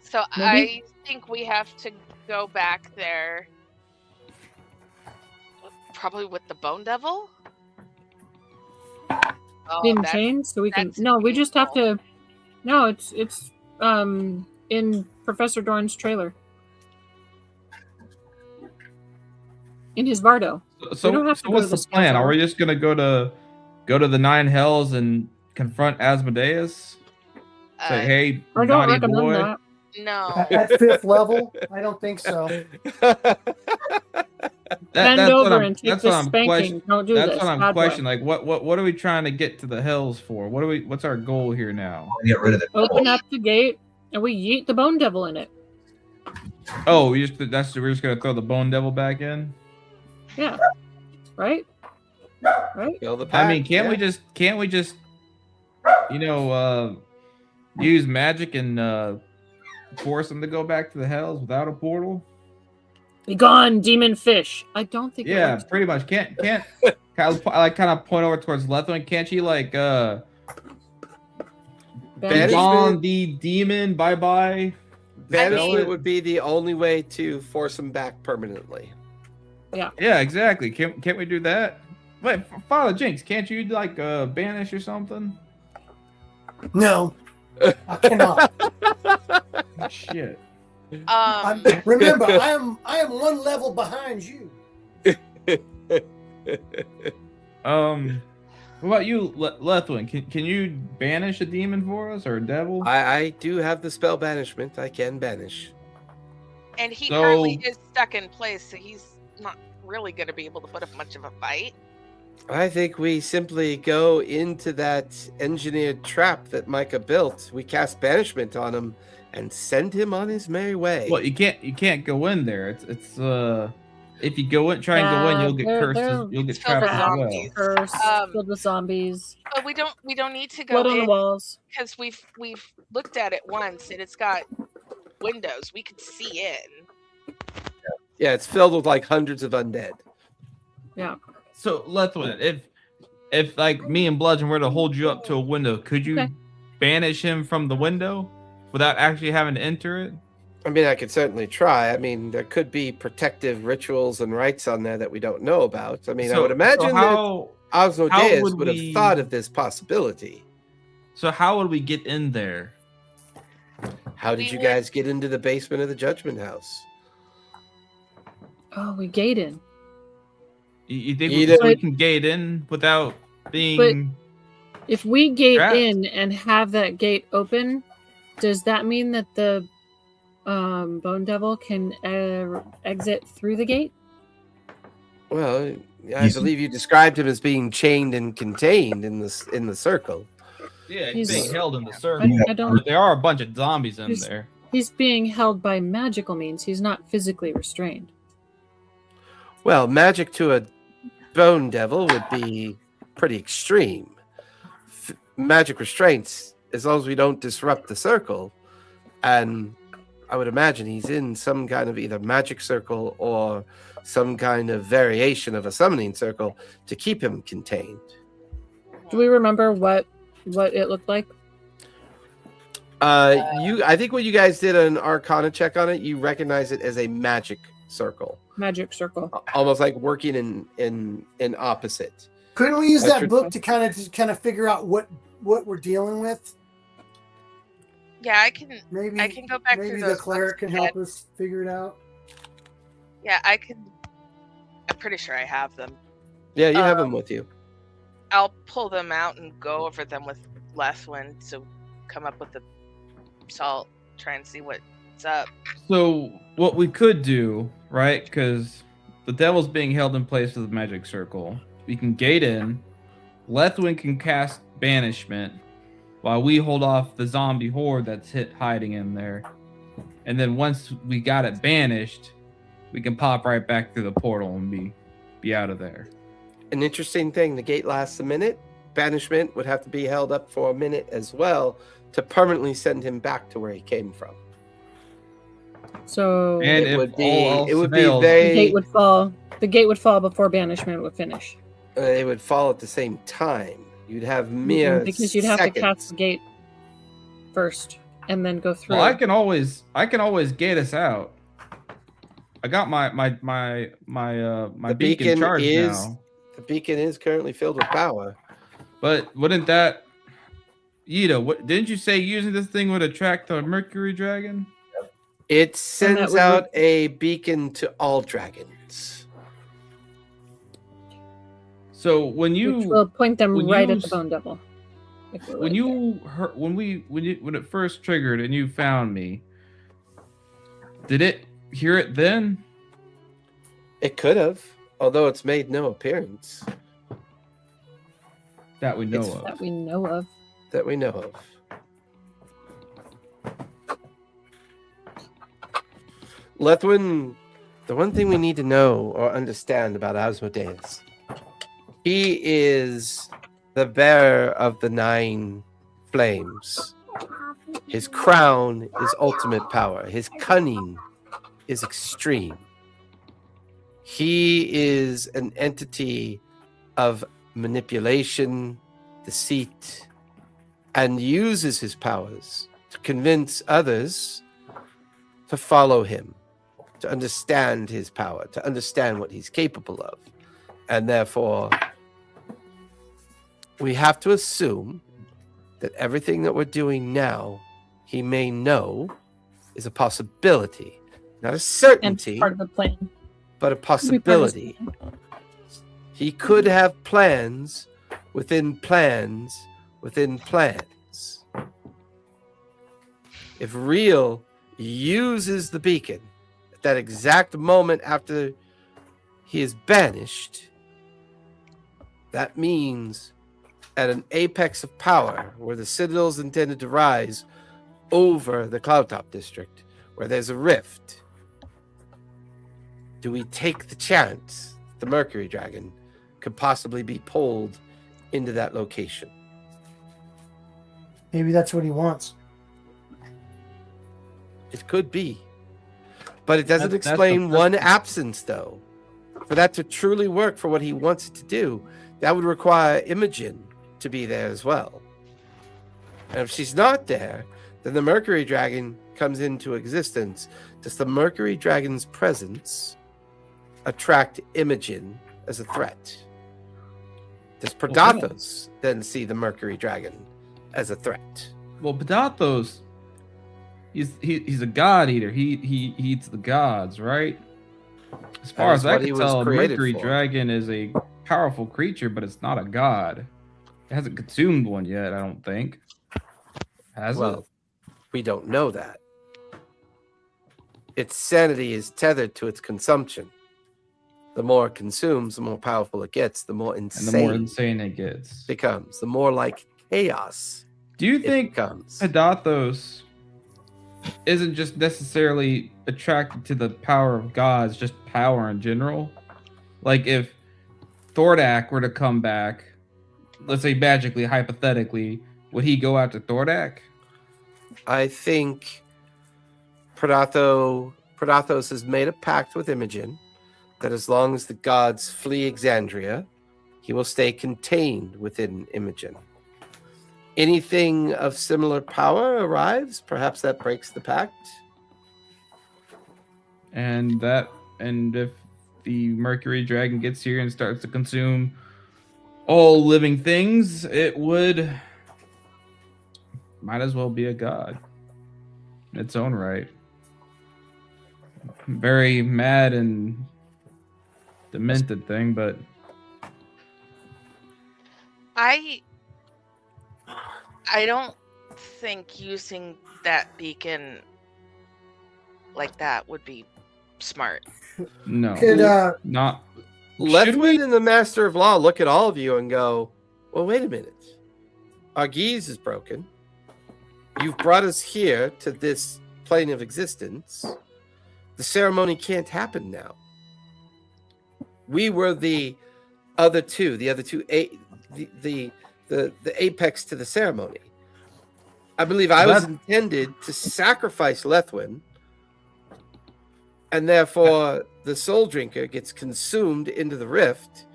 So Maybe? I think we have to go back there. Probably with the Bone Devil. Oh, in that's- chains, so we can. that's No, we just have painful. to. No, it's in Professor Dorn's trailer. In his Vardo. So, We don't have to so go what's to the the plan? scouts Are we hall. just gonna go to the Nine Hells and confront Asmodeus? Say, hey, I don't naughty recommend boy. that. No. At 5th level? I don't think so. Bend That's what over I'm- and take that's what this I'm spanking. question- Don't do That's this. what I'm Bad boy. questioning. Like, what are we trying to get to the Hells for? What's our goal here now? Get rid of the Open devil. up the gate and we yeet the bone devil in it. Oh, we're just gonna throw the Bone Devil back in. Yeah. Right? Right? Kill the I pack, mean, can't we just use magic and force them to go back to the Hells without a portal? Be gone, demon fish. I don't think. it Yeah, works. pretty much. Can't I kind of point over towards Lethwin? Can't she like Banish- Banishment- gone the demon? Bye bye. Banishment would be the only way to force him back permanently. Yeah, exactly. Can't we do that? Wait, Father Jinx, can't you like banish or something? No, I cannot. Shit. Remember, I am one level behind you. What about you, Lethwin? Can you banish a demon for us or a devil? I do have the spell banishment. I can banish. And he So- currently is stuck in place, so he's not really going to be able to put up much of a fight. I think we simply go into that engineered trap that Micah built. We cast banishment on him and send him on his merry way. Well, you can't go in there. It's If you go in, try and go in, you'll get cursed. You'll get It's filled trapped with as well. zombies. Cursed, filled with zombies. But we don't need to go Blood on the in walls. because we've looked at it once and it's got windows. We could see in. Yeah, it's filled with like hundreds of undead. Yeah. So Lethwin, if like me and Bludgeon were to hold you up to a window, could you banish him from the window without actually having to enter it? I mean, I could certainly try. I mean, there could be protective rituals and rites on there that we don't know about. I mean, I would imagine that Asmodeus would have thought of this possibility. So how would we get in there? How did you guys get into the basement of the Judgment House? Oh, we gate in. You think we can gate in without being... But if we gate trapped? in and have that gate open, does that mean that the Bone Devil can exit through the gate? Well, I believe you described him as being chained and contained in the circle. Yeah, he's being held in the circle. I don't. There are a bunch of zombies in there. He's being held by magical means. He's not physically restrained. Well, magic to a Bone Devil would be pretty extreme. Magic restraints, as long as we don't disrupt the circle, and I would imagine he's in some kind of either magic circle or some kind of variation of a summoning circle to keep him contained. Do we remember what it looked like? I think when you guys did an Arcana check on it, you recognize it as a magic circle. Magic circle. Almost like working in opposite. Couldn't we use that book to kind of figure out what we're dealing with? Yeah, I can go back maybe through the those cleric books can help us figure it out. Yeah, I'm pretty sure I have them. Yeah, you have them with you. I'll pull them out and go over them with Lethwin to come up with the salt, try and see what's up. So what we could do, right? Because the devil's being held in place with the magic circle. We can gate in. Lethwin can cast banishment while we hold off the zombie horde that's hiding in there. And then once we got it banished, we can pop right back through the portal and be out of there. An interesting thing, the gate lasts a minute. Banishment would have to be held up for a minute as well to permanently send him back to where he came from. So and it would fails, be very, the gate would fall. The gate would fall before banishment would finish. It would fall at the same time. You'd have mere because you'd have to cast the gate first and then go through. Well, I can always gate us out. I got my beacon charged now. The beacon is currently filled with power. But wouldn't that, Ida, didn't you say using this thing would attract the Mercury Dragon? It sends out a beacon to all dragons. So when which will point them right at the Bone Devil. When it first triggered and you found me, did it hear it then? It could have, although it's made no appearance. That we know of. That we know of. That we know of. Lethwin, the one thing we need to know or understand about Asmodeus, he is the bearer of the 9 flames. His crown is ultimate power. His cunning is extreme. He is an entity of manipulation, deceit, and uses his powers to convince others to follow him, to understand his power, to understand what he's capable of. And therefore, we have to assume that everything that we're doing now, he may know is a possibility, not a certainty, and part of the plan, but a possibility. He could have plans within plans within plans. If Real uses the beacon at that exact moment after he is banished, that means at an apex of power where the Citadel is intended to rise over the Cloudtop District, where there's a rift, do we take the chance the Mercury Dragon could possibly be pulled into that location? Maybe that's what he wants. It could be. But it doesn't That's explain the one absence, though. For that to truly work for what he wants it to do, that would require Imogen to be there as well. And if she's not there, then the Mercury Dragon comes into existence. Does the Mercury Dragon's presence attract Imogen as a threat? Does Predathos then see the Mercury Dragon as a threat? Well, Predathos, he's a god eater. He eats the gods, right? As far as I can tell, a Mercury Dragon is a powerful creature, but it's not a god. It hasn't consumed one yet, I don't think. Has it? We don't know that. Its sanity is tethered to its consumption. The more it consumes, the more powerful it gets, the more insane, And the more insane it gets. becomes, the more like chaos Do you it think becomes. Predathos isn't just necessarily attracted to the power of gods, just power in general? Like if Thordak were to come back, let's say magically, hypothetically, would he go after Thordak? I think Predathos has made a pact with Imogen that as long as the gods flee Exandria, he will stay contained within Imogen. Anything of similar power arrives, perhaps that breaks the pact. And if the Mercury Dragon gets here and starts to consume all living things, it might as well be a god in its own right. Very mad and demented thing, but I don't think using that beacon like that would be smart. no, Could not. Should Lethwin we? and the Master of Law look at all of you and go, well, wait a minute. Our geese is broken. You've brought us here to this plane of existence. The ceremony can't happen now. We were the other two, the apex to the ceremony. I believe I was intended to sacrifice Lethwin, and therefore the soul drinker gets consumed into the rift.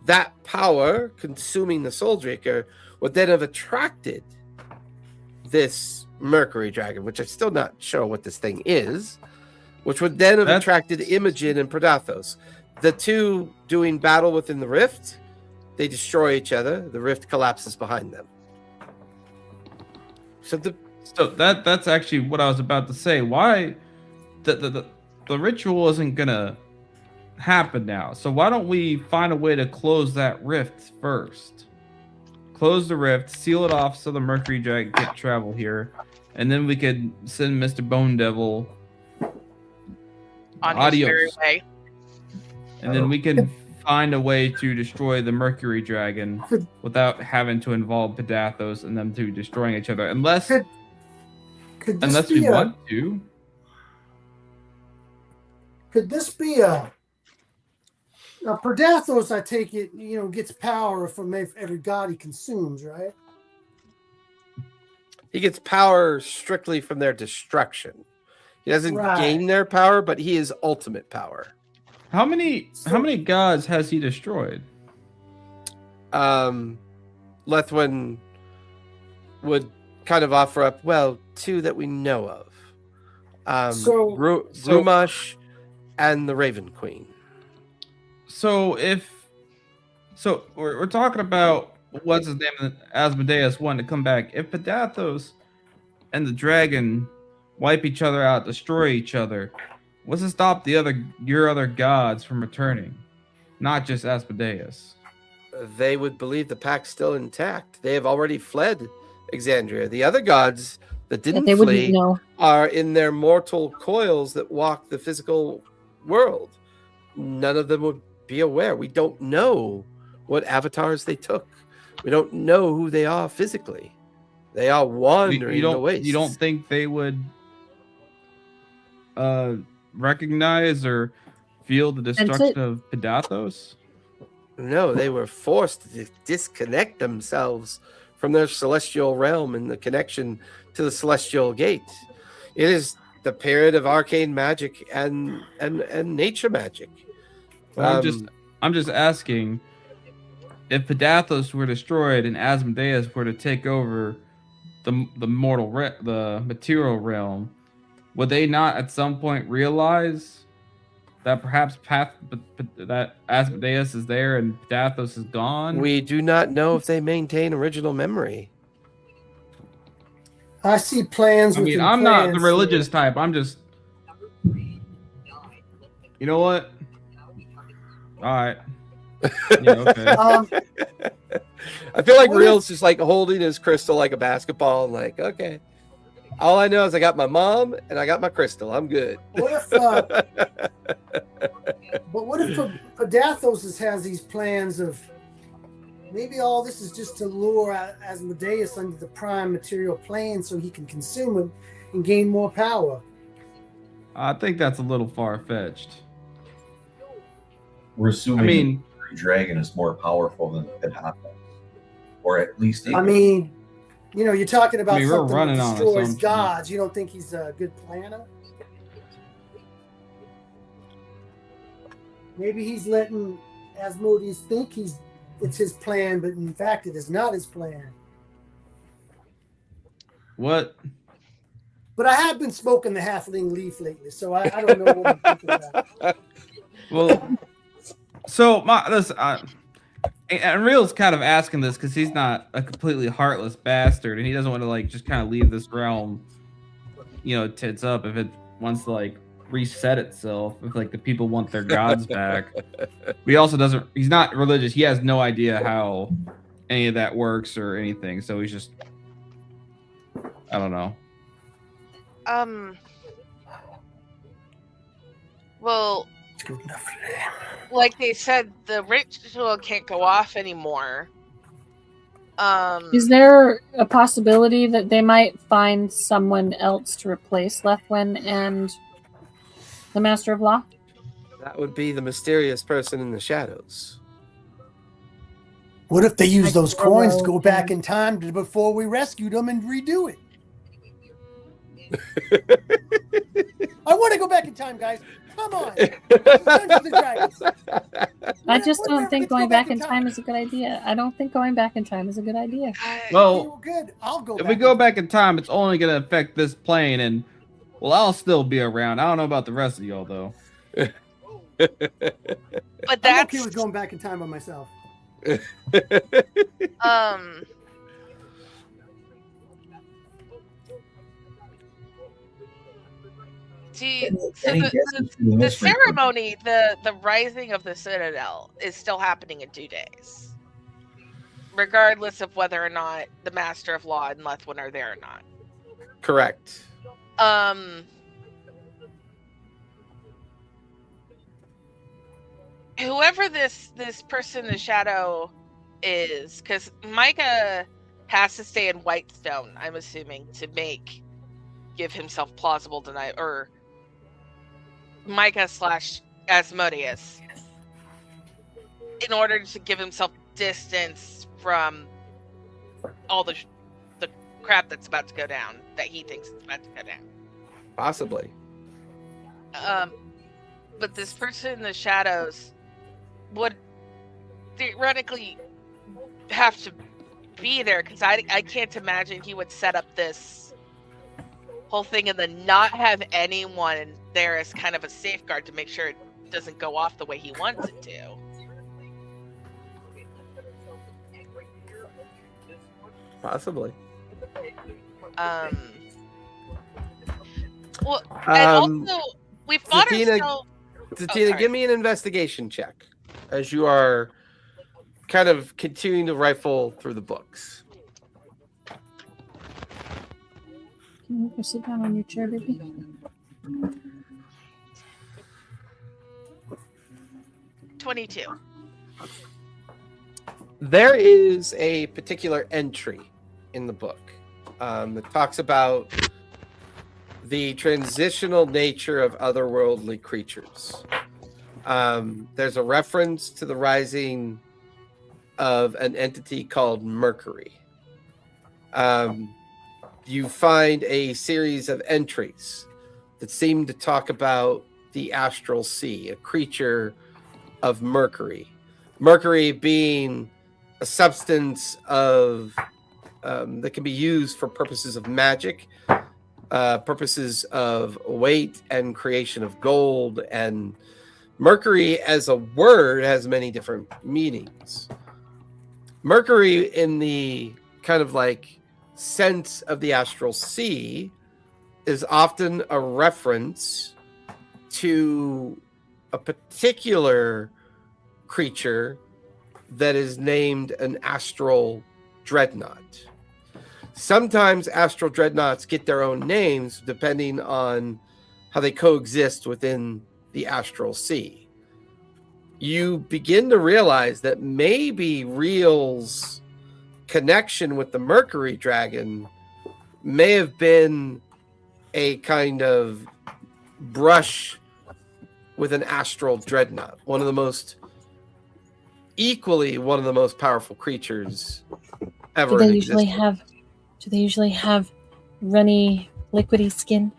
That power consuming the soul drinker would then have attracted this Mercury Dragon, which I'm still not sure what this thing is, which would then have attracted Imogen and Predathos. The two doing battle within the rift, they destroy each other. The rift collapses behind them. So that's actually what I was about to say. Why the ritual isn't gonna happen now? So why don't we find a way to close that rift first? Close the rift, seal it off so the Mercury Dragon can't travel here, and then we could send Mr. Bone Devil On his merry way. And then we can find a way to destroy the Mercury Dragon without having to involve Predathos and them two destroying each other. Unless we want to. Could this be a... Now, Predathos, I take it, gets power from every god he consumes, right? he gets power strictly from their destruction. He doesn't gain their power, but he is ultimate power. How many gods has he destroyed? Lethwin would kind of offer up, well, 2 that we know of. Rumash and the Raven Queen. So we're talking about what's his name, Asmodeus wanting to come back. If Predathos and the dragon wipe each other out, destroy each other, what's to stop your other gods from returning? Not just Asmodeus. They would believe the pack's still intact. They have already fled Exandria. The other gods that didn't flee are in their mortal coils that walk the physical world. None of them would be aware. We don't know what avatars they took. We don't know who they are physically. They are wandering the wastes. You don't think they would recognize or feel the destruction of Pedathos? No, they were forced to disconnect themselves from their celestial realm and the connection to the celestial gate. It is the period of arcane magic and nature magic. Well, I'm just asking, if Pedathos were destroyed and Asmodeus were to take over the material realm, would they not at some point realize that perhaps that Asmodeus is there and Pedathos is gone? We do not know if they maintain original memory. I see plans. I mean, I'm not the religious type. I'm just, you know what? All right. Yeah, okay. I feel like Real's just like holding his crystal like a basketball and like, okay. All I know is I got my mom and I got my crystal. I'm good. What if? But what if Pedathos has these plans of maybe all this is just to lure Asmodeus under the prime material plane so he can consume him and gain more power? I think that's a little far-fetched. We're assuming the dragon is more powerful than Pedathos, or at least. I mean, you know, you're talking about we're something running that on destroys gods. You don't think he's a good planner? Maybe he's letting Asmodeus think it's his plan, but in fact it is not his plan. What? But I have been smoking the halfling leaf lately, so I don't know what I'm thinking about. Well, so and Real's kind of asking this because he's not a completely heartless bastard, and he doesn't want to like just kind of leave this realm, you know, tits up if it wants to like reset itself, if like the people want their gods back. But he also doesn't. He's not religious. He has no idea how any of that works or anything. So he's just, I don't know. Well, like they said, the ritual can't go off anymore. Is there a possibility that they might find someone else to replace Lethwin and the Master of Law? That would be the mysterious person in the shadows. What if they use those coins to go back in time to before we rescued them and redo it? I want to go back in time, guys. Come on. Dungeons and Dragons. I just don't think going back in time is a good idea. I don't think going back in time is a good idea. Well, good. I'll go. If we go back in time, it's only going to affect this plane, and well, I'll still be around. I don't know about the rest of y'all though. But that's I'm okay with going back in time by myself. See, so the ceremony, the rising of the Citadel is still happening in 2 days. Regardless of whether or not the Master of Law and Lethwin are there or not. Correct. Whoever this person in the shadow is, because Micah has to stay in Whitestone, I'm assuming, to give himself plausible denial, or Micah / Asmodeus, in order to give himself distance from all the crap that's about to go down, that he thinks is about to go down. Possibly. But this person in the shadows would theoretically have to be there, because I can't imagine he would set up this whole thing and then not have anyone there as kind of a safeguard to make sure it doesn't go off the way he wants it to. Possibly. Well, and also we fought ourselves. Tatina, give me an investigation check as you are kind of continuing to rifle through the books. Can you go sit down on your chair, baby? $22. There is a particular entry in the book that talks about the transitional nature of otherworldly creatures. There's a reference to the rising of an entity called Mercury. You find a series of entries that seem to talk about the astral sea, a creature of Mercury. Mercury being a substance of that can be used for purposes of magic, purposes of weight and creation of gold. And Mercury as a word has many different meanings. Mercury in the kind of like sense of the astral sea is often a reference to a particular creature that is named an astral dreadnought. Sometimes astral dreadnoughts get their own names depending on how they coexist within the astral sea. You begin to realize that maybe Real's connection with the Mercury dragon may have been a kind of brush with an astral dreadnought, one of the most powerful creatures ever. Do they usually have runny, liquidy skin?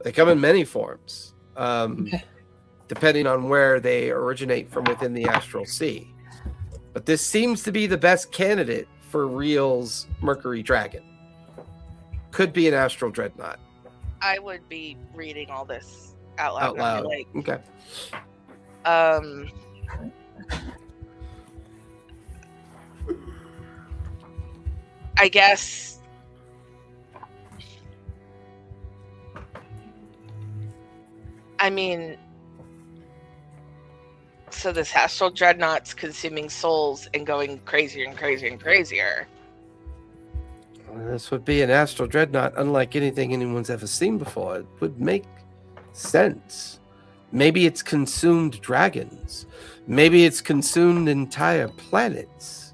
They come in many forms, Okay. depending on where they originate from within the astral sea. But this seems to be the best candidate for Real's Mercury dragon. Could be an astral dreadnought. I would be reading all this out loud. Out loud. Like, Okay. I guess so this astral dreadnought's consuming souls and going crazier and crazier and crazier. This would be an astral dreadnought unlike anything anyone's ever seen before. It would make sense. Maybe it's consumed dragons. Maybe it's consumed entire planets.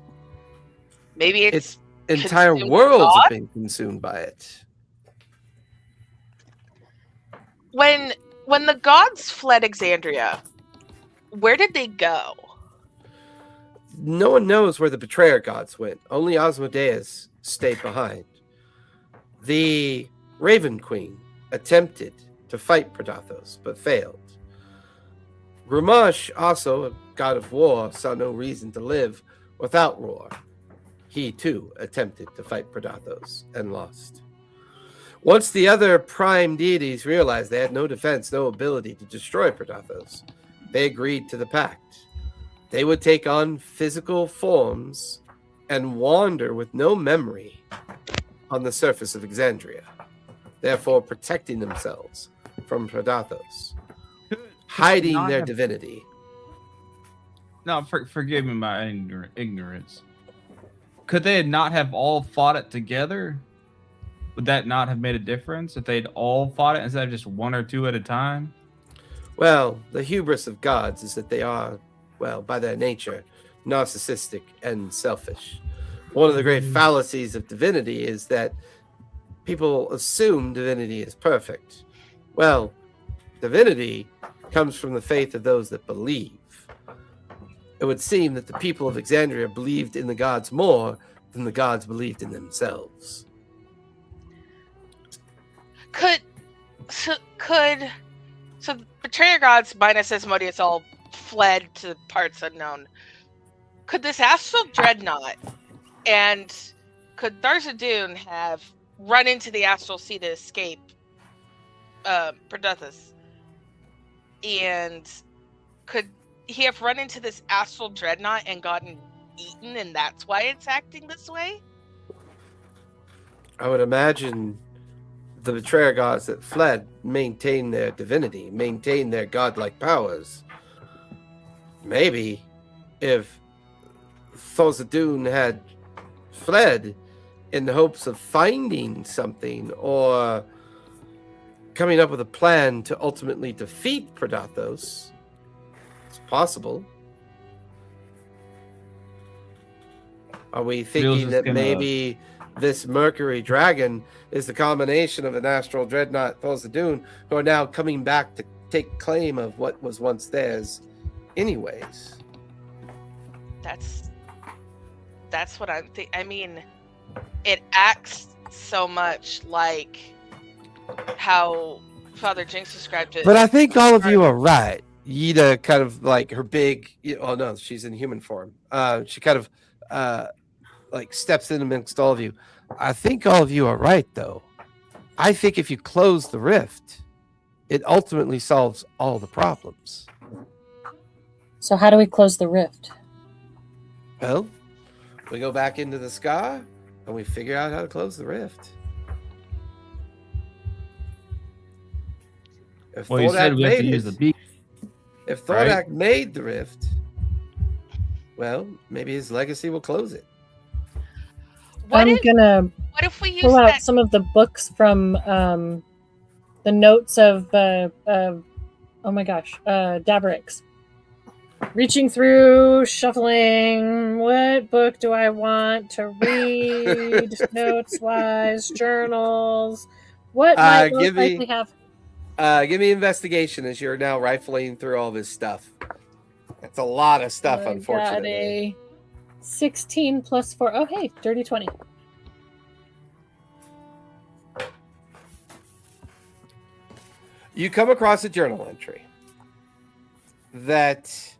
Maybe it's entire consumed worlds God? have been consumed by it. When the gods fled Exandria, where did they go? No one knows where the betrayer gods went. Only Asmodeus stayed behind. The Raven Queen attempted to fight Predathos, but failed. Grumash, also a god of war, saw no reason to live without Roar. He, too, attempted to fight Predathos and lost. Once the other prime deities realized they had no defense, no ability to destroy Predathos, they agreed to the pact. They would take on physical forms and wander with no memory on the surface of Exandria, therefore protecting themselves from Predathos, hiding their divinity. No, forgive me my ignorance. Could they not have all fought it together? Would that not have made a difference if they'd all fought it instead of just one or two at a time? Well, the hubris of gods is that they are, well, by their nature, narcissistic and selfish. One of the great fallacies of divinity is that people assume divinity is perfect. Well, divinity comes from the faith of those that believe. It would seem that the people of Exandria believed in the gods more than the gods believed in themselves. So betrayer gods minus Asmodeus all fled to parts unknown. Could this astral dreadnought and could Thordak have run into the astral sea to escape Predathos? And could he have run into this astral dreadnought and gotten eaten, and that's why it's acting this way? I would imagine the betrayer gods that fled maintained their divinity, maintained their godlike powers. Maybe if Thordak had fled in the hopes of finding something or coming up with a plan to ultimately defeat Predathos, it's possible. Are we thinking that maybe this Mercury dragon is the combination of an astral dreadnought, Thordak, who are now coming back to take claim of what was once theirs anyways. That's what I'm thinking. I mean, it acts so much like how Father Jinx described it. But I think all of you are right. Yida kind of like her big, oh no, she's in human form. She kind of like steps in amongst all of you. I think all of you are right, though. I think if you close the rift, it ultimately solves all the problems. So how do we close the rift? Well, we go back into the sky and we figure out how to close the rift. If Well, you said Thordak we have to made use the it, beak. if Thordak right? made the rift, well, maybe his legacy will close it. What I'm gonna if we use pull out that? some of the books from the notes of oh my gosh, Dabrix. Reaching through, shuffling. What book do I want to read? Notes wise, journals. What might most likely have? Give me investigation as you're now rifling through all this stuff. That's a lot of stuff, I unfortunately. got a 16 plus 4. Oh, hey, dirty 20. You come across a journal entry that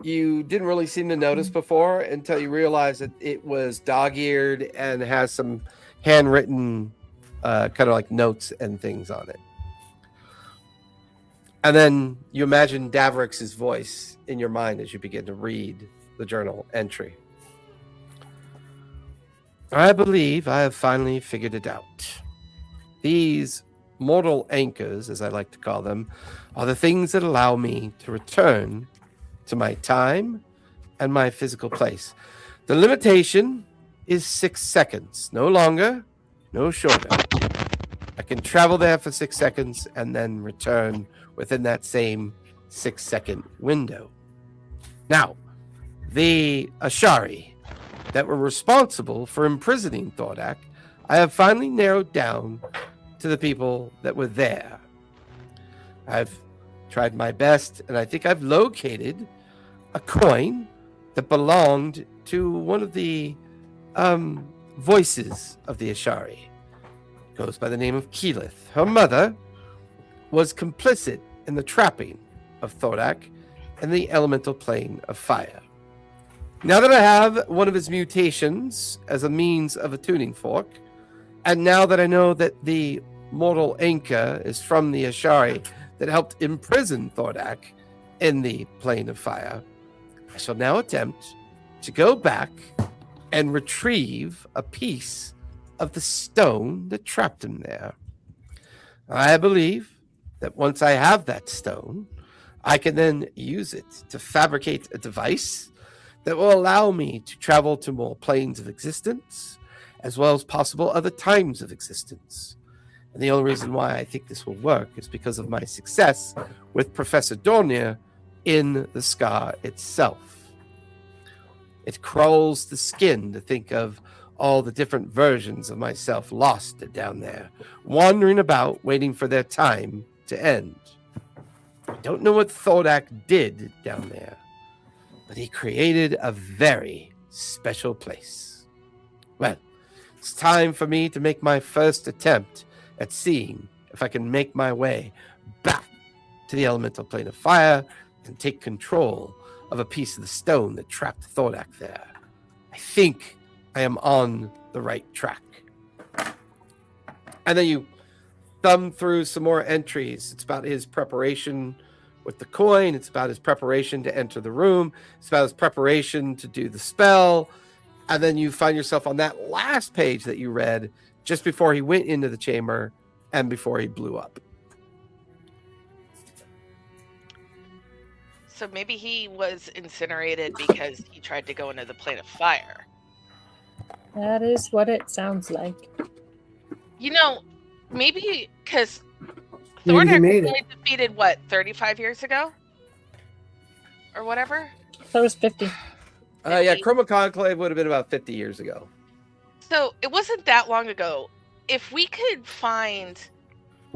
you didn't really seem to notice before until you realize that it was dog-eared and has some handwritten kind of like notes and things on it. And then you imagine Davrix's voice in your mind as you begin to read the journal entry. I believe I have finally figured it out. These mortal anchors, as I like to call them, are the things that allow me to return to my time and my physical place. The limitation is 6 seconds, no longer, no shorter. I can travel there for 6 seconds and then return within that same 6-second window. Now, the Ashari that were responsible for imprisoning Thordak, I have finally narrowed down to the people that were there. I've tried my best, and I think I've located a coin that belonged to one of the voices of the Ashari. It goes by the name of Keyleth. Her mother was complicit in the trapping of Thordak and the elemental plane of fire. Now that I have one of his mutations as a means of a tuning fork, and now that I know that the mortal anchor is from the Ashari that helped imprison Thordak in the plane of fire, I shall now attempt to go back and retrieve a piece of the stone that trapped him there. I believe that once I have that stone, I can then use it to fabricate a device that will allow me to travel to more planes of existence, as well as possible other times of existence. And the only reason why I think this will work is because of my success with Professor Dorn in the scar itself. It crawls the skin to think of all the different versions of myself lost down there, wandering about, waiting for their time to end. I don't know what Thordak did down there, but he created a very special place. Well, it's time for me to make my first attempt at seeing if I can make my way back to the elemental plane of fire and take control of a piece of the stone that trapped Thordak there. I think I am on the right track. And then you thumb through some more entries. It's about his preparation with the coin. It's about his preparation to enter the room. It's about his preparation to do the spell. And then you find yourself on that last page that you read just before he went into the chamber and before he blew up. So maybe he was incinerated because he tried to go into the plane of fire. That is what it sounds like. You know, maybe because Maybe he Thordak made was it. only defeated, what, 35 years ago? Or whatever? That was 50. Yeah, Chroma Conclave would have been about 50 years ago. So it wasn't that long ago. If we could find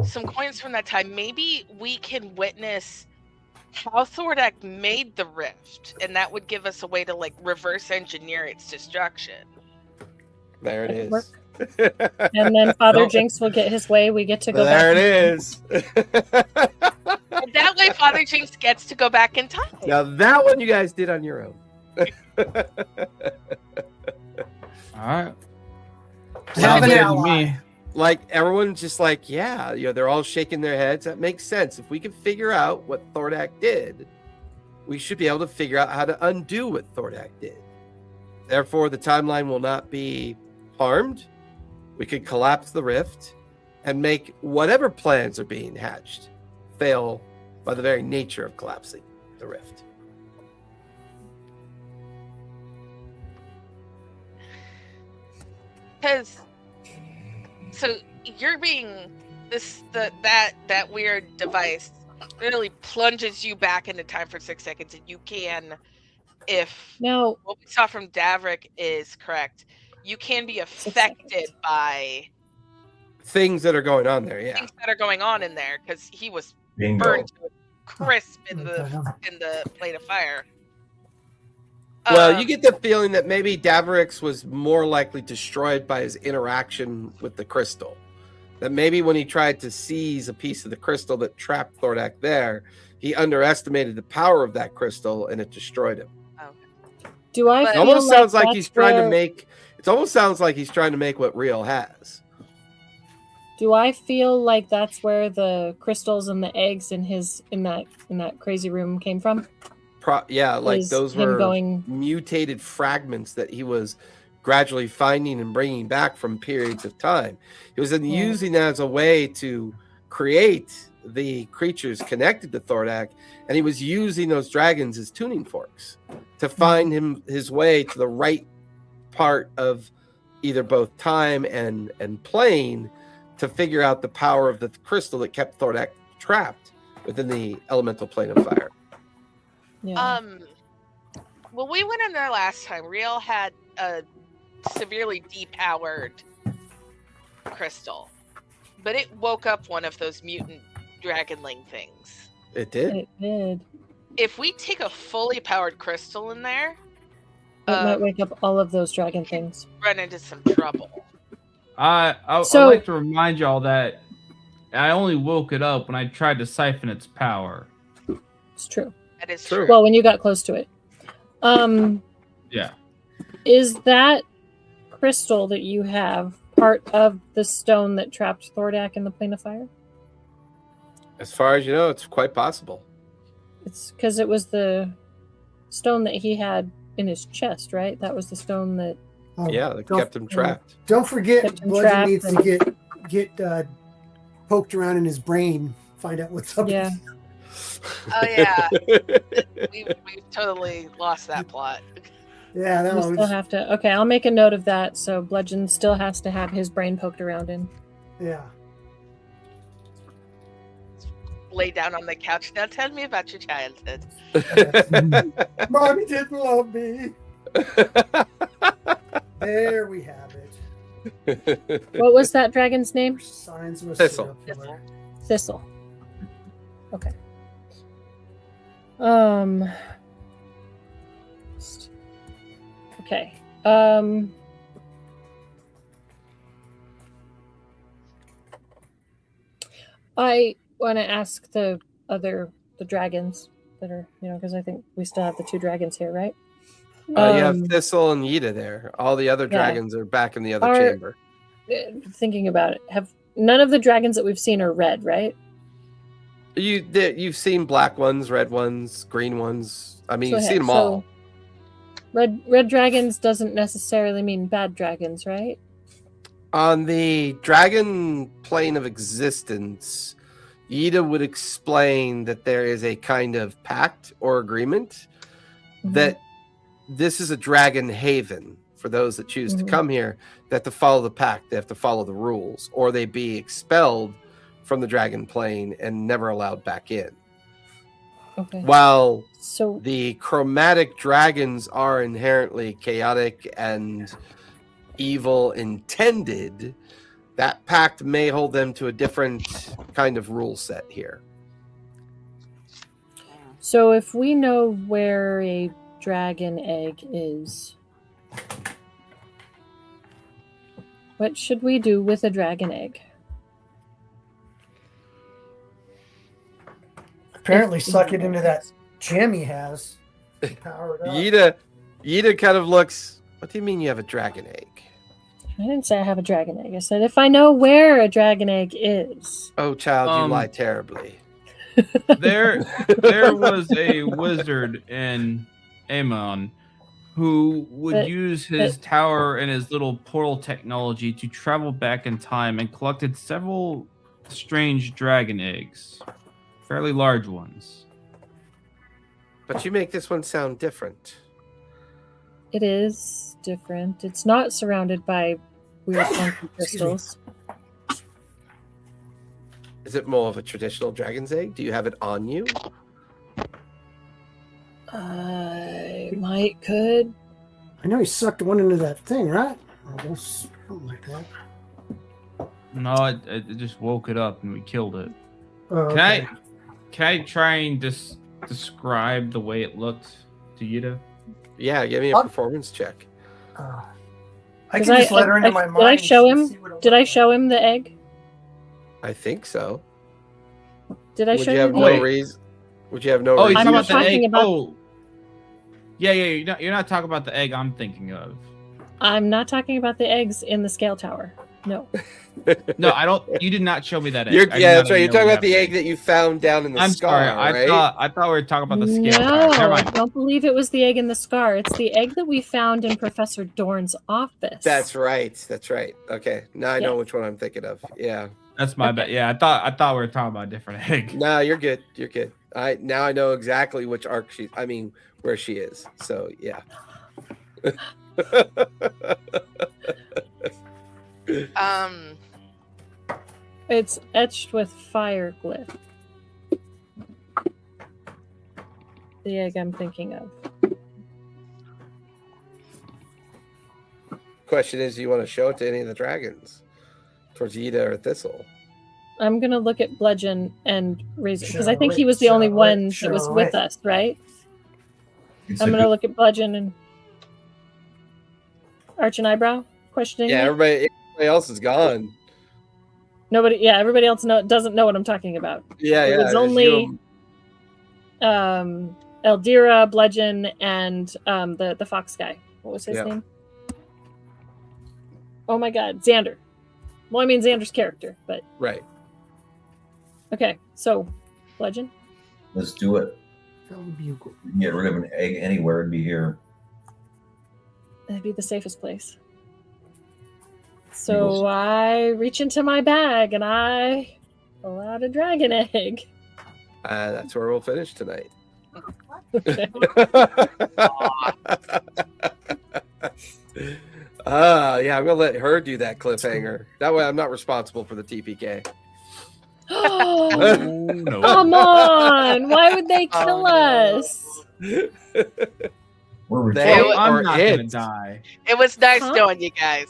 some coins from that time, maybe we can witness how Thordak made the rift, and that would give us a way to like reverse engineer its destruction. There it is. Work. And then Father Jinx will get his way. We get to go back. There it is. And that way, Father Jinx gets to go back in time. Now that one you guys did on your own. All right. Have an good to ally. me. Like everyone's just like, yeah, they're all shaking their heads. That makes sense. If we can figure out what Thordak did, we should be able to figure out how to undo what Thordak did. Therefore, the timeline will not be harmed. We could collapse the rift and make whatever plans are being hatched fail by the very nature of collapsing the rift. Because, so you're being that weird device really plunges you back into time for 6 seconds, and you can, if Now, what we saw from Davrik is correct, you can be affected by Things that are going on there, yeah. things that are going on in there, because he was Bingo. burned to a crisp in the plate of fire. Well, you get the feeling that maybe Davrix was more likely destroyed by his interaction with the crystal. That maybe when he tried to seize a piece of the crystal that trapped Thordak there, he underestimated the power of that crystal and it destroyed him. do I But- It feel almost sounds like that's he's trying to where- make. It almost sounds like he's trying to make what Real has. Do I feel like that's where the crystals and the eggs in that crazy room came from? Yeah, like Is those him were going- mutated fragments that he was gradually finding and bringing back from periods of time. He was then Yeah. using that as a way to create the creatures connected to Thordak, and he was using those dragons as tuning forks to find his way to the right part of either both time and plane to figure out the power of the crystal that kept Thordak trapped within the elemental plane of fire. Yeah. Well, we went in there last time. Real had a severely depowered crystal, but it woke up one of those mutant dragonling things. It did. It did. If we take a fully powered crystal in there, It might wake up all of those dragon things. run into some trouble. I'd So- like to remind y'all that I only woke it up when I tried to siphon its power. It's true. That is True. true. Well, when you got close to it. Yeah. Is that crystal that you have part of the stone that trapped Thordak in the plane of fire? As far as you know, it's quite possible. It's because it was the stone that he had in his chest, right? That was the stone that. Oh, Yeah, that don't- kept him trapped. Don't forget, Kept him Bludgeon trapped needs and- to get poked around in his brain, find out what's up. Yeah. Oh yeah, we've totally lost that plot. Yeah, that We one still was, have to. Okay, I'll make a note of that. So Bludgeon still has to have his brain poked around in. yeah. Lay down on the couch. Now tell me about your childhood. Mommy didn't love me. There we have it. What was that dragon's name? Signs of a Thistle. serial killer. Thistle. Okay. Okay. I want to ask the dragons that are, because I think we still have the 2 dragons here, right? You have Thistle and Yida there. All the other Yeah. dragons are back in the other Are- chamber. Thinking about it, have none of the dragons that we've seen are red, right? You've seen black ones, red ones, green ones. I mean, So, you've seen them all. Red dragons doesn't necessarily mean bad dragons, right? On the dragon plane of existence, Yida would explain that there is a kind of pact or agreement Mhm. that this is a dragon haven for those that choose to Mhm. come here. They have to follow the pact. They have to follow the rules, or they be expelled from the dragon plane and never allowed back in. Okay. While So the chromatic dragons are inherently chaotic and evil intended, that pact may hold them to a different kind of rule set here. So if we know where a dragon egg is, what should we do with a dragon egg? Apparently, suck it into that gem he has. Power it up. Yida kind of looks. What do you mean you have a dragon egg? I didn't say I have a dragon egg. I said if I know where a dragon egg is. Oh, child, you lie terribly. There was a wizard in Amon who would use his tower and his little portal technology to travel back in time and collected several strange dragon eggs, fairly large ones. But you make this one sound different. It is different. It's not surrounded by weird funky crystals. Is it more of a traditional dragon's egg? Do you have it on you? I could. I know he sucked one into that thing, right? Or something like that. No, it just woke it up and we killed it. Oh, okay. Can I try and just describe the way it looked to Yida? Yeah, give me a performance check. I can just let her into my mind. Did I show him? Did I show him the egg? I think so. Did I show you the no egg? reason? Would you have no Oh, reason? you're talking about the egg? about- Oh. Yeah, you're not talking about the egg I'm thinking of. I'm not talking about the eggs in the scale tower. No. No, I don't. You did not show me that egg. Yeah, I did that's not right. You're know talking we about have the an egg that you found down in the I'm scar, sorry. right? I thought we were talking about the scale No, tower. Never I mind. don't believe it was the egg in the scar. It's the egg that we found in Professor Dorn's office. That's right. That's right. Okay, now I know Yes. which one I'm thinking of. Yeah. That's my bad. Yeah, I thought we were talking about a different egg. No, you're good. You're good. Now I know exactly which arc where she is. So yeah. It's etched with fire glyph. The egg I'm thinking of. Question is, do you want to show it to any of the dragons? Towards Yida or Thistle? I'm gonna look at Bludgeon and Razor because I think he was the only one that was with us, right? I'm gonna look at Bludgeon and Arch and Eyebrow questioning. Yeah, me. everybody else is gone. Nobody. Yeah, everybody else doesn't know what I'm talking about. Yeah, It yeah. was just only you- Eldira, Bludgeon, and the fox guy. What was his Yeah. name? Oh my God, Xander. Well, I mean Xander's character, but Right. okay. So, Bludgeon. Let's do it. You can get rid of an egg anywhere and be here. That'd be the safest place. So I reach into my bag and I pull out a dragon egg. That's where we'll finish tonight. Okay. Yeah, I'm gonna let her do that cliffhanger. That way, I'm not responsible for the TPK. Oh, no. Come on! Why would they kill us? We're They recording. I'm or not it. gonna die. It was nice Huh? knowing you guys.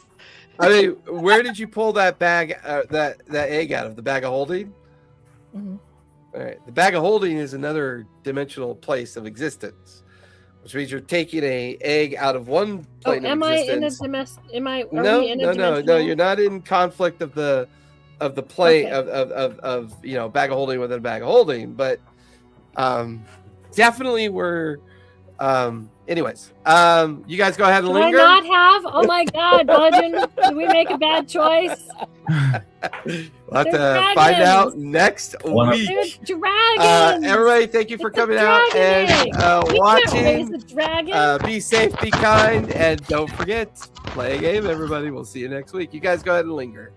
I mean, where did you pull that bag, that egg out of? The bag of holding? Mhm. All right. The bag of holding is another dimensional place of existence, which means you're taking a egg out of one Oh, plane of am I in a existence. are we in a No. dimensional? You're not in conflict of the plane Okay. of bag of holding within a bag of holding, but definitely we're. Anyways, you guys go ahead and Did I linger. not have? Oh my God, Bludgeon! Did we make a bad choice? We'll have to They're find dragons. out next One- week. They're dragons. Everybody, thank you for It's a coming out and dragon we can't raise watching. a dragon. Be safe, be kind, and don't forget, play a game, everybody. We'll see you next week. You guys go ahead and linger.